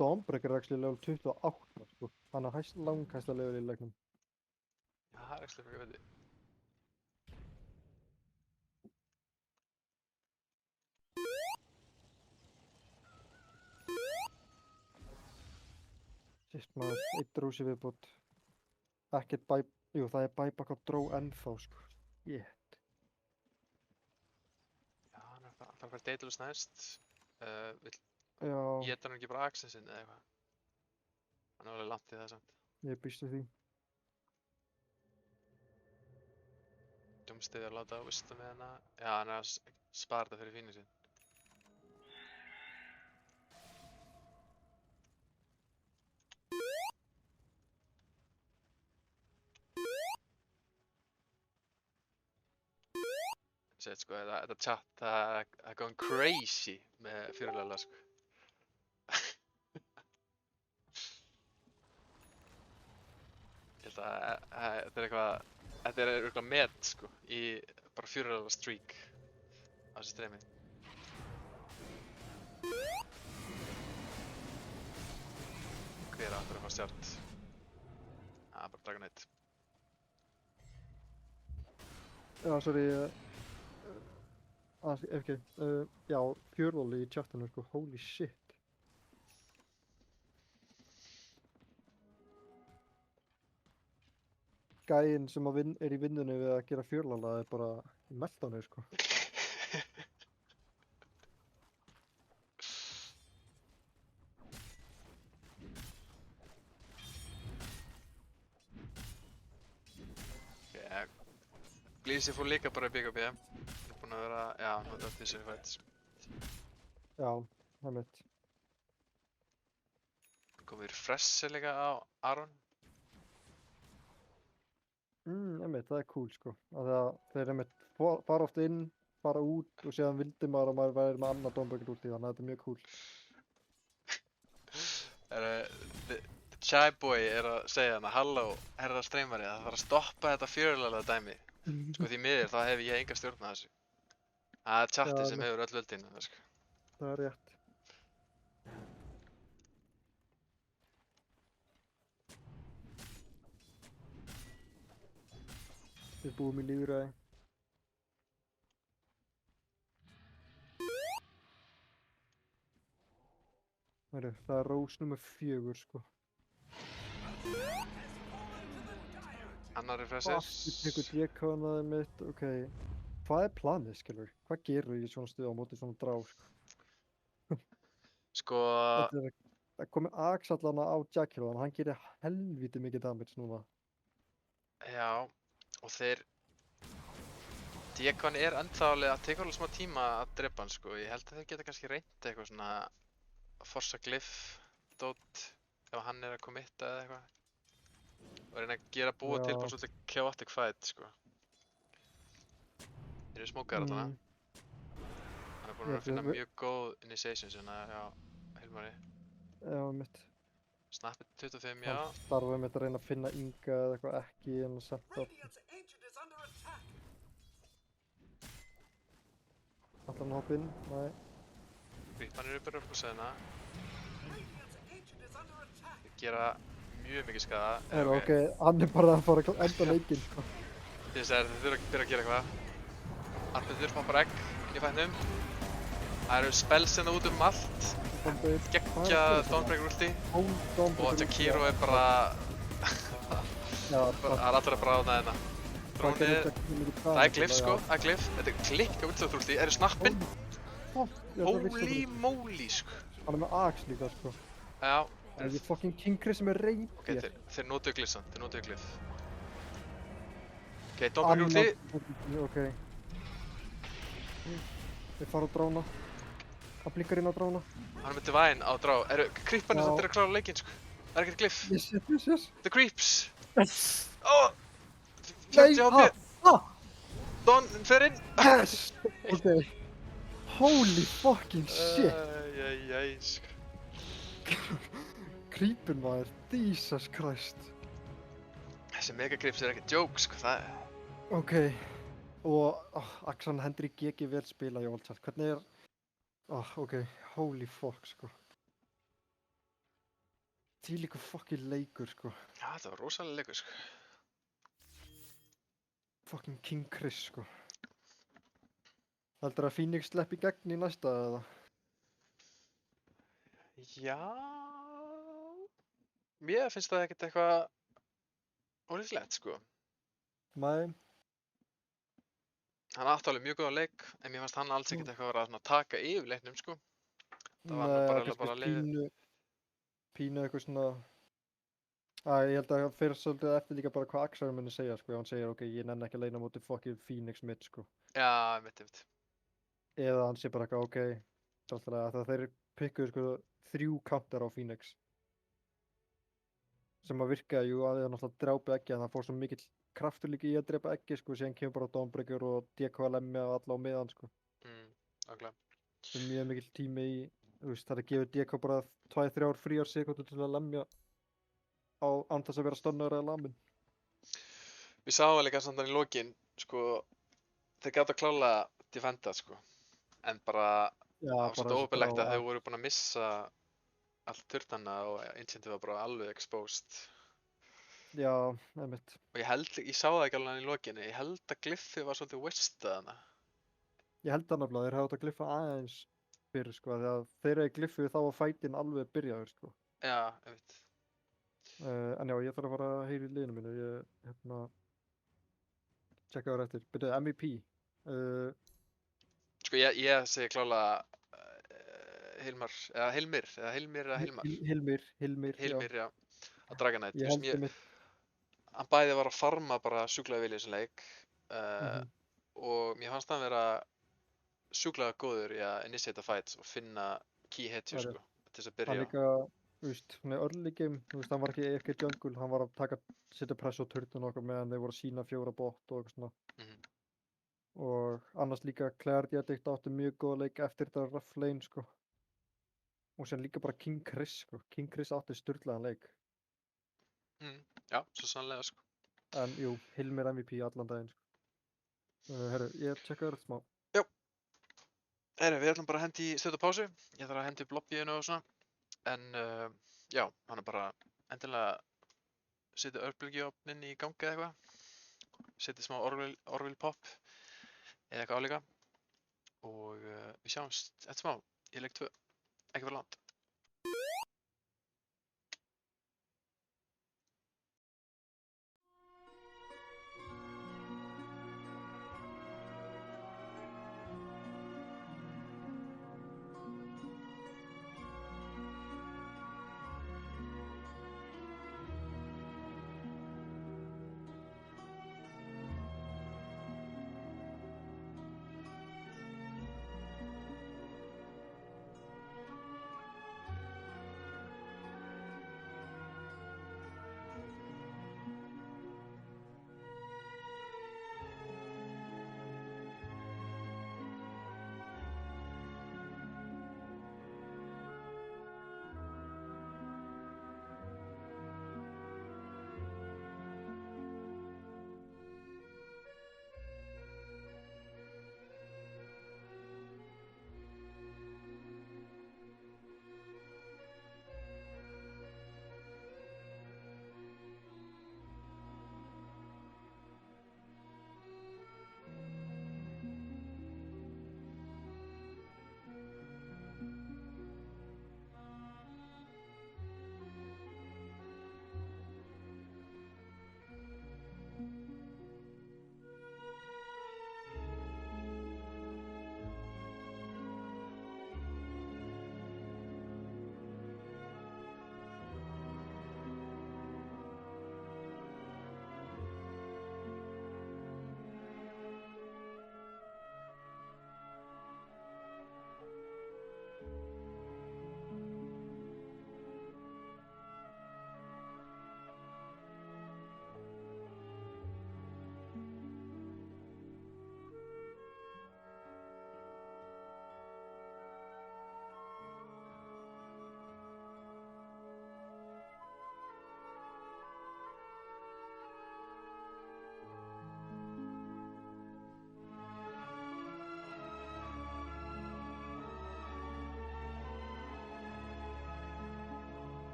Dawnbreaker er actually level 28 sko. Hann er langhæsta level í leiknum. Já, það er ekki fyrir veitir. Sýst maður, eitt rúsi viðbútt. Ekkert jú það er buyback á dró ennþá sko. Shit. Já, hann er að fara Daedalus næst. Já, Éta hann ekki bara accessin eða eitthvað? Hann er alveg langt í það samt. ég býst við því. Dúmstiði að láta vista með hana. Já, hann er að spara þetta fyrir Phoenixin. Sett sko, þetta chat, það er going crazy með fyrirlega sko. Ég held að þetta er eitthvað met sko, í bara fyrirlega streak á þessu streymi. Hver aftur að fara stjart? Bara Dragon Knight. Já, sorry, FK, já, Fjörðól í chatinu sko, holy shit. Gæinn sem er í vinnunni við að gera fjörlála er bara í meltdowni sko. Glísi fór líka bara í BKB. Það er búinn að vera, já, notað eftir þessari fights. Já, það er mitt. Komið refressi líka á Aron. Einmitt, það er cool sko. Þeir einmitt fara oft inn, fara út og síðan vildi maður að maður væri með annað Dawnbreaker út í þannig að þetta er mjög cool. The Shy Boy er að segja hana, halló, herra streymari, það þarf að stoppa þetta fjörlega dæmi. Sko því miður, þá hef ég enga stjórn að þessu. Það er chatti sem hefur öll völdin, sko. Það er rétt. Við búum í lýðræði. Það er rós nummer 4 sko. Annar refressir. Ég tekur D-kanaði mitt, ok. Hvað er planið, skilur? Hvað gerur ég í svona stuð á móti svona drá, sko? Sko... Það komið Axe allana á Jackal og hann gerir helviti mikið damage núna. Já, og þeir... D-kan er ennþá alveg að teka alveg smá tíma að drepa hann, sko. Ég held að þeir geta kannski reynt eitthvað svona... Forsa Glyph, dót, ef hann er að committa eða eitthvað. Og reyna að gera búa til bara svolítið chaotic fight, sko. Þeir eru smókar alltaf. Hann er búinn að finna mjög góð initiation svona, já, Hilmari. Já, mitt. Snappið 25, já. Hann starfaði mitt að reyna að finna Inga eða eitthvað ekki en að setja upp. Ætlar hann að hoppa inn? Nei. Hann eru bara upp á segna. Þeir gera mjög mikið skaða. Ok, hann er bara að fara að enda leikinn, sko. Þess að þeir þurfa að byrja að gera eitthvað. Arnbjörn poppar egg inn í fætnum. Það eru spells hérna út allt. Geggja Dawnbreaker ulti. Og Jakiro er bara... Það er allir að bráðna hérna. Drónið... Það er Glyph, sko. Það er Glyph. Þetta er klikka útslögt ulti. Eru snappinn. Holy moly, sko. Hann er með Axe líka, sko. Já. Það er ekki fucking King Chris sem er reynd. Ok, þeir notuðu Glyph samt, þeir notuðu Glyph. Ok, Dawnbreaker ulti. Ok. Þeir fara á drána. Hann blikkar inn á drána. Hann er með Divine á drá. Creeparnir samt að klára leikinn, sko. Það er ekkert Glyph. Yes. The Creeps. Oh! Fjöldi HP. Dawn fer inn. Yes! Ok. Holy fucking shit. Æjæjæjæj, sko. Creepin maður, Jesus Christ. Þessi megagrips er ekkert joke, sko, það er... Ok, og Axan Hendrik GG vel spila í Old Chat. Hvernig er... ok, holy fuck, sko. Þvílíkur fucking leikur, sko. Já, þetta var rosalega leikur, sko. Fucking King Chris, sko. Heldur að Phoenix sleppi í gegn í næsta, eða? Já... Mér finnst það ekkert eitthvað... ólíklegt, sko. Nei. Hann átti alveg mjög góðan leik, en mér fannst hann alls ekkert eitthvað að vera að taka yfir leiknum, sko. Það var nú bara kannski liðið. Pínu eitthvað svona... ég held að það fyrir svolítið eftir líka bara hvað Axar muni segja, sko. Hann segir, ok, ég nenni ekki að leina móti fucking Phoenix mitt, sko. Já, mitt. Eða hann sé bara eitthvað, ok, það þeir pikkuðu, sko, 3 counter á Phoenix. Sem að virka, jú, að það náttúrulega drápi ekki, en það fór svo mikill kraftur líka í að drepa ekki, sko. Síðan kemur bara Dawnbreaker og DKLM og alla á miðan, sko. Okkur. Það er mjög mikill tími í, þú veist, það gefur DK bara 2-3 fríar sekúndur til að lemja á án þess að vera stunnaður eða lamin. Við sáum líka samt hann í lokin, sko, þeir gátu að klála defenda, sko. En bara, það var svolítið óbelegt að þau voru búin að missa allt turtana og Incenti var bara alveg exposed. Já, einmitt. Og ég sá það ekki alveg hann í lokinu, ég held að Glyffi var svolítið wastað hana. Ég held það nefnilega, þeir hefðu átt að Glyffa aðeins fyrir, sko, þegar þeir eru Glyffu þá var fætinn alveg byrjaður, sko. Já, einmitt. En já, ég þarf að fara að heyra í liðinu mínu, ég, tjekka það eftir. Byrjuðu, MVP. Sko, ég segi klálega Hilmir, já. Hilmir, já. Að Dragon Knight. Ég held einmitt. Hann bæði var að farma bara sjúklega vel í þessum leik. Og mér fannst hann vera sjúklega góður í að initiata fights og finna key hetju, sko, til þess að byrja. Hann líka, þú veist, svona í early game, þú veist, hann var ekki jungle, hann var að setja press á turtun og okkur meðan þeir voru að sína 4 bot og eitthvað svona. Og annars líka Clarity Addict átti mjög góða leik eftir þetta rough lane, sko. Og sen líka bara King Chris, sko. King Chris átti sturlaðan leik. Já, svo sannlega, sko. En jú, Hilmir MVP allan daginn, sko. Herru, ég tjekka það smá. Já. Herru, við ætlum bara að hendi í stuttu pásu. Ég þarf að hendi upp lobbyinu og svona. En já, hann er bara endilega setja örbylgjuofninn í gangi eða eitthvað. Setja smá Orville pop eða eitthvað álíka. Og við sjáumst eftir smá í leik 2. Ekki fyrir langt.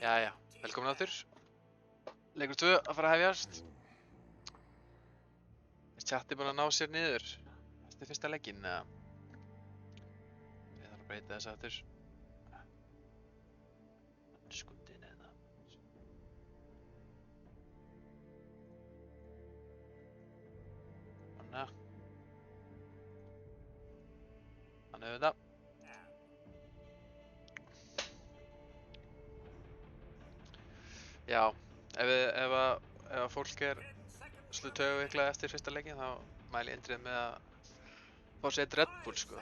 Jæja, velkomin aftur. Leikur 2 að fara að hefjast. Er chatti búinn að ná sér niður eftir fyrsta leikinn, eða? Ég þarf að breyta þess aftur. Skutin eða. Þannig. Þannig auðvitað. Já, ef að fólk er svolítið taugaveiklað eftir fyrsta leikinn þá mæli ég eindrið með að fá sér eitt Red Bull sko.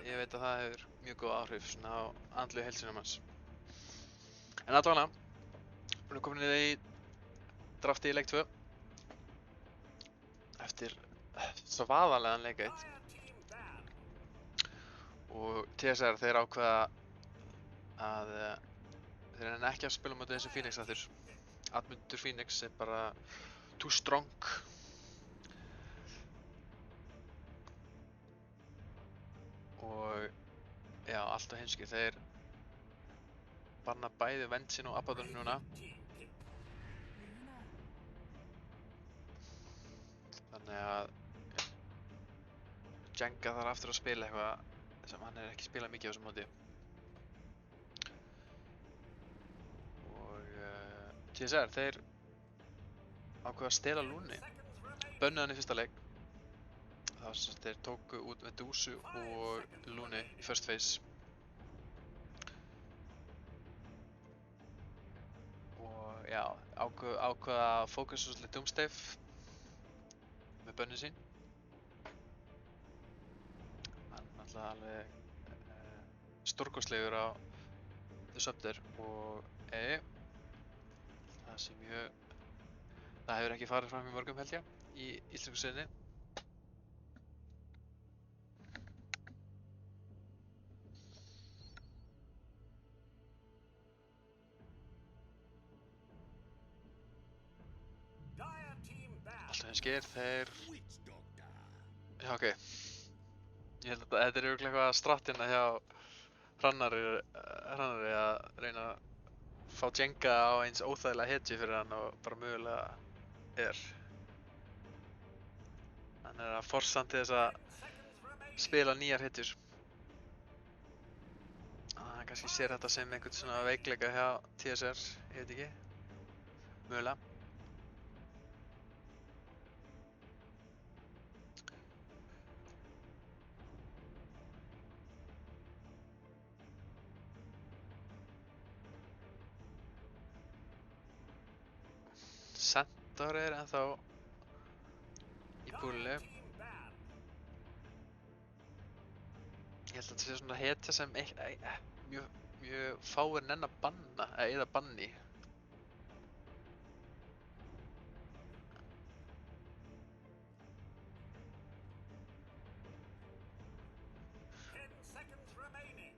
Ég veit að það hefur mjög góð áhrif svona á andlegu heilsuna manns. En allavega, við erum komin í drafti í leik 2 eftir svaðalegan leik 1 og TSR þeir ákveða að þeir reyna ekki að spila mútið þessu Phoenix aftur. Atmundur Phoenix er bara too strong. Og já, allt á heimski, þeir banna bæði Ventsin og Abaddon núna. Þannig að Jenga þarf aftur að spila eitthvað sem hann er ekki spilað mikið á þessu móti. TSR, þeir ákveða að stela Lúni. Bönnuðu hann í fyrsta leik. Það var sem þeir tóku út Medusu og Lúni í first phase. Og já, ákveða að fókusa svolítið Doomstave með bönnu sín. Hann er náttúrulega alveg stórkostlegur á Disruptor og það hefur ekki farið fram í mörgum held ég í íslensku sinni. Alltaf henskir, þeir... Já, ok. Ég held að þetta er örugglega eitthvað strattina hjá Hrannari að reyna að fá Jenga á eins óþægilega hetju fyrir hann og bara mögulega er. Hann er að forsa hann til þess að spila nýjar hetjur. Hann kannski sér þetta sem einhvern svona veikleika hjá TSR, ég veit ekki. Mögulega. Centaur er ennþá í búlinu. Ég held að þetta sé svona hetja sem mjög fáir nenn að banna, eða banni.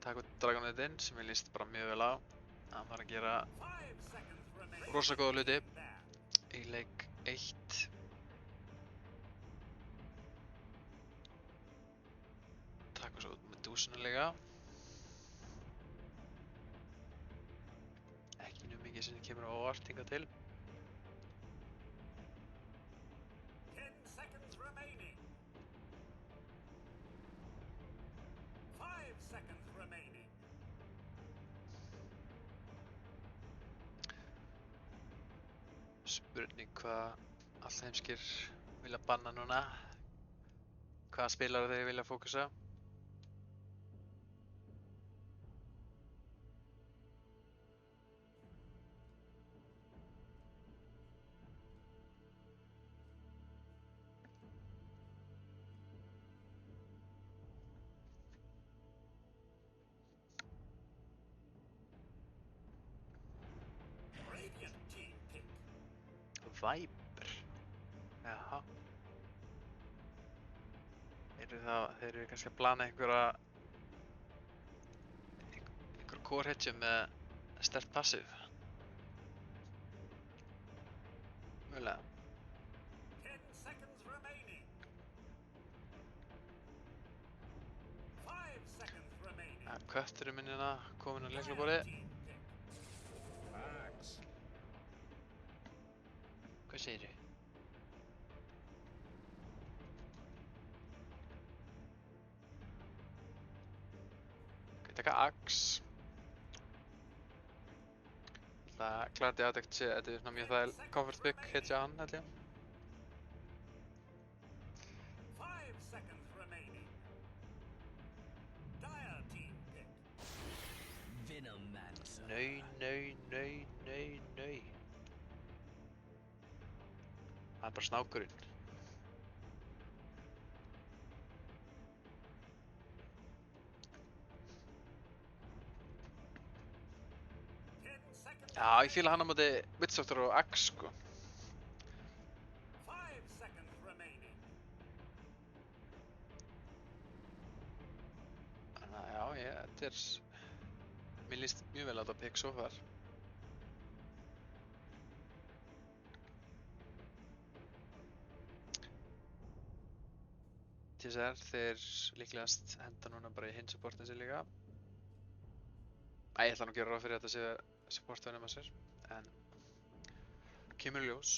Takk út Dragonite inn sem ég líst bara mjög vel á. Hann var að gera rosa góða hluti í leik 1. Taka svo út með dúsunulega. Ekki mjög mikið sem kemur á óvart hingað til. Spurning hvað allheimskir vilja banna núna. Hvaða spilara þeir vilja fókusa. Viper. Jaha. Þeir eru kannski að plana einhverja core hetju með sterkt passive. Mögulega. Kötturinn minn hérna kominn á leiklaborði. Hvað segirðu? Ok, taka Axe. Það klart ég aðtækt sé, þetta er svona mjög þægileg comfort pick, hitja hann held ég. Nei. Það er bara snákurinn. Já, ég fíla hann á móti Witch-Doctor og Axe, sko. Þannig að já, þetta er... Mér líst mjög vel á þetta pick so far. TSR, þeir líklegast henda núna bara í hinn supportin sér líka. Æ, ég ætla nú að gera ráð fyrir þetta sé supportvenum að sér, en kemur í ljós.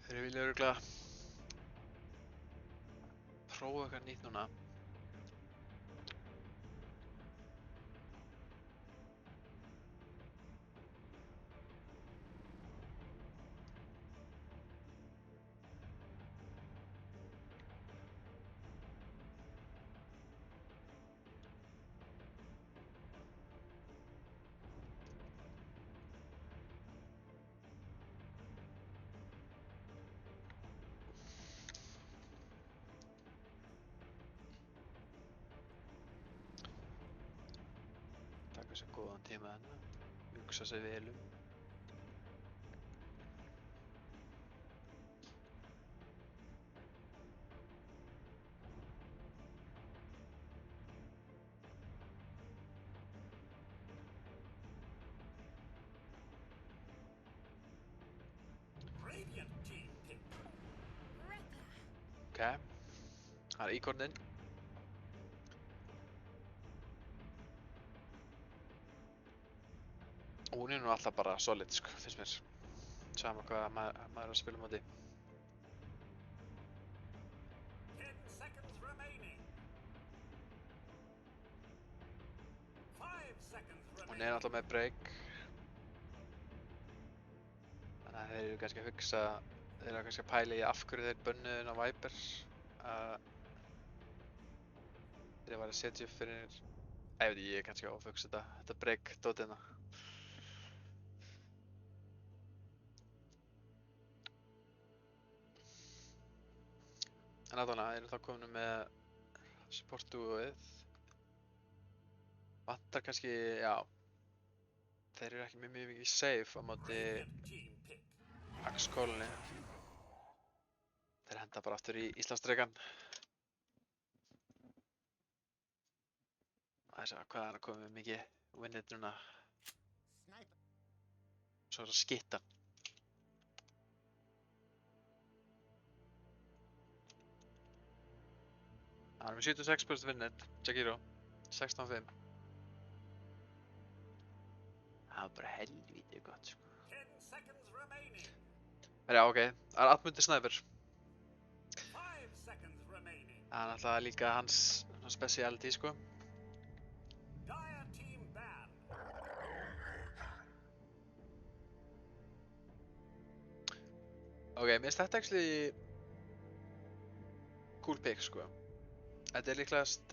Þeir vilja örugglega prófa eitthvað nýtt núna. Taka sér góðan tíma þarna, hugsa sig vel um. Ok, það er íkornin. Hún er nú alltaf bara solid, sko, finnst mér. Sama hvað maður er að spila á móti. Hún er alltaf með break. Þannig að þeir eru kannski að hugsa, þeir eru kannski að pæla í af hverju þeir bönnuðu inn á Viper. Þeir var að setja upp fyrir, ég veit ég er kannski að ofhugsa þetta break dótina. En aðalega erum þá komin með support-duoið. Vantar kannski, já, þeir eru ekki með mjög mikið safe á móti Axe Colony. Þeir henda bara aftur í Íslandsdrekan. Það er svo hvað er að koma með mikið winnit núna. Svo er það skittan. Það er með 76% winnit, Jakiro, 16-5. Það var bara helvítið gott, sko. Já, ok, það er Atmundi Sniper. Það er náttúrulega líka hans speciality, sko. Ok, mér finnst þetta actually cool pick, sko. Þetta er líklegast,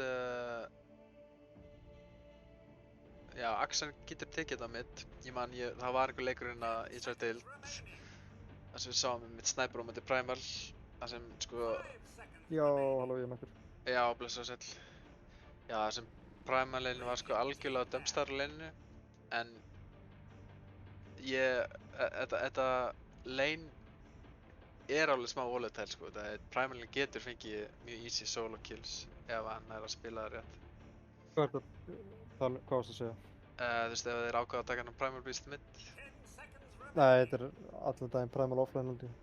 já, Axan getur tekið þetta mitt. Ég man, það var einhver leikurinn í þessari deild þar sem við sáum mitt Sniper á móti Primal, þar sem, sko... Já, halló, ég er með ykkur. Já, blessa og sæll. Já, þar sem Primal-leinu var sko algjörlega dumpstar-leinu, en þetta lane er alveg smá volatile, sko. Primal-leinu getur fengið mjög easy solo kills ef hann er að spila það rétt. Hvað varst að segja? Þú veist, ef þeir ákveða að taka hann á Primal Beast mid. Nei, þetta er allan daginn Primal offline held ég.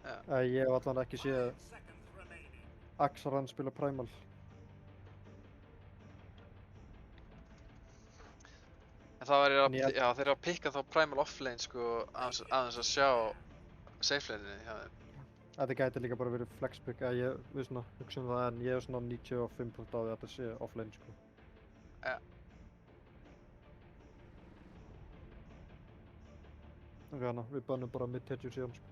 Já. Ég hef allan ekki séð Axaran spila Primal. En það var En ég- já, þeir eru að pikka þá Primal offlane sko aðeins að sjá safe laneinu hjá þeim. Þetta gæti líka bara verið flexpick, eða ég við svona hugsa það en ég er svona 95% á því að þetta sé offlane sko. Ja. Ok, hana, við bannum bara mid-hedger síðan sko.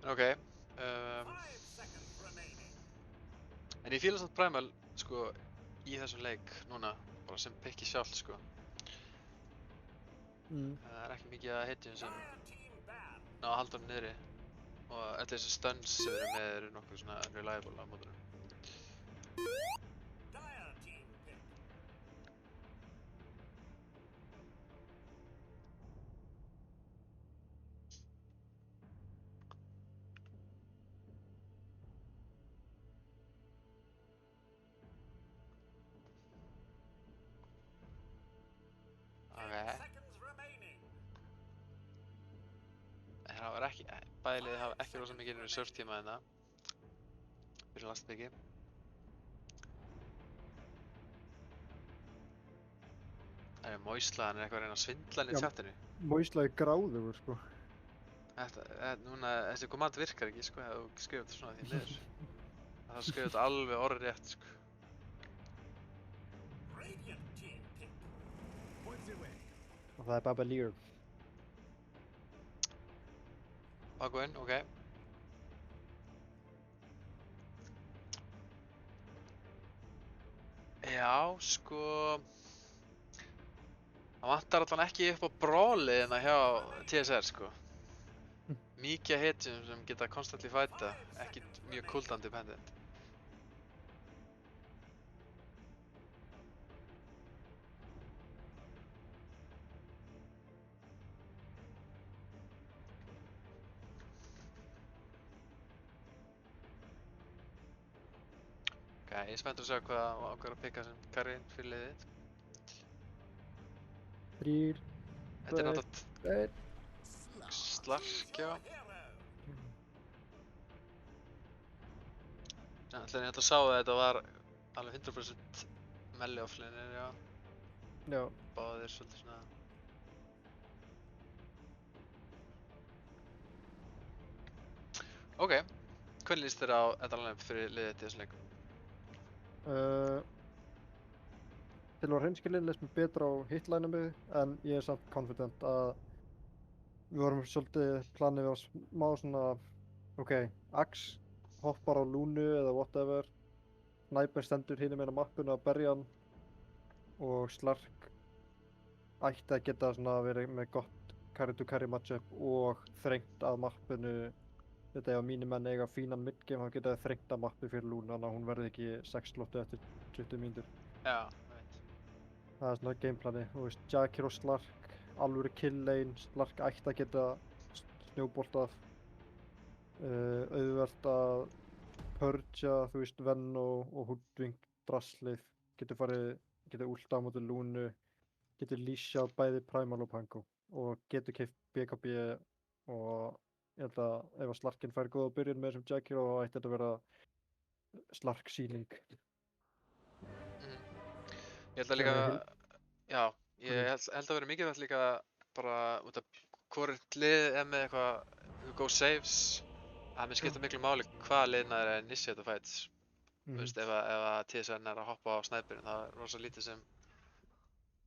Ok, en ég fíla samt Primal sko í þessum leik núna, bara sem pikki sjálft sko. Það er ekki mikið að hitjum sem ná að halda hann niðri og öll þessi stunts sem við erum með eru nokkuð svona reliable á mótunum. Það var ekki, bæði liðið hafa ekki rosa mikið reserve tíma en það fyrir last picki. Það er Moisla, hann er eitthvað að reyna að svindla hann í Já. chatinu. Moisla er gráðugur sko. Þessi command virkar ekki sko, ef þú skrifir þetta svona því miður. Það skrifir þetta alveg orðrétt sko. Og það er Babalier. Bakuinn, ok. Já, sko... Það vantar allan ekki upp á brawliðina hjá TSR, sko. Mikið hitjum sem geta constantly fighta, ekki mjög cooldown dependent. Ok, ég er spenntur að sjá hvað ákveður að pikka sem carry fyrir liðið þitt. 3, Þetta er 2, náttúrulega 1. Slark, já. Ætlaði ég að sá að þetta var alveg 100% melli offlaneir, já. Já. Báðir svolítið svona... Ok, hvernig líst þér á þetta line-up fyrir liðið þitt í þessum leik? Til að hreinskilin leist mér betra á hitline'u en ég er samt confident að við vorum svolítið planið við að smá svona ok, Axe hoppar á Lúnu eða whatever, Sniper stendur hinum megin á mappinu að berja hann og Slark ætti að geta svona verið með gott carry-to-carry matchup og þrengt að mappinu. Þetta ef mínir menn eiga fínan midgame, þá geta þau þrengt að mappi fyrir Lúnu, þannig að hún verði ekki 6 slottu eftir 20 mínútur. Já, veit. Það er svona gameplani, þú veist, Jakir og Slark, alvöru kill lane, Slark ætti að geta snjóboltað, auðvelt að purgea, þú veist, Venno og Hoodwink draslið, getur últa á móti Lúnu, getur lísjað bæði Primal og Pango og getur keypt BKB og ég held að ef að Slarkin fær góða byrjun með þessum Jakir þá ætti þetta að vera Slark síning. Ég held að líka, já, ég held að vera mikilvægt líka bara út af hvort lið er með eitthvað go saves, það mér skipta miklu máli hvaða liðna er að initiate the fights. Þú veist, ef að TSN er að hoppa á snæpirinn, það er rosa lítið sem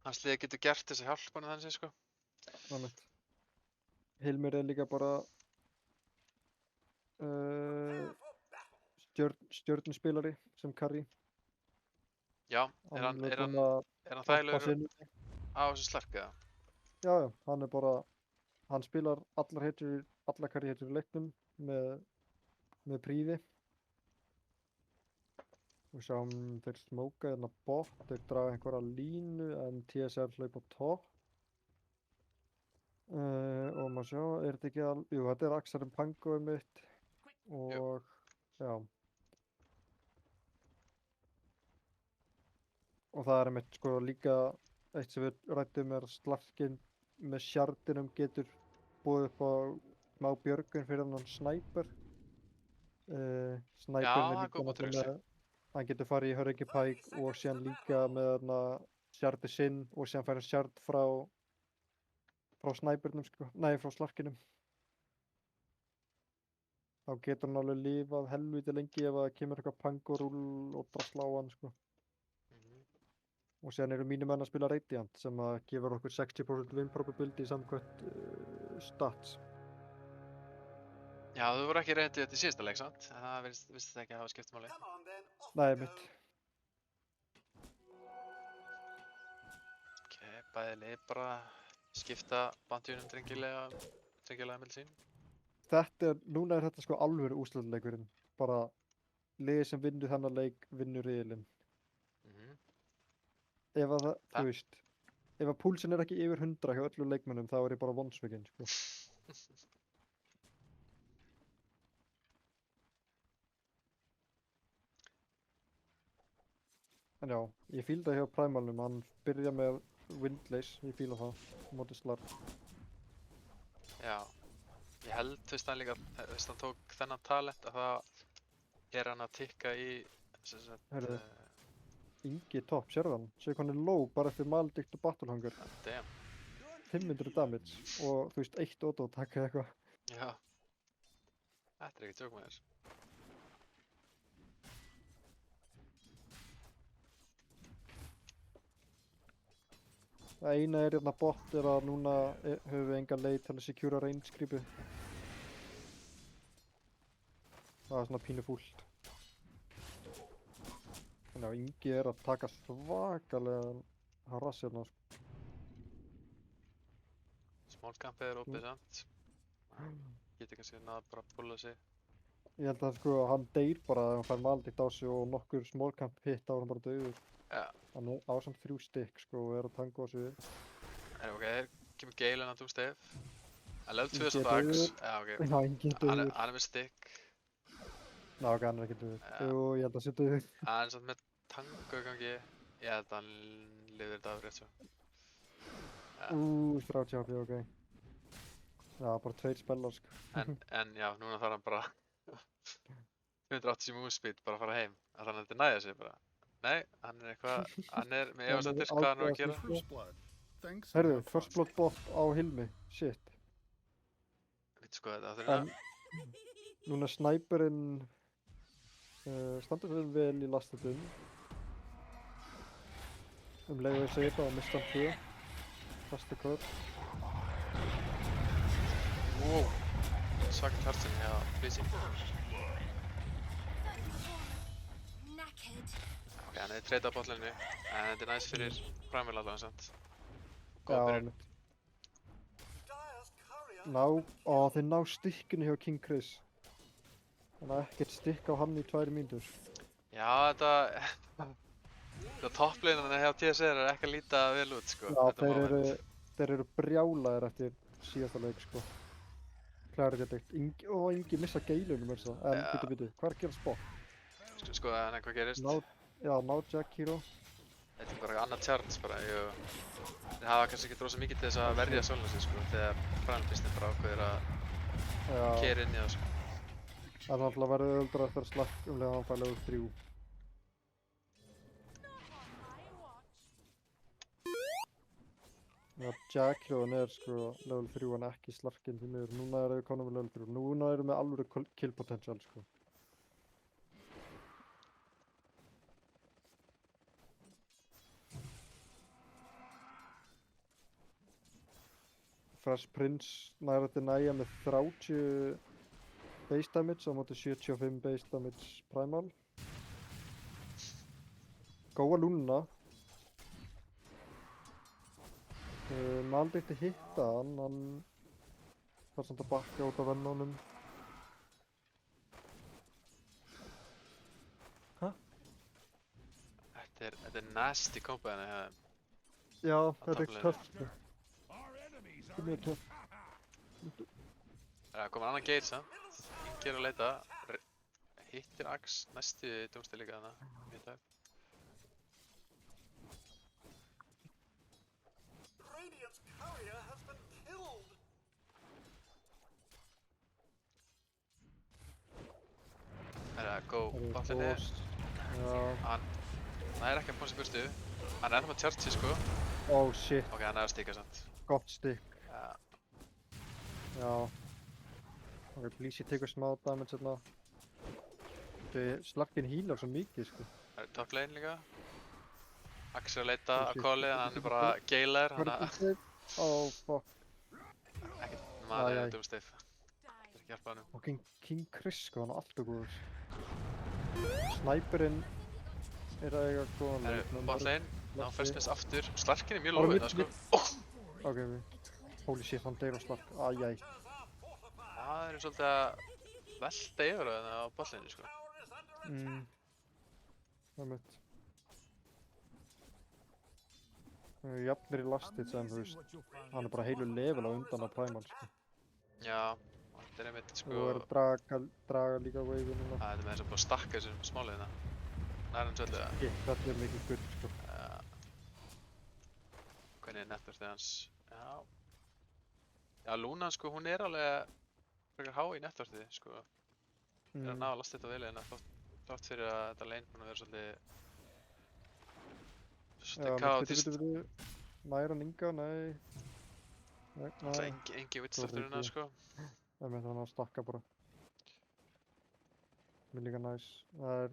hans lið getur gert þess að hjálpa hann þannig, sko. Námið. Hilmir er líka bara stjörnuspilari sem carry. Já, er hann þægilegur á þessu Slark eða? Já, hann er bara, hann spilar alla carry hittur í leiknum með príði. Við sjáum þeir smóka hérna bot, þeir draga einhverja línu en TSR hlaup á topp. Og maður sjá, er þetta ekki að, jú, þetta er Axarinn Pango mitt og já. Og það er einmitt sko líka eitt sem við ræddum er að Slarkin með sjardinum getur búið upp á smá björgun fyrir hann Sniper. Já, Sniperinn það er er líka góð punktur, náttúrulega með, hann getur farið í Hurricane Pike og síðan líka með þarna Shardið sinn og síðan fær hann Shard frá Snipernum sko, nei frá Slarkinum. Þá getur hann alveg lifað helviti lengi ef það kemur eitthvað pangorúll og drasla á hann sko. Og síðan eru mínir menn að spila Radiant sem að gefur okkur 60% win probability samkvæmt stats. Já, þú voru ekki reyndið þetta í síðasta leik, sant? En það virðist það ekki að hafa skipt máli. Nei, mitt. Ok, bæði lið bara skipta bandjunum drengilega milli sín. Núna er þetta sko alvöru úrslitaleikurinn. Bara liðið sem vinnur þennan leik vinnur riðilinn. Ef að þú veist, ef að púlsinn er ekki yfir 100 hjá öllum leikmönnum þá er ég bara vonsvikinn sko. En já, ég fíla það hjá Primalnum, hann byrja með Windlace, ég fíla það, mótið Slark. Já, ég held, þú veist hann líka, þú veist hann tók þennan talent að það er hann að tikka í, sem sagt, Heyrðu. Ingi topp, sérðu hann? Sér hvað hann er low bara eftir Maledict og Battle Hunger. Damn. 500 damage og þú veist, 1 auto-attack eða eitthvað. Já. Þetta er ekki tjók með þess. Það eina er hérna bot er að núna höfum við enga leið til að secura range creepið. Það er svona pínu fúlt. Þannig að Ingi er að taka svakalega harass hérna sko. Smólkampið er opið samt. Getur kannski náða bara að púla sig. Ég held að sko hann deyr bara ef hann fær Maledict á sig og nokkur smólkamp hitt á hann bara dauður. Já. Hann er á samt 3 stykk sko og er að tanga á sig við. Ok, hér kemur Galen að Doomstave. Hann level 2 samt Axe. Já, ok. Já, Ingi er dauður. Hann er með stick. Ná, ok, hann er ekki dauður. Jú, ég held að sé dauður. Hann er samt með tango í gangi. Ég held að hann lifir þetta af rétt svo. 30 HP, ok. Já, bara 2 spellar sko. En já, núna þarf hann bara 280 move speed bara að fara heim. Þannig að þetta næja sig bara. Nei, hann er eitthvað, hann er með efasemdir hvað hann er að gera. Herðu, first blood bot á Hilmi, shit. Við sko þetta aftur hérna. Núna Sniperinn standur sér vel í lastendum. Leið og ég segi þetta og mista hann 2. Fasta kör. Wow, svagt hartinn hjá Blizzy. Ok, hann hefði treytað á botlinu, en þetta er næst fyrir Primal allavega samt. Góð byrjun. Þeir ná stikkinu hjá King Chris. Þannig að ekkert stikk á hann í 2 mínútur. Já, þetta topplaneina hjá TSR er ekki að líta vel út sko. Já, þeir eru brjálaðir eftir síðasta leik sko. Klarið þetta eitt. Ingi missa geilunum er það. En bitu, hvað er að gera spot? Skulum skoða hann hvað gerist. Ná Jack Hero. Þetta er bara annað charge bara. Þeir hafa kannski ekki rosa mikið til þess að verja sjálfum sig sko. Þegar Primal-pistin bara ákveður að keyra inn í það sko. Það er náttúrulega verið öldra eftir að Slark level hann fær level 3. Já, Jack Heroin er sko level 3 en ekki Slarkinn því miður. Núna erum við konum með level 3. Núna erum við með alvöru kill potential sko. Fresh Prince nær að denia með 30 base damage á móti 75 base damage Primal. Góa Luna. Maledict hitta hann var samt að bakka út af vennunum. Þetta er nasty kombo hérna hjá þeim. Já, þetta er töff sko. Þetta er mjög töff. Það er komin annan gate samt. Ingi er að leita. Hittir Axe næstu Doomstave líka þarna. botlinni. Já. Það er ekki að bóna sér burtu. Hann er ennþá með tjörtsi sko. Oh shit. Ok, hann er að stíka samt. Gott stikk. Já. Já. Ok, Blísi tekur smá damage hérna. Slarkin healar svo mikið sko. Það er top lane líka. Axel að leita á kolli, hann er bara geilar. Oh fuck. Ekkert, maður er dumsteif. Það er ekki hjálpað hann. Fucking King Chris sko, hann er alltaf góður. Snæperinn er að eiga góðan leik. Það er bot lane, ná first miss aftur. Slarkin er mjög lófið það sko. Ok, holy shit, hann deyr á Slark. Æjæj. Það er svolítið að velta yfir það á bot laneinu sko. Það er mitt. Jafnir í last hit sem, þú veist, hann er bara heilu level á undan á Primal sko. Já, þetta er einmitt sko. Og er draga líka wave núna. Þetta er með þess að búið að stakka þessum smáliðina. Það er hann svolítið að... Þetta er mikið gull sko. Hvernig er networthið hans? Já. Já, Luna sko, hún er alveg frekar há í networthið sko. Það er að ná að lasta þetta vel hérna, þátt fyrir að þetta lane búin að vera svolítið kaotískt. Næra hann Inga, nei. Það er engi vitstartur hérna sko. Það með hann að stakka bara. Mér líka næs. Það er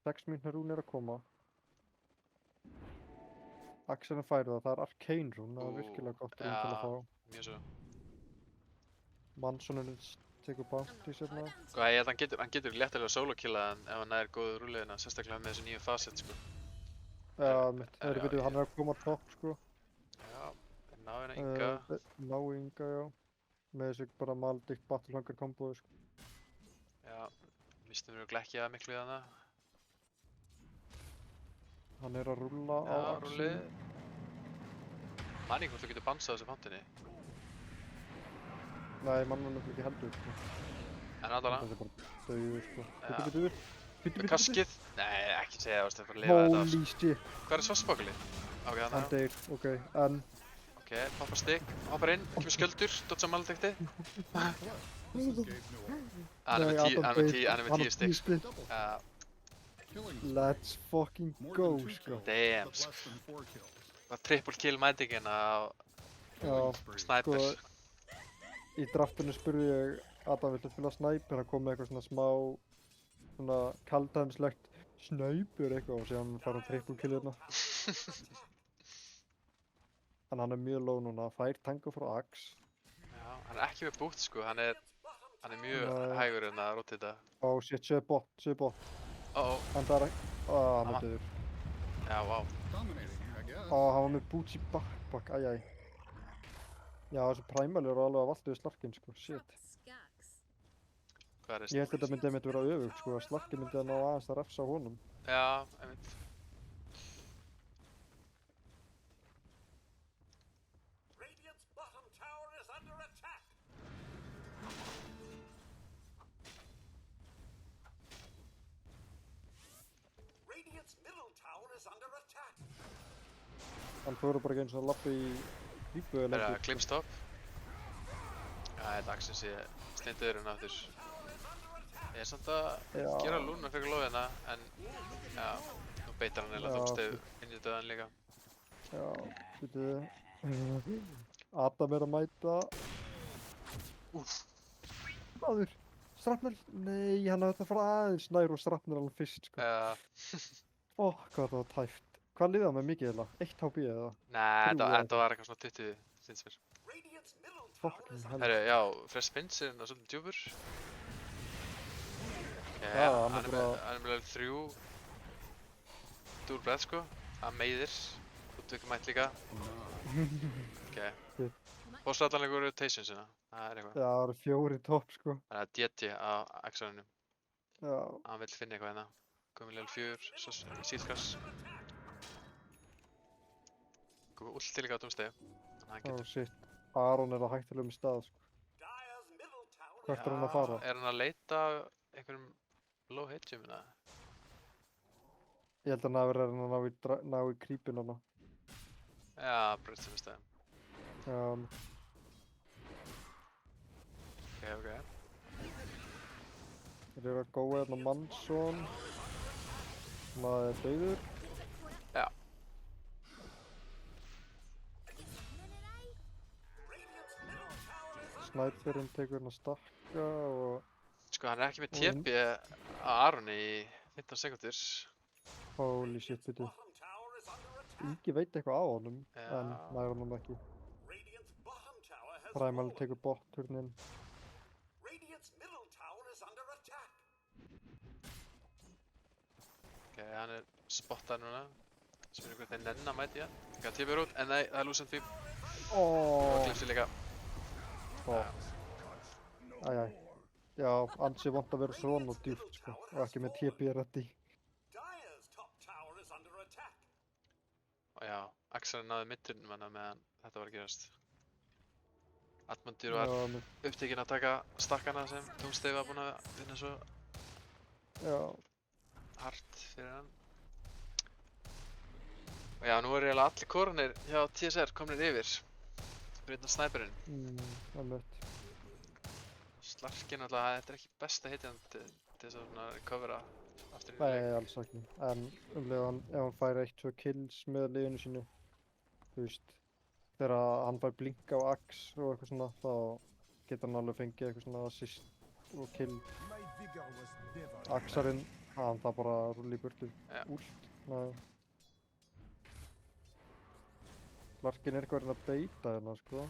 6 mínútur rún er að koma. Axel er færið það er Arcane rún, það er virkilega gott rún til að fá. Já, mjög svo. Mansoninn tekur bounty sérna. Sko, ég held að hann getur léttilega solo-killað ef hann er góður rúliðina, sérstaklega með þessu nýju facet sko. Já, mitt. Það er hann er að koma topp sko. Já, ná hérna Inga. Ná Inga, já. Með þessu bara maldikt battleflangar kombói sko. Já, mistum við örugglega ekki að miklu í hana. Hann er að rúlla á Axel. Já, Axel. rúlið. Manni hvort þú getur bansað þessu fountaini. Nei, mann var náttúrulega ekki heldur sko. En allavega. Það er bara döður sko. Já. Bittu. Kaskið? Nei, ekki segja það, það er bara að lifa þetta af. Holy shit. Hvað er svartspákili? Ok, þannig Hann deyr, ok, en... Ok, poppar stig, hoppar inn, kemur sköldur, dodsa maldekti. Hann er með 10 stig. Let's fucking go, sko. Damn, sko. Það var triple kill mætingin á Sniper. Sko, í draftinu spurði ég Adam, viltu spila Sniper? Hann kom með eitthvað svona smá, svona kaldhæmslegt Sniper eitthvað og síðan fær hann triple kill hérna. En hann er mjög low núna, fær tango frá Axe. Já, hann er ekki með boot sko, hann er mjög hægur en að rota þetta. Ó, shit, séu bot. En það er ekki... hann er döður. Já, vá. Hann var með boots í backpack, æjæj. Já, þessu Primal eru alveg að valda við Slarkin, sko, shit. Hvað er Ég held þetta myndi einmitt vera öfugt, sko, að Slarkin myndi að ná aðeins að refsa honum. Já, einmitt. Hann fóru bara ekki eins og að lappa í hýpu eða Það er að klippstopp. Já, þetta Axel sé slinduðurinn aftur. Ég er samt að gera Luna fyrir lóð hérna, en já, nú beitar hann eiginlega þómsteg inn í döðan líka. Já, býtu. Adam er að mæta. Maður, Shrapnel, nei, hann hafði þetta fara aðeins nær og Shrapnel alveg fyrst, sko. Hvað það var tæft. Hvað liði það með mikið eða? 1 HP eða? Nei, þetta var eitthvað svona 20 sinnsfyrr. Fucking hell. Herru, já, Fresh Prince er hérna svolítið djúpur. Já, hann er bara... Hann er með level 3 dual breath sko, hann meiðir, útvikið mætt líka. Ok, bossrallanlegur rotation sinna, það er eitthvað. Já, það eru 4 topp sko. Það er DT á Axel-unum. Já. Hann vill finna eitthvað hérna. Komið level 4, svo Seedcrash. Komið ult til líka á Doomsday. Shit, Aron er á hættulegum stað sko. Hvert er hann að fara? Er hann að leita einhverjum low hitjum eða? Ég held að hann hafi verið að ná í creepin hana. Já, breytt sem í stæðum. Já. Ok. Þeir eru að góða hérna Manson. Maður er dauður. Já. Snæperinn tekur hérna stakka og Sko, hann er ekki með TP á Aroni í 15 sekundur. holy shit, byrju. Ingi veit eitthvað á honum, Já. en nær honum ekki. Primal tekur botturnin. Ok, hann er spottað núna. Spyrir hvort þeir nenn að mæti hann. Ok, TP er út, en nei, það er Lucent Beam. Og Clipsy líka. Æjæj. Já, ansi vant að vera svona djúpt, sko. Og ekki með TP ready. Og já, Axarinn náði midrinum hann meðan þetta var að gerast. Atmundur var upptekinn að taka stakkana sem Doomsday var búinn að vinna svo hart fyrir hann. Og já, nú eru eiginlega allir kórnir hjá TSR komnir yfir. Fyrir utan snæperinn. Alveg. Slarkin alltaf, þetta er ekki besta hitjan til þess að recovera aftur í Nei, alls ekki. En ef hann fær 1-2 kills með liðinu sínu, þú veist, þegar hann fær blink á Ax og eitthvað svona, þá getur hann alveg fengið eitthvað svona assist og kill. Axarinn, hann það bara rúli í burtu. Últ. Slarkin er eitthvað að beita hérna, sko.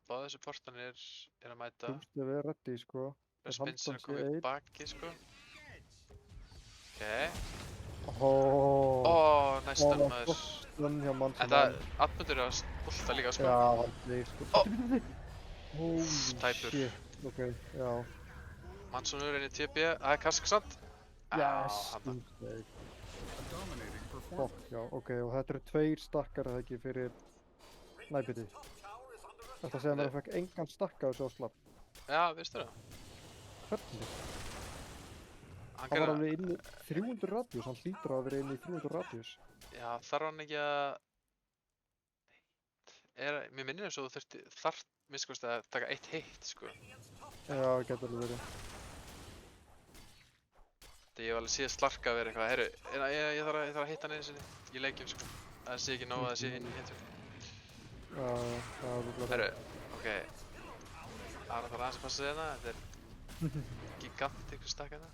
Báðir supportanir er að mæta. Doomsday er ready, sko. Spencer er komið í baki, sko. Ok. Næstan maður. En það, Atmundur er að bolta líka, sko. Já, aldrei, sko. Tæpur. Ok, já. Mannsonur er inn í TP, það er Kask samt. Yes, Doomsday. Fokk, já, ok, og þetta eru 2 stakkar, eða ekki, fyrir næbiti. Þetta segja mér að það fekk engan stakka á þessu á slapp. Já, veistu það? Hvernig? Hann var alveg inn í 300 radius, hann hlýtur að vera inn í 300 radius. Já, þarf hann ekki að... Mér minnir eins og þú þarft minnst að taka 1 hit, sko. Já, getur alveg verið. Ég hef alveg séð Slarka að vera eitthvað, herru, ég þarf að hitta hann einu sinni í leikjum, sko. Það sé ekki nóg að það sé inn í hittum. Já, það er rúglega. Herru, ok. Aron þarf aðeins að passa sig hérna, þetta er gigantík stakk hérna.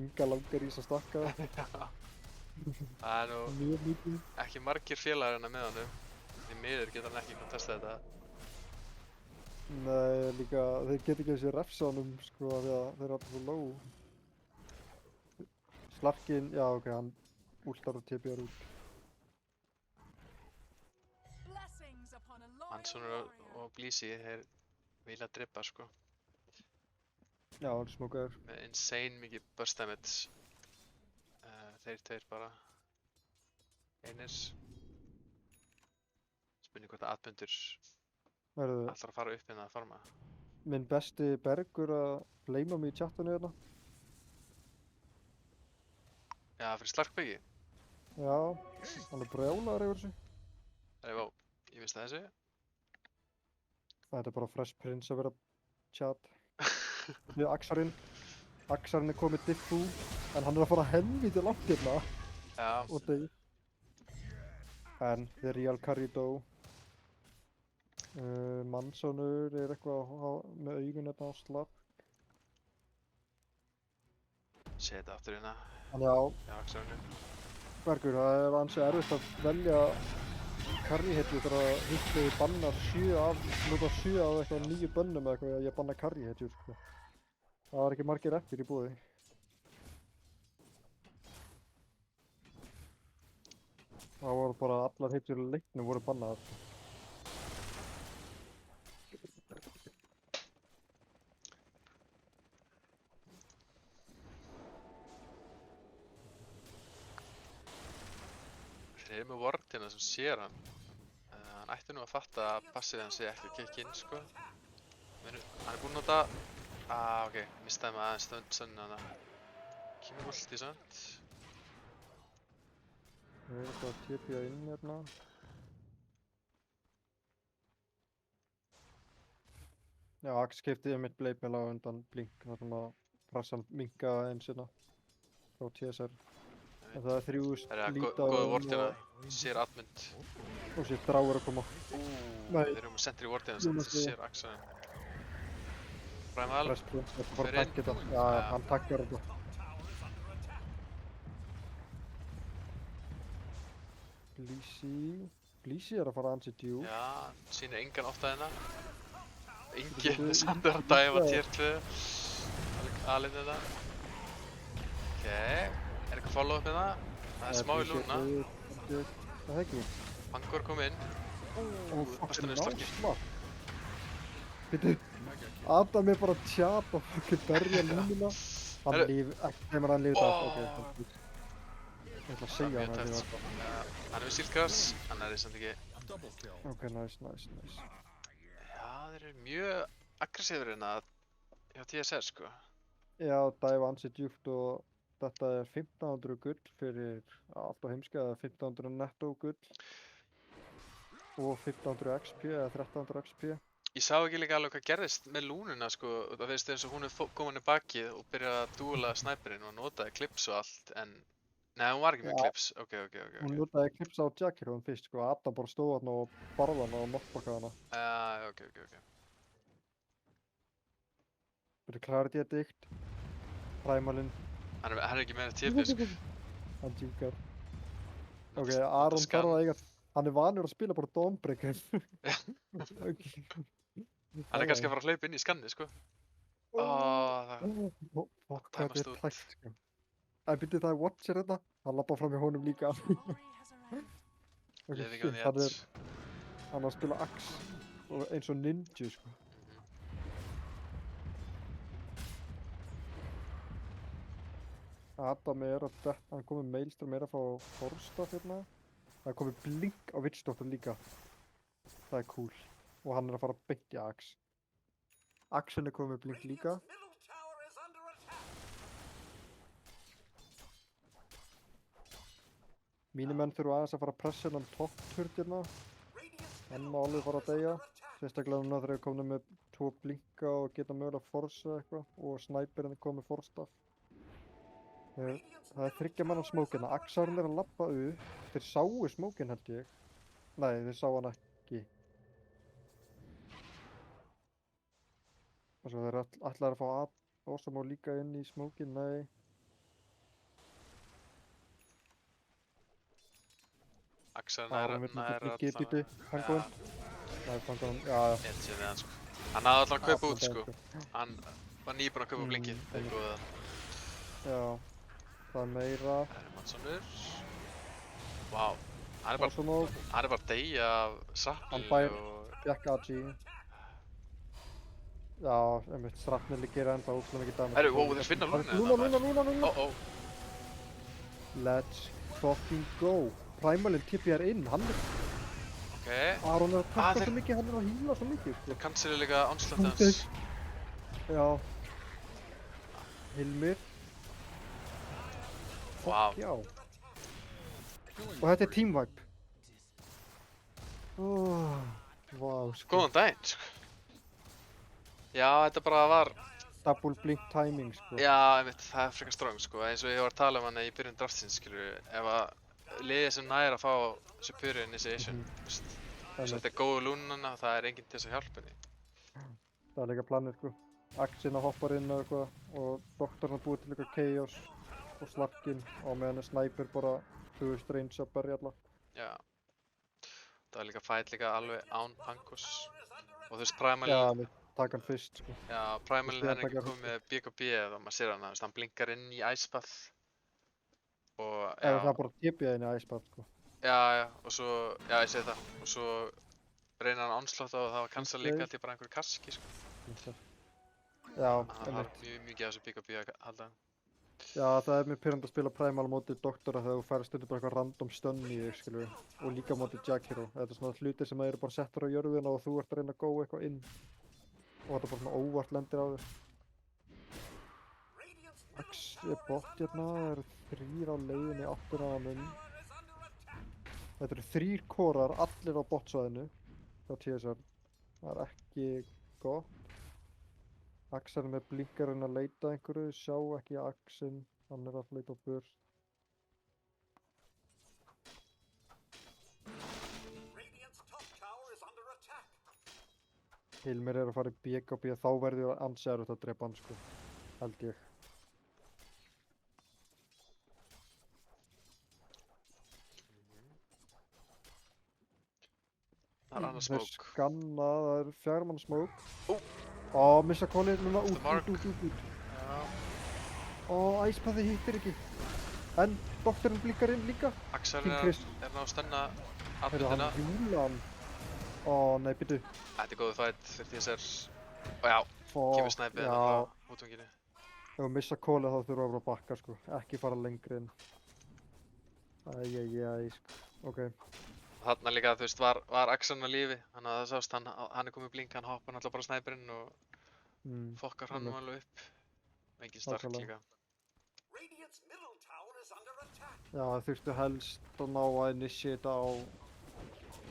Inga langar í þess að stakka það. Það er nú ekki margir félagar hérna með honum. Því miður getur hann ekki kontesta þetta. Nei, líka, þeir geta ekki þessi refsa honum, sko, af því að þeir eru alltaf svo low. Slarkin, já, ok, hann últar og TP-ar út. Mannsonur og Blísi, þeir vilja drippa, sko. Já, hann smókaður. Með insane mikið burst damage. Þeir tveir bara. Einir. Spurning hvort að Atmundur ætlar að fara upp hérna að farma. Minn besti Bergur að gleyma mig í chatinu hérna. Já, fyrir Slarkbyggi? Já, hann er brjálaður yfir þessu. Vá, ég vissi það þessu. Þetta er bara Fresh Prince að vera chat. Við Axarinn. Axarinn er komið diffu, en hann er að fara helvítið langt hérna. Já. Og deyr. En the real Carrido. Mannsonur er eitthvað með augun hérna á slapp. Sé þetta aftur hérna. Já. Já, Axarinn. Bergur, það er ansi erfitt að velja carry-hetju þegar hittiði bannar 7 af eitthvað 9 bönnum eða eitthvað að ég banna carry-hetjur, sko. Það var ekki margir eftir í búði. Það voru bara allar hetjur í leiknum voru bannaðar. Þeir eru með wardina sem sér hann. Hann ætti nú að fatta að passið hann sé ekki að kikka inn, sko. Hann er búinn að nota... ok, mistaði maður aðeins stunna hana. Kemur ulti samt. Það er eitthvað að TP-a inn hérna. Já, Axe keypti einmitt Blade Mail á undan Blink, þar sem að pressan minka eins hérna frá TSR. En það er 3000 Það er lít á góða vortina, sér Admund. og sér Dráir að koma. Nei. Þeir eru með sentri vortina sem sér Axan. Primal, Press Blink, þetta bara fer inn. takkja þetta. Já, hann takkjar þetta. Blísi er að fara ansi djú. Já, sýnir engan oft að hérna. Ingi, samt er að dæfa tier 2. Alveg þetta. Ok, er eitthvað follow up hérna? Það er smá í lúna. Það ekki. Pangor kom inn. Bastan er slakki. Býtu, Adam er bara að tjapa og fucking berja lúnuna. Hann líf, ekki þegar hann lífið það. Ok, ég ætla að segja hann að lífið það. Hann er við Silkras, hann er samt ekki. Ok, nice. Já, þeir eru mjög aggressífur hérna hjá TSR sko. Já, dæfa ansi djúpt og þetta er 1500 gull fyrir allt á heimski, eða 1500 netto gull og 1500 XP eða 1300 XP. Ég sá ekki líka alveg hvað gerðist með lúnuna sko, það veist eins og hún er komin í bakið og byrjaði að dúla sniperinn og notaði klips og allt, en nei, hún var ekki með klips, ok. Hún notaði klips á Jackhero fyrst sko, Adam bara stóð þarna og barði hana og knockbackaði hana. Já, ok. Þetta er Clarity Addict, Primalinn. Hann er ekki með TP sko. Hann djúkar. Ok, Aron þarf að eiga, hann er vanur að spila bara Dawnbreaker. Hann er kannski að fara að hlaupa inn í skanni sko. Fuck, þetta er tækt sko. Það byrði það Watcher þetta, hann lappa fram í honum líka. Living on the edge. Hann er að spila Axe og eins og Ninja sko. Adam er að detta, hann komið Maelstrom er að fá Forstaff hérna. Það er komið Blink á Witchdoctor líka. Það er cool. Og hann er að fara beint í Axe. Axen er komið Blink líka. Mínir menn þurfa aðeins að fara að pressa hennan topp-turd hérna. Hann má alveg fara að deyja. Sérstaklega núna þegar við komum með 2 Blinka og geta mögulega Forsa eitthvað. Og Sniperinn er komið Forstaff. Það er 3 mann á smókina. Axarinn er að labba upp. Þeir sáu smókinn held ég. Nei, þeir sá hann ekki. Og svo þeir ætlaði að fá Osamo líka inn í smókinn. Nei. Axarinn er Býtu, Pangón. Nei, Pangón, já. Eitt sér við hann sko. Hann hafði alltaf að kaupa út sko. Hann var nýbúinn að kaupa blinkið. Já. Það er meira. Það er Mannsonur. Vá. Hann er bara að deyja af Srapnel og... Hann fær Jack Agi. Já, einmitt Srapnel gera ennþá ótrúlega mikið damage. Herru, þeir finna lúna. Lúna. Let's fucking go. Primalinn TPR inn, hann er... Ok. Aron er að takka svo mikið, hann er að heala svo mikið. Þeir cancelir líka onslaught hans. Já. Hilmir. Vá. Já. Og þetta er teamwipe. Vá, sko. Góðan daginn, sko. Já, þetta bara var... Double blink timing, sko. Já, einmitt, það er frekar strong, sko. Eins og ég var að tala um hann í byrjun draftsins, skilur. Ef að liðið sem nær að fá superior initiation, veist. Þetta er góðu lúnana og það er enginn til þess að hjálpa henni. Það er líka planið, sko. Axina hoppar inn og eitthvað og doktorinn búið til eitthvað chaos og Slarkin og meðan er Sniper bara 2000 range að berja alla. Já. Það var líka fight líka alveg án Pangos. Og þú veist, Primalinn... Já, við taka hann fyrst, sko. Já, Primalinn er ekki komið með BKB eða maður sér hann, hann blinkar inn í Icepath. Og, já. Eða það er bara TPA inn í Icepath, sko. Já, og svo, já, ég segi það. Og svo reynar hann onslaught og það var cancel líka til bara einhverju kaski, sko. Já, það var mjög mikið af þessu BKB að halda. Já, það er mjög pirrandi að spila Primal mótið Doktora þegar þú færir stundum bara eitthvað random stun í þig, skilur. Og líka mótið Jackhero. Þetta er svona hlutir sem eru bara settur á jörðina og þú ert að reyna að góa eitthvað inn. Og þetta bara svona óvart lendir á þér. Axe er bot hérna, það eru 3 á leiðinni áttina á mun. Þetta eru 3 korar, allir á botsvæðinu hjá TSR. Það er ekki gott. Axel er með blinkarinn að leita að einhverju, sjá ekki Axin, hann er að leita á burt. Hilmir er að fara í BKB, þá verður það ansi erfitt að drepa hann sko, held ég. Það er annað Þeir smók. skanna, það er 4 manna smók. Ó. Ó, missa konið núna, út. Já. Ó, æspaði hittir ekki. En doktorinn blikkar inn líka. Axel King er Chris. ná að stunna Heyrðu, hann atmyndina. júla hann. Ó, nei, byrju. Þetta er góðu fætt fyrir því þessar... Og já, kemur snæpið já. hérna frá útvanginu. Ef við missa kólið þá þurfum við að bakka sko, ekki fara lengri inn. Æjæjæj, sko, ok. Þarna líka, þú veist, var Axel á lífi, þannig að það sást, hann er komið blink, hann hoppar náttúrulega bara á snæpirinn og fokkar hann nú alveg upp. Engin stark Nákvæmlega. líka. Já, það þurftu helst að ná að initiata á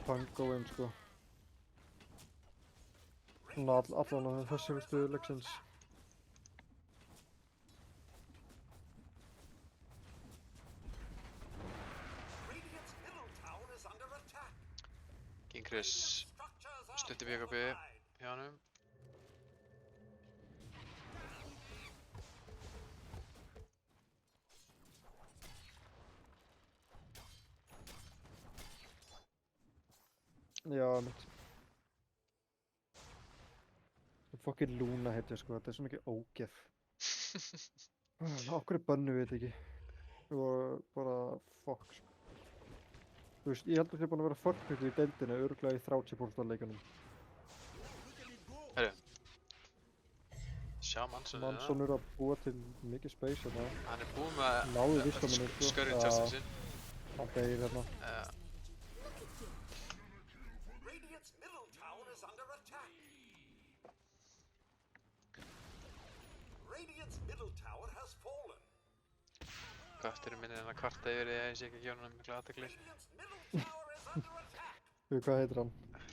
Pangoinn sko. Svona allan á þessum stuðu leiksins. King Chris stutti BKB hjá honum. Já, mitt. Það er fokkin Luna heitja sko, þetta er svo mikið ógeð. Okkur bönnu við þetta ekki. Og bara fokk sko. Þú veist, ég held að þið er búin að vera forkvöldu í deildinu, örugglega í 30% af leikunum. Herru. Sjá Manson hérna. Manson er að búa til mikið space hérna. Hann er búinn með Náðu vistaminu sko. skörrið tjastin sinn. Hann beigir hérna. Götturinn minn er hann að kvarta yfir því að ég sé ekki að gefa hann mikla athygli. Hvað heitir hann?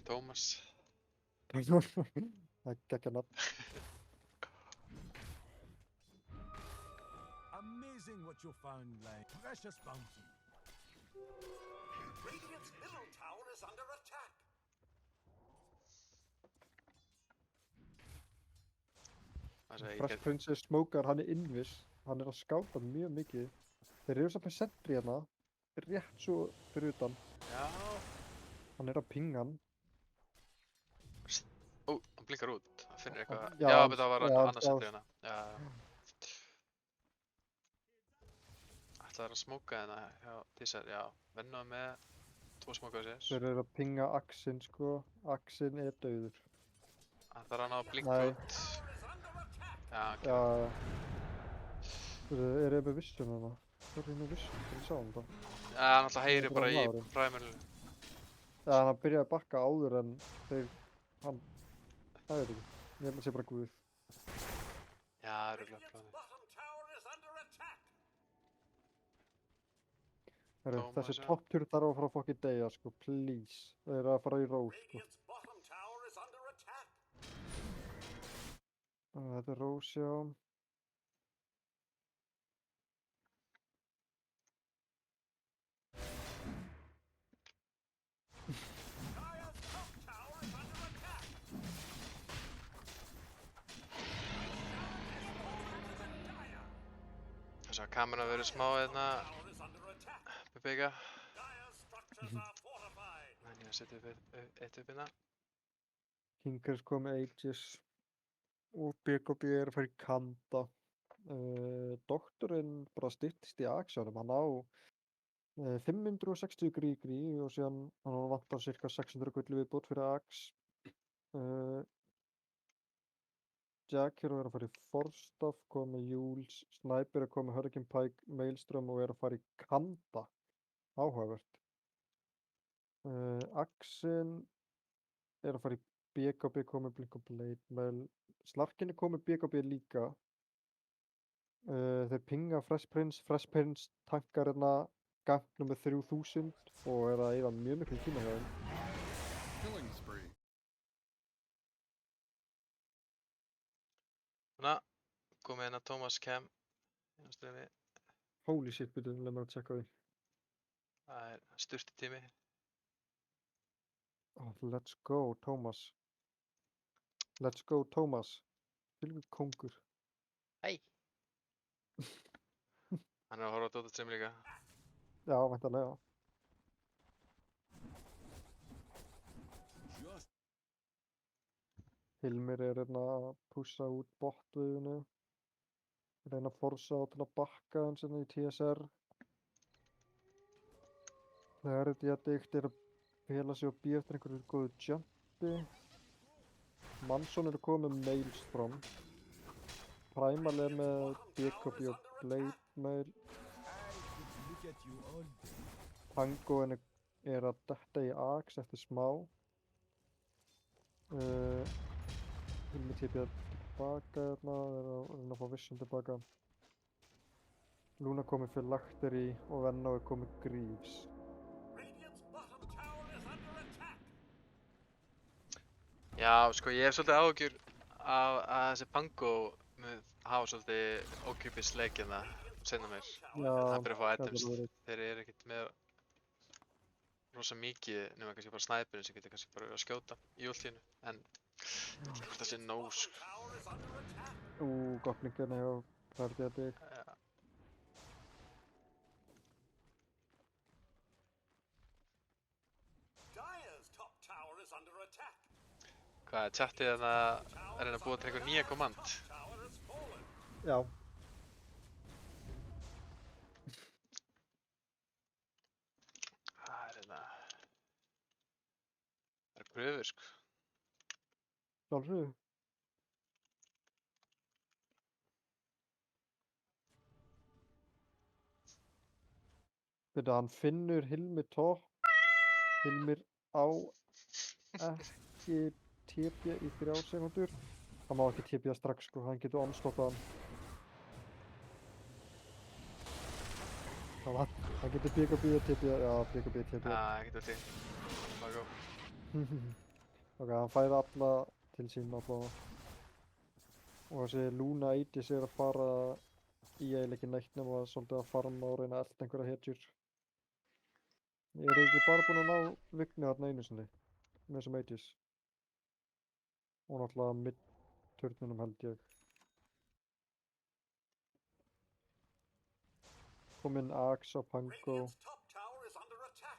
Tómas. Það er geggja nafn. Amazing what you found, like precious bounty. Radiant's middle tower is under attack. Fresh Prince smókar, hann er innviss. Hann er að skáta mjög mikið. Þeir eru samt með sentry hérna, rétt svo fyrir utan. Já. Hann er að pinga hann. Ó, hann blinkar út. Hann finnur eitthvað. Já, Já, bet það var annars sentri hérna. Já. Ætlaði að smóka hérna hjá Tísar, já. Vennaði með 2 smóka á sér. Þeir eru að pinga Axin sko. Axin er dauður. Það er hann að blinka út. Já, ok. Já. Þeir eru með vissum hérna. Þeir eru með vissum, þeir sá hann það. Já, hann alltaf heyri bara í primerinu. Já, hann byrjaði að bakka áður en þeir, hann, það veit ekki. Ég held að sé bara guð. Já, það eru örugglega planið. Herru, þessi topptur þarf að fara að fokkin deyja sko, please. Þeir eru að fara í rós sko. Þetta er rós, já. Þess að kameran verður smá hérna bebega. En ég að setja upp eitt upp hérna. King Chris kom með Aegis og BKB er að fara í Kanda. Doktorinn bara styttist í Axionum, hann á 560 grí og síðan hann vantar cirka 600 gulli viðbót fyrir Ax. Jack er að fara í Forstaff, koma með Jules, Sniper er að koma með Hurricane Pike, Maelstrom og er að fara í Kanda. Áhugavert. Axin er að fara í BKB, koma með Blink og Blade, Slarkin er komið með BKB líka. Þeir pinga Fresh Prince tankar hérna gang nummer 3000 og er að eyða mjög miklu tíma hjá þeim. komið inn að Thomas Cam inn á streymi. Holy shit, byrju, leið mér að tjekka því. Það er sturti tími. Oh, let's go, Thomas. Let's go, Thomas. Fylgur kongur. Hei! Hann er að horfa á Dota stream líka. Já, væntanlega. Hilmir er hérna að pússa út botviðinu. Reyna að forsa á til að bakka hans hérna í TSR. Þegar þetta addict er að fela sig og býja eftir einhverju góðu jumpi. Manson er að koma með Maelstrom. Primal er með BKB og Blade Mail. Look at you all day. Tango er að detta í Axe eftir smá. Hilmi tipja tilbaka hérna, er að reyna að fá Vision tilbaka. Luna komið fyrir Lakteri og Venno er komið Greaves. Radiant's bottom tower is under attack. Já, sko, ég hef svolítið áhyggjur af að þessi Pango mun hafa svolítið ókipis leikina seinna meir. Já, Það byrja að fá gæti items. alveg verið. Þeir eru ekkert með rosa mikið nema kannski bara snæpurinn sem getur kannski bara verið að skjóta í ultínu. En hvort það sé nóg, sko. Gott líka hjá Ferdi addict. Já. Dire's top tower is under attack. Hvað er chattið þarna að reyna að búa til einhver nýja command? Tower has fallen. Já. Það er hérna... Það er pröfur, sko. Sjálfsögðu. Byrja, hann finnur Hilmi topp. Hilmir á ekki TP í 3 sekúndur. Hann má ekki TP strax, sko, hann getur onstoppað hann. Hann getur BKB og TP, já, BKB TP. Já, ekkert vel til. Bara gó. Ok, hann fæði alla til sín allavega. Og þessi Luna Eidis er að fara í eiginlega ekki neitt nema svolítið að farma og reyna að elta einhverja hetjur. Ég er ekki bara búinn að ná Vigni þarna einu sinni með þessum Eidis. Og náttúrulega mid-turnunum held ég. Kom inn Axe á Pango. Radiant's top tower is under attack.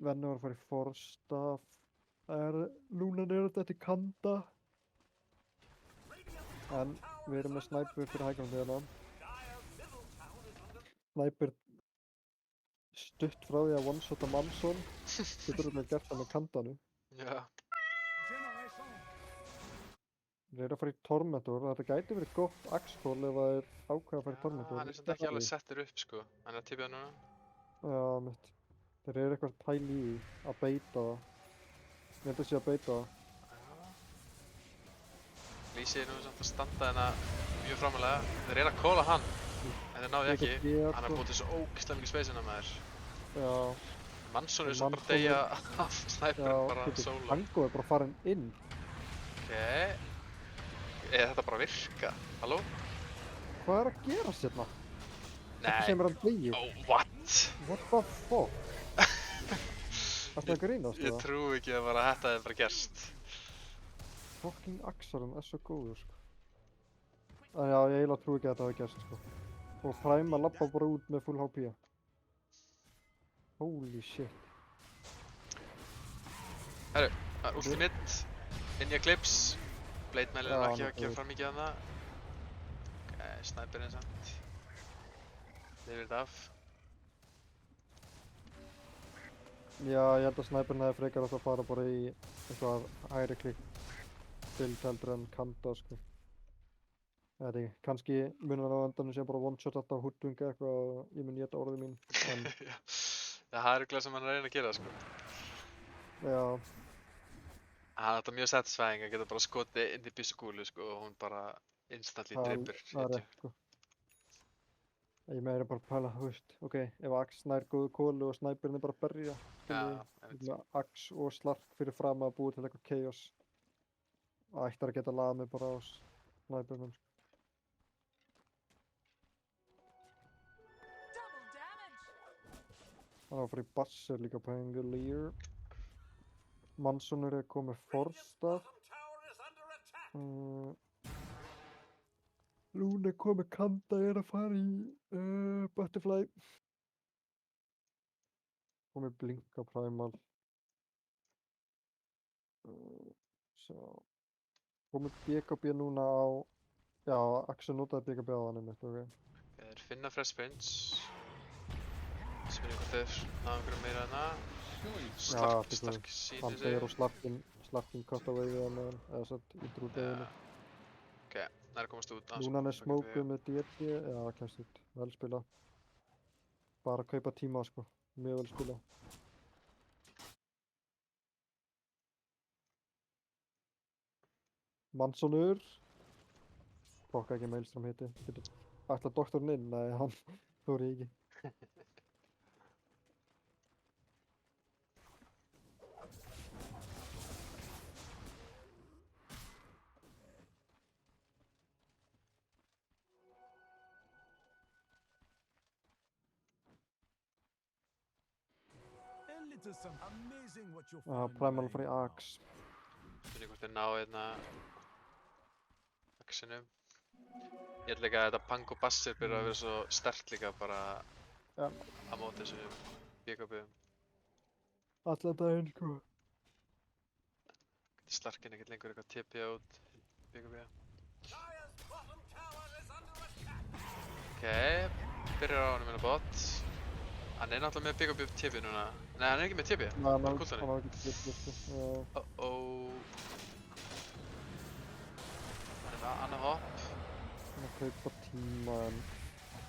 Venni var að fara í Forstaf. Lúnan er þetta til Kanda. En við erum með snæpur fyrir hægrandi hérna. Dire's middle tower is under Snæpur stutt frá því að one-shota Manson. Getur alveg gert það með Kandanu. Já. generation. Þeir eru að fara í Tormentor. Þetta gæti verið gott Axcall ef það er ákveð að fara í Tormentor. Hann er samt ekki alveg settur upp, sko. Hann er að tipja núna. Já, mitt. Þeir eru eitthvað pæli í að beita það. Ég held að sé að beita það. Lýsi er nú samt að standa hérna mjög framalega. Þeir eru að kóla hann. En þeir náðu ekki. Hann er búið til svo ógeðslega mikið spacina með þér. Já. Manson er svo bara að deyja af snæpurinn bara solo. Tango er bara farin inn. Okay. Er þetta bara að virka? Halló? Hvað er að gerast hérna? Þetta Nei. sem er hann degi. Oh, what? What the fuck? Það er að grínast Ég trúi ekki að bara þetta hefði bara gerst. Fucking Axarinn er svo góður, sko. En já, ég eiginlega trúi ekki að þetta hefði gerst, sko. Og Prima labba bara út með full HP. Holy shit. Herru, það er ultimate. Ninja Clips. Blade Mail er Já, ekki að hann gefa fram mikið af það. Ok, snæpurinn samt. Lifir þetta af. Já, ég held að snæpurinn hefði frekar átt að fara bara í eitthvað hægri klikk build heldur en Kanda, sko. Ég veit ekki, kannski munur á endanum sé bara one-shot alltaf húddunga eitthvað og ég mun éta orðið mín, en Já, það er eitthvað sem hann er að reyna að gera, sko. já, Það er þetta mjög satisfying að geta bara skotið inn í byssukúlu, sko, og hún bara instantly dripur. það er rétt, sko. Ég meira bara að pæla, þú veist, ok, ef Axe nær góðu kólu og snæpurinn er bara að berja, skilji, Axe og Slark fyrir fram að búa til eitthvað chaos. Það ættar að geta laðað mig bara á snæpurnum, sko. Hann var að fara í Basser líka Pangolier. Mansonur er komið Forstað. Lúna er komið Kanda er að fara í Butterfly. Komið Blinka Primal. Svo. Komið BKB núna á, já, Axel notaði BKB á hann einmitt, ok. Þeir finna Fresh Prince. Spyrir hvort þeir náðu einhverju meira en það. Stark sýnir Hann sig. deyr og Slarkin cut away við hann eða satt í drúdeginu. Ok, það er að komast út. Núna hann er smókuð með DD, já, kemst út. Vel spila. Bara kaupa tíma, sko. Mjög vel spila. Mansonur. Fokka ekki Maelstrom hiti. Ætla doktorinn inn? Nei, hann þóri ekki. Primal fyrir Axe. Spyrir hvort þeir ná hérna Axinu. Ég held líka að þetta Pang og Basser byrja að vera svo sterkt líka bara Já. á móti þessu BKB. Allan daginn, sko. Slarkin ekkert lengur eitthvað TP út BKB. Ok, byrjar á honum hérna bot. Hann er náttúrulega með BKB TP núna. Nei, hann er ekki með TP. Nei, hann Bara var kúltani. ekki TP. Hann er með annað hopp. Hann kaupa tíma en...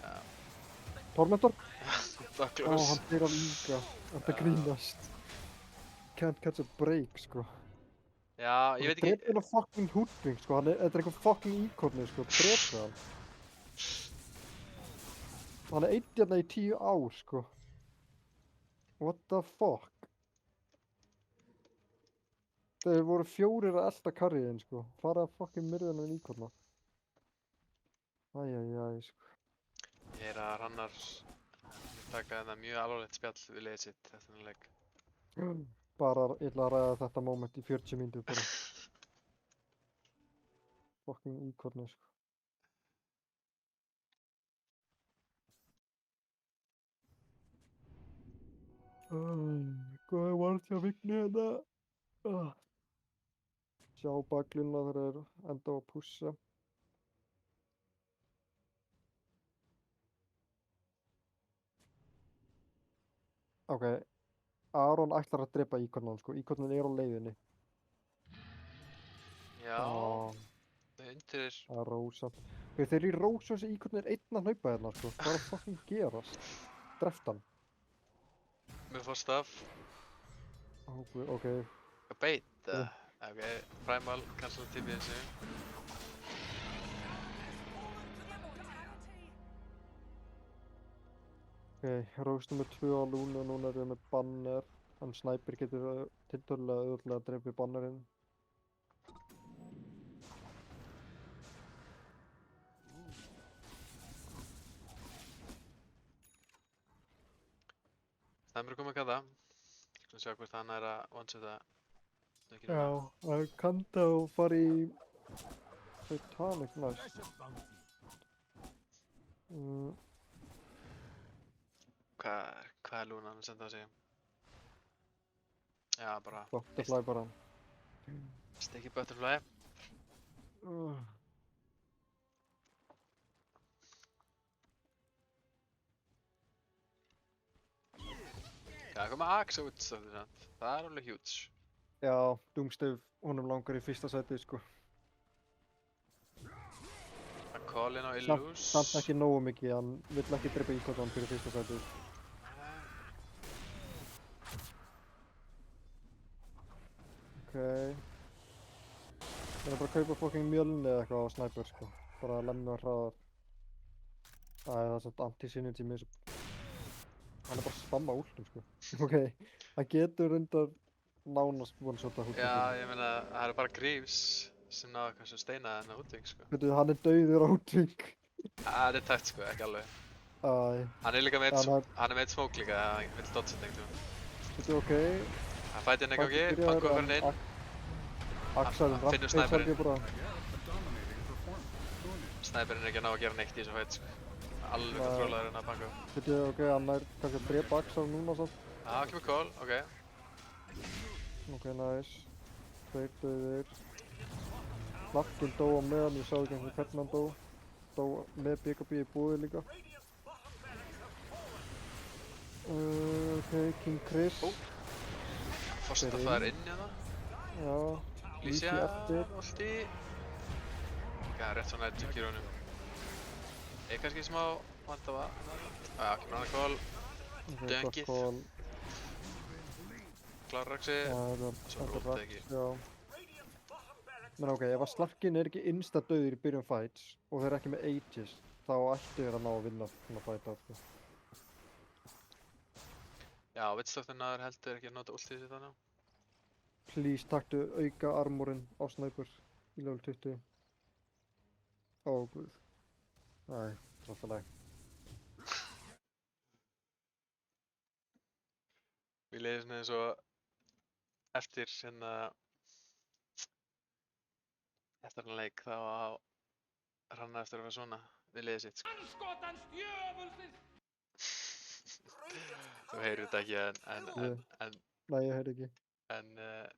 Já. Tormentor? Takk Ó, Lars. hann deyr hann líka. Þetta grínast. Can't catch a break, sko. Já, ég veit ekki. Drepið hann á fucking hoodwink, sko. Þetta er eitthvað fucking íkorni, sko. Drepið hann. Hann er einn hérna í 10 ár, sko. What the fuck? Þeir voru 4 að elta karriðin, sko. Fara að fucking myrða hann íkorna. Æjæjæj, sko. Ég heyra að Hrannar taka þetta mjög alvarlegt spjall við liðið sitt eftir þennan leik. Bara illa að ræða þetta moment í 40 mínútur bara. Fucking íkorni, sko. Hvað er vart hjá Vigni hérna? Sjá baklínuna þegar þeir enda á að pússa. Ok, Aron ætlar að drepa íkornan, sko. Íkornin er á leiðinni. Já, þau undir... Það er rósa. Þeir eru í rósa þessi íkornin er einn að hlaupa hérna, sko. Hvað er að fucking gerast? Dreft hann. Með fórstaf. Ok. Bait, ok, Primal, cancel TP þessu. Ok, Rós nummer 2 á Lúnu og núna erum við með banner. En Sniper getur tiltölulega auðvitað að drepa bannerinn. Það er mér að koma að kalla. Skulum sjá hvort hann er að one-seta. Já, að Kanda og fara í Titanic næst. Hvað er Lúna að senda á sig? Já, bara... Butterfly bara. Stikki Butterfly. Það kom að Axe út stafnir samt. Það er alveg huge. Já, Doomstave, honum langar í fyrsta sæti, sko. Að call in á Illus. Samt ekki nógu mikið, hann vill ekki drepa íkornan fyrir fyrsta sæti. Ok. Það er bara að kaupa fucking mjölni eða eitthvað á Sniper, sko. Bara að lemja hraðar. Það er samt anti-synergy með þessu. Hann er bara að spamma últum, sko. Ok, það getur reyndar nánast one-shota Hoodwink. Já, ég meina, það eru bara Greaves sem náðu kannski að steina þennan Hoodwink, sko. Veitu, hann er dauður á Hoodwink. Það er tætt, sko, ekki alveg. Æ, Hann er líka með hann er, hann er með eitt smók líka, hann vill dodge þetta einhvern tímann. þetta er ok. Hann fæti inn eitthvað Fightið ekki, byrjar Pango en fyrir inn. Axel hann finnur Rampage held ég snæperinn. bara. Snæperinn er ekki að ná að gera neitt í þessu fight, sko. Alveg Nei. kontrólaður en að Pango. Þetta er ok, hann er kannski að drepa Axel núna samt. Já, kemur call, ok. Ok, nice. Tveir döðir. Larkin dó á meðan, ég sá ekki hvernig hann dó. Dó með BKB í búið líka. Ok, King Chris. Fosta Fer það er inn. inn hérna. Já, Lísja, Lísja eftir. ulti. Já, rétt svona edge í honum. Ég kannski smá vanda það. Já, kemur annar call. Ok, Döngið. gott call. Klárar Raxi. Já, Svo þetta er rútið Rax, ekki. já. Men ok, ef að Slarkin er ekki insta döður í byrjun fights og þeir eru ekki með Aegis, þá ættu þeir að ná að vinna svona fight af, sko. Já, Witstofnaður heldur ekki að nota ultið sitt þannig. Please taktu auka armorinn á Sniper í level 20. Ó, guð. Æ, sáttalega. Við leiðum svona eins og eftir hérna eftir hann leik þá á ranna eftir að vera svona við liðið sitt, sko. Þú heyrir þetta ekki Nei, ég heyri ekki. en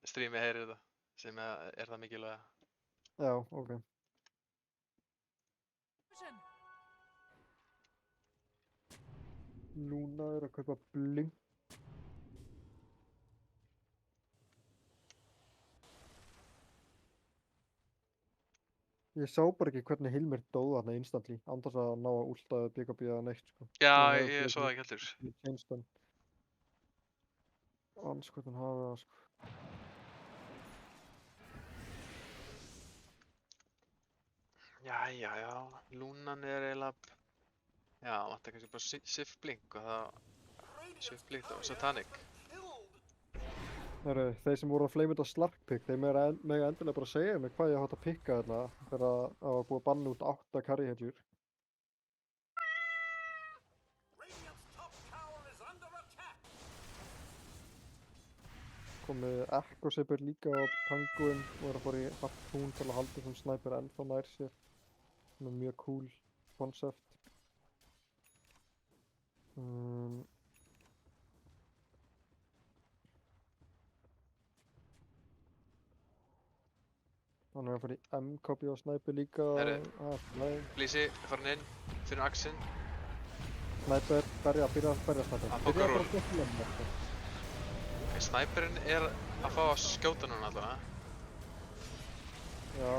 streamið heyrir þetta sem er það mikilvæga. Já, ok. Luna er að kaupa blink. Ég sá bara ekki hvernig Hilmir dóð þarna instantly, án þess að ná að últa BKB eða neitt, sko. Já, Ég ég hef svo það ekki heldur. Ég changed hann. Anskotin hafi það, sko. Jæja, já, Lúnan er eiginlega já, vantar kannski bara Sif Blink og það Sif Blink og Satanic. Þeir sem voru að flame þetta Slarkpick, þeir mega endilega bara segja mig hvað ég átt að pikka þarna þegar það var búið að banna út 8 carry-hedjur. Komið Echo Saber líka á Panguinn og er að fara í Harpoon til að halda þessum Sniper ennþá nær sér. Það er mjög cool concept. Hann er að fara í M-copy á Sniper líka. Blísi er farin inn, finnur Axin. Sniper, byrja að berja Sniper. Hann bókar ról. Sniperinn er að fá að skjóta núna allavega. Já.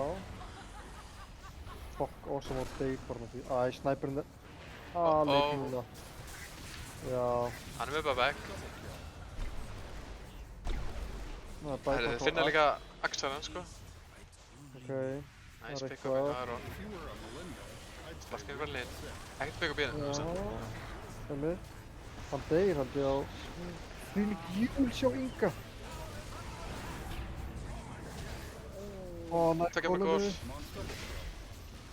Fuck, awesome og Dave bara með því. Æ, Sniperinn er alveg núna. Já. Hann er með buyback. Þeir finna líka Axaran, sko. Ok. Nice pick up með Aron. Slarkin er bara linn. Ekkert pick up í henni. Já. Þannig. Hann deyr haldið á þvílík júl sjá Inga. Ó, nætt Tökja með gól.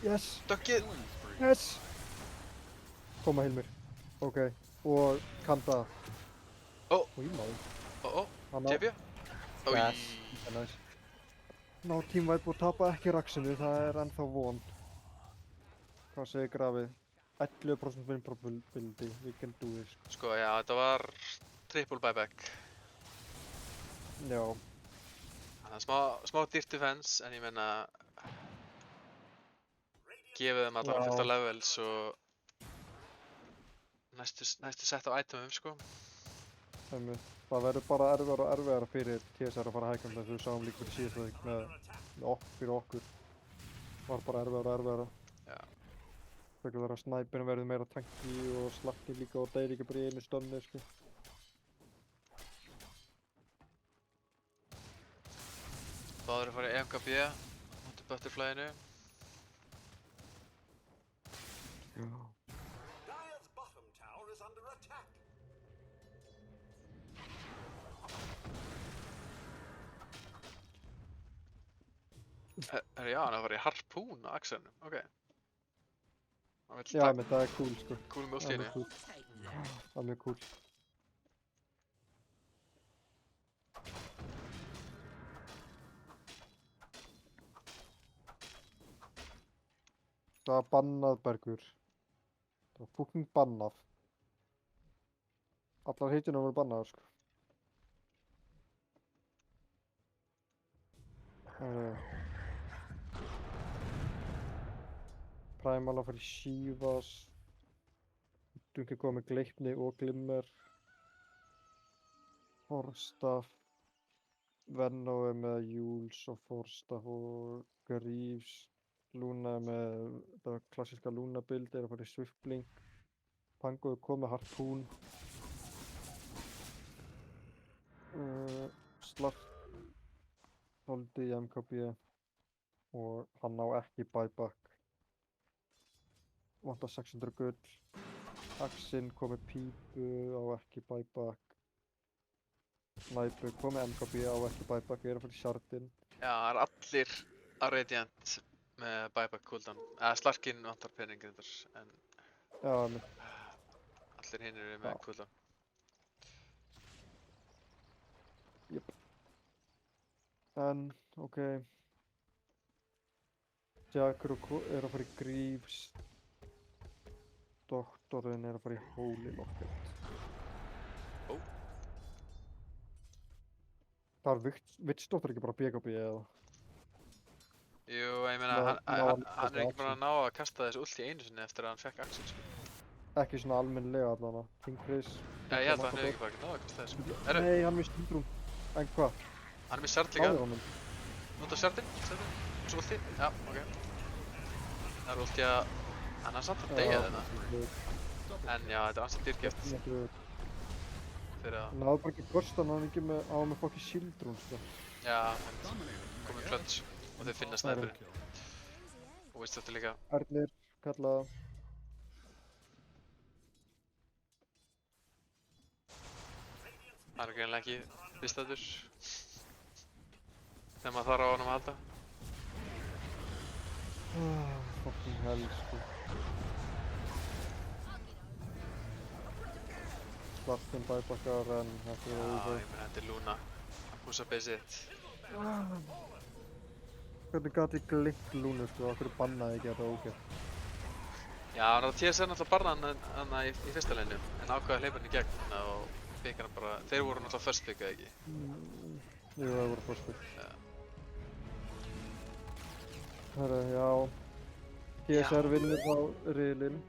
Yes. Döggið. Yes. Koma Hilmir. Ok. Og Kanda. Ó. Í maður. Ó. Tefja. Yes. Nice. Ná, teamvætt búið að tapa ekki Raxinu, það er ennþá von. Hvað segir grafið? 11% win probability, we can do this. Sko, já, þetta var triple buyback. Já. Þannig að smá dýrt defense, en ég meina gefið þeim allavega fullt af levels og næstu sett á itemum, sko. Það verður bara erfiðara og erfiðara fyrir TSR að fara að hækka þess að við sáum líka fyrir síðast veik fyrir okkur. Var bara erfiðara og erfiðara. Já. Þegar þar að Sniperinn verður meira tanki og Slarkin líka og deyr ekki bara í einu stunni, sko. Báður að fara í MKB út í Butterflyinu. Já. Já, hann er að fara í Harpoon á Axelnum, ok. Hann vill Já, taka menn það er cool, sko. cool með Það er útlínu. mjög cool. Það er mjög cool. Það var bannað, Bergur. Það var fucking bannað. Allar hitjuna voru bannaðar, sko. Primal að fara í Shivas. Dunki góð með Gleipni og Glimmer. Forstaff. Venno er með Jules og Forstaff og Greaves. Luna er með það klassiska Luna build, er að fara í Swiftblink. Pango er komið með Harpoon. Slart þoldi í MKB og hann á ekki buyback. Vantar 600 gull. Axinn kom með pípu, á ekki buyback. Sniper kom með MKB, á ekki buyback, við erum að fara í Shardin. Já, það er allir á Radiant með buyback cooldown. Slarkin vantar pening reyndar, en Já, menn. allir hinn eru með Já. cooldown. En, ok. Jack er að fara í Greaves. Doktorinn er að fara í Holy Locket. Ó. Það er Witch-doktor ekki bara BKB eða? Jú, ég meina, hann er ekki bara að ná að kasta þessu ult í einu sinni eftir að hann fekk Axel, sko. Ekki svona almennilega allavega. King Chris. Já, ég held að hann hefur ekki bara ekki náð að kasta þessu. Nei, hann er með Stíldrún. En hvað? Hann er með Shard líka. Áður honum. Nota Shardin, svo ulti. Já, ok. Það er ulti að... Hann er samt að deyja þetta. En já, þetta er ansið dýrkjöft. Fyrir að... Hann hafði bara ekki burstan, hann ekki með, á með fokki Stíldrún, sko. Já, komið klöts. Og þau finna snæpurinn. Og veist þetta líka. Ernir, kallaða. Það er greinlega ekki viðstæður. Þegar maður þarf á honum að halda. Fucking hell, sko. Slarkin buybackar en þetta er Já, over. ég meina þetta er Luna. Húsa basið þitt. Hvernig gat ég glikt Lúnu, sko? Okkur bannaði ekki þetta ógeð. Já, hann er að TS náttúrulega barna hann í fyrsta leinu. En ákveða að hleypa hann í gegn og pikka hann bara... Þeir voru náttúrulega first pick, eða ekki? Jú, það voru first pick. Já. Herra, já. TSR vinnur á riðlinn.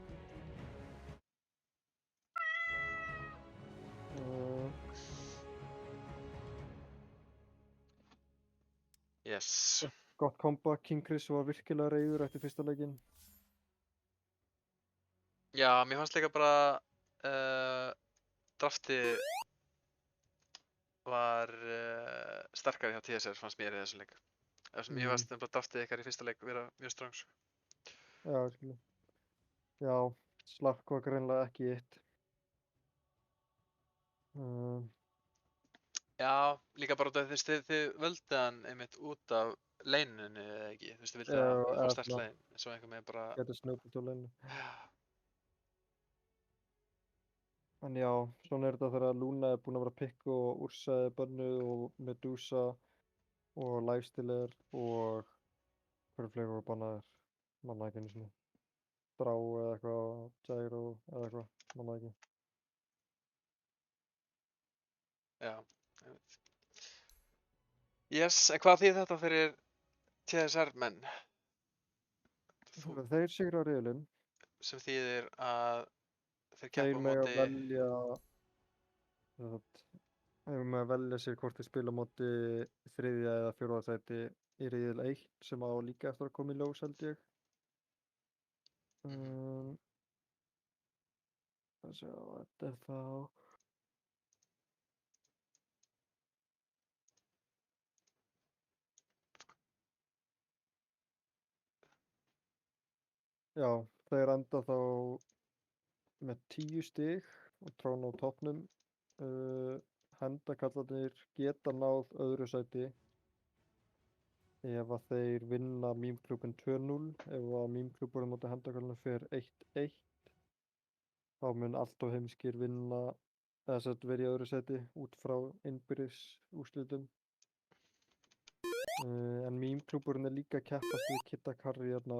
Yes. Gott comeback, King Chris var virkilega reiður eftir fyrsta leikinn. Já, mér fannst líka bara drafti var sterkari hjá TSR fannst mér í þessum leik. Mér fannst bara draftið ykkar í fyrsta leik vera mjög strongs. Já, ég skilji. Já, Slark var greinlega ekki eitt. Já, líka bara út af þið völdu hann einmitt út af leinunni eða ekki. Þú veist, þið vildu að fá sterkt lein. Svo einhver með bara... Getur snöpult á leinu. En já, svona er þetta þegar Luna er búin að vera pikk og Ursa er bönnuð og Medusa og Lifestealer og hverju fleiri voru bannaðir? Manna ekki einu sinni. Drá eða eitthvað, Gyro eða eitthvað, manna ekki. Já, einmitt. Yes, en hvað þýðir þetta fyrir TSR menn? Þeir sigra riðlinn. Sem þýðir að þeir Þeir keppa á mega móti... velja sér hvort þeir spila á móti þriðja eða fjórða sæti í riðil 1 sem á líka eftir að koma í ljós, held ég. Sjá, þetta er þá... Já, þeir enda þá með 10 stig og tróna á toppnum. Hendakallarnir geta náð öðru sæti ef að þeir vinna mýmklúbin 2-0, ef að mýmklúburinn móti Hendakölnum fer 1-1, þá mun Alltof heimskir vinna, eða sett verið í öðru seti út frá innbyrðis úrslitum. En mýmklúburinn líka að keppast við Kidda Karri hérna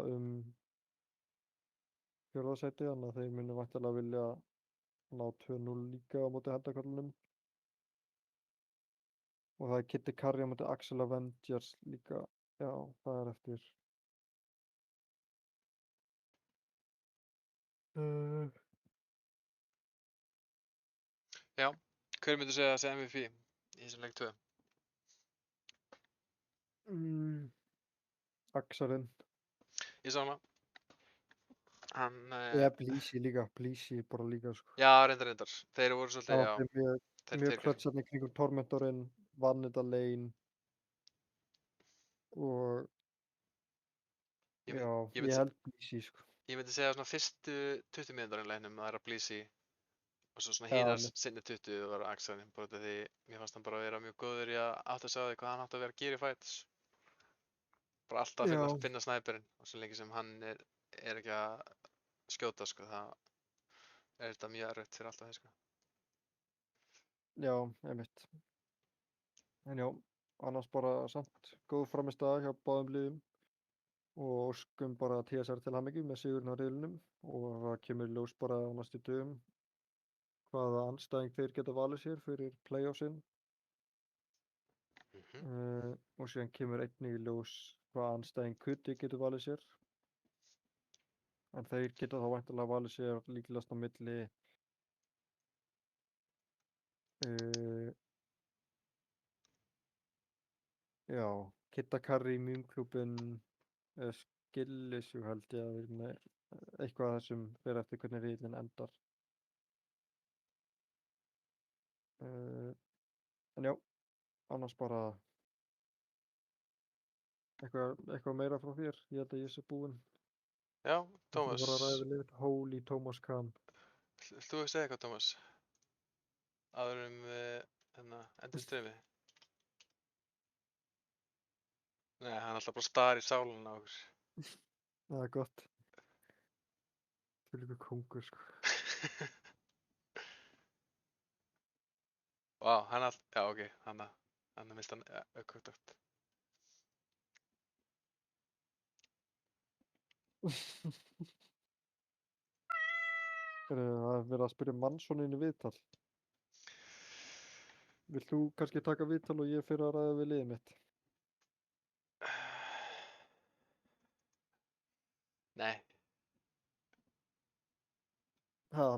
fjórða seti, þannig að þeir munu væntanlega vilja ná 2-0 líka á móti Hendakölnum. Og það Kiddi Karri á móti Axel Avengers líka, já, það eftir. Já, hver myndir segja að segja MVP í þessum leik 2? Axelinn. Ég sá hana. Hann... Eða Blísi líka, Blísi bara líka sko. Já, reyndar. Þeir voru svolítið, já. Mjög klötsarni kringum Tormentorinn, vann þetta lane og ég held Blísi sko. Ég myndi segja svona fyrstu 20 mínútur í leiknum það er að Blísi og svo svona hínar sinni 20 var Axelinn bara því mér fannst hann bara að vera mjög góður í að átt að segja hvað hann átt að vera að gera í fights. Bara alltaf að finna snæperinn og svo lengi sem hann er ekki að skjóta sko, það er þetta mjög erfitt fyrir alltaf þeir sko. Já, einmitt. En já, annars bara samt góð framistæða hjá báðum liðum og óskum bara TSR til hamingju með sigurinn á riðlinum og það kemur í ljós bara á næstu dögum hvaða andstæðing þeir geta valið sér fyrir playoffsinn. Og síðan kemur einnig í ljós hvaða andstæðing Kuti getur valið sér. En þeir geta þá væntanlega valið sér líklegast á milli Kidda Karri, mýmklúbin Skillisjú held ég að vera eitthvað af þessum fyrir eftir hvernig riðillinn endar. En já, annars bara eitthvað meira frá þér, ég held að ég sé búinn. Já, Tómas. Það var að ræða við liðið, Holy Thomas Khan. Þú veist eitthvað, Tómas? Áður endur streymi. Nei, hann er alltaf bara star í sáluna á okkur. Það er gott. Það er líka kongur, sko. Vá, hann er alltaf, já, ok, hann mist hann aukvögt. Það er verið að spyrja Mannssonin í viðtal. Vilt þú kannski taka viðtal og ég fyrir að ræða við liðið mitt? Nei.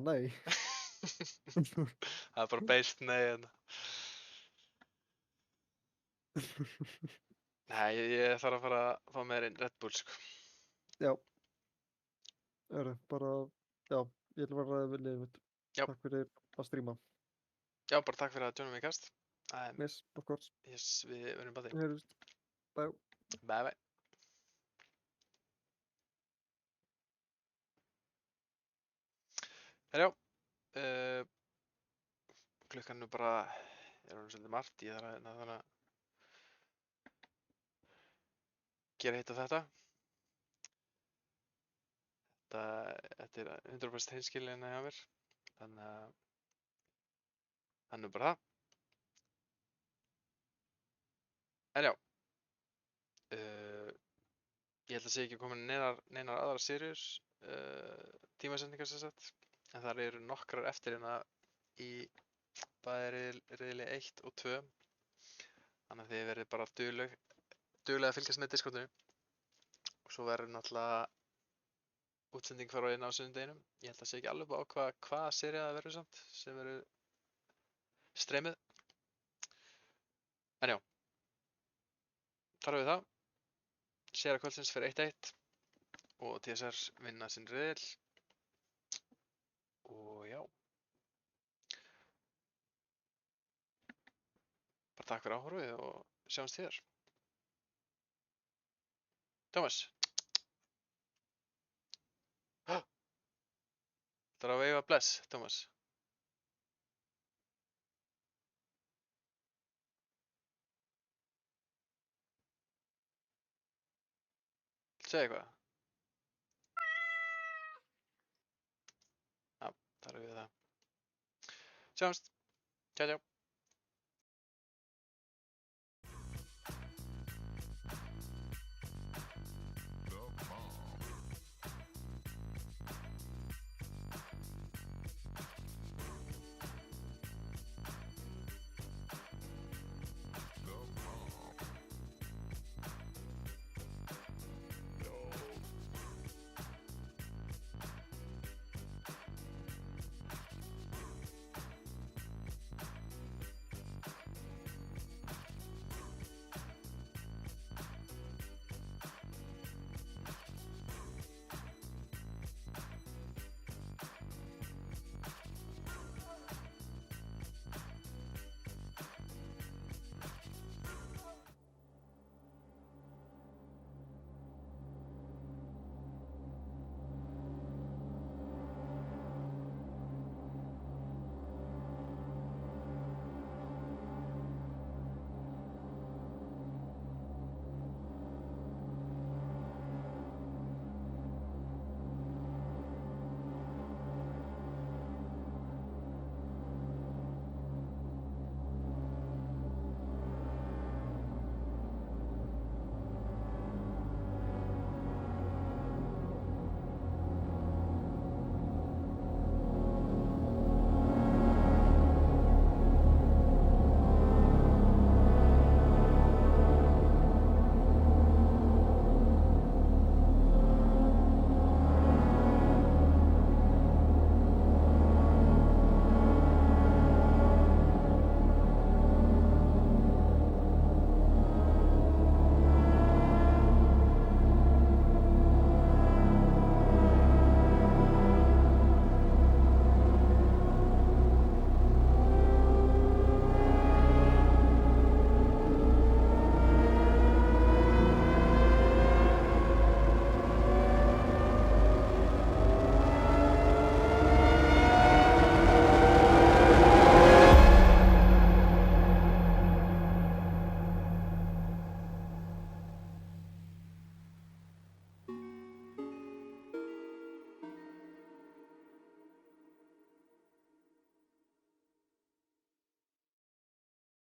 Nei. Það er bara based nei hérna. Nei, ég þarf að fara að fá mér einn Red Bull, sko. Já. Bara, já, ég ætla að ræða við liðið mitt. Já. Takk fyrir að stríma. Já, bara takk fyrir að joina mig í kast. Yes, of course. Yes, við verðum bara því. Heyrjumst. Bye. Bye. Herjá, klukkan bara, svolítið margt, ég þarf að gera hitt og þetta. Þetta er 100% hinskilin hjá mér, þannig að það er bara það. En já, ég held að sé ekki komin neinar aðra seriur, tímasendingar sem sagt, en þar eru nokkrar eftir hérna í bæði riðli 1 og 2, þannig að þið verið bara duglega að fylgjast með Discordinu og svo verður náttúrulega útsending fara inn á sunnudeginum. Ég held að sé ekki alveg á hvaða sería það verður samt sem verður streymið. En já, þar við það. Séra kvöldsins fyrir 1-1 og TSR vinna sinn riðil. Og já. Bara takk fyrir áhorfið og sjáumst þér. Tómas. Það er að veifa bless, Tómas. segja eitthvað? Já, það er við það. Sjáumst. Tjá, tjá.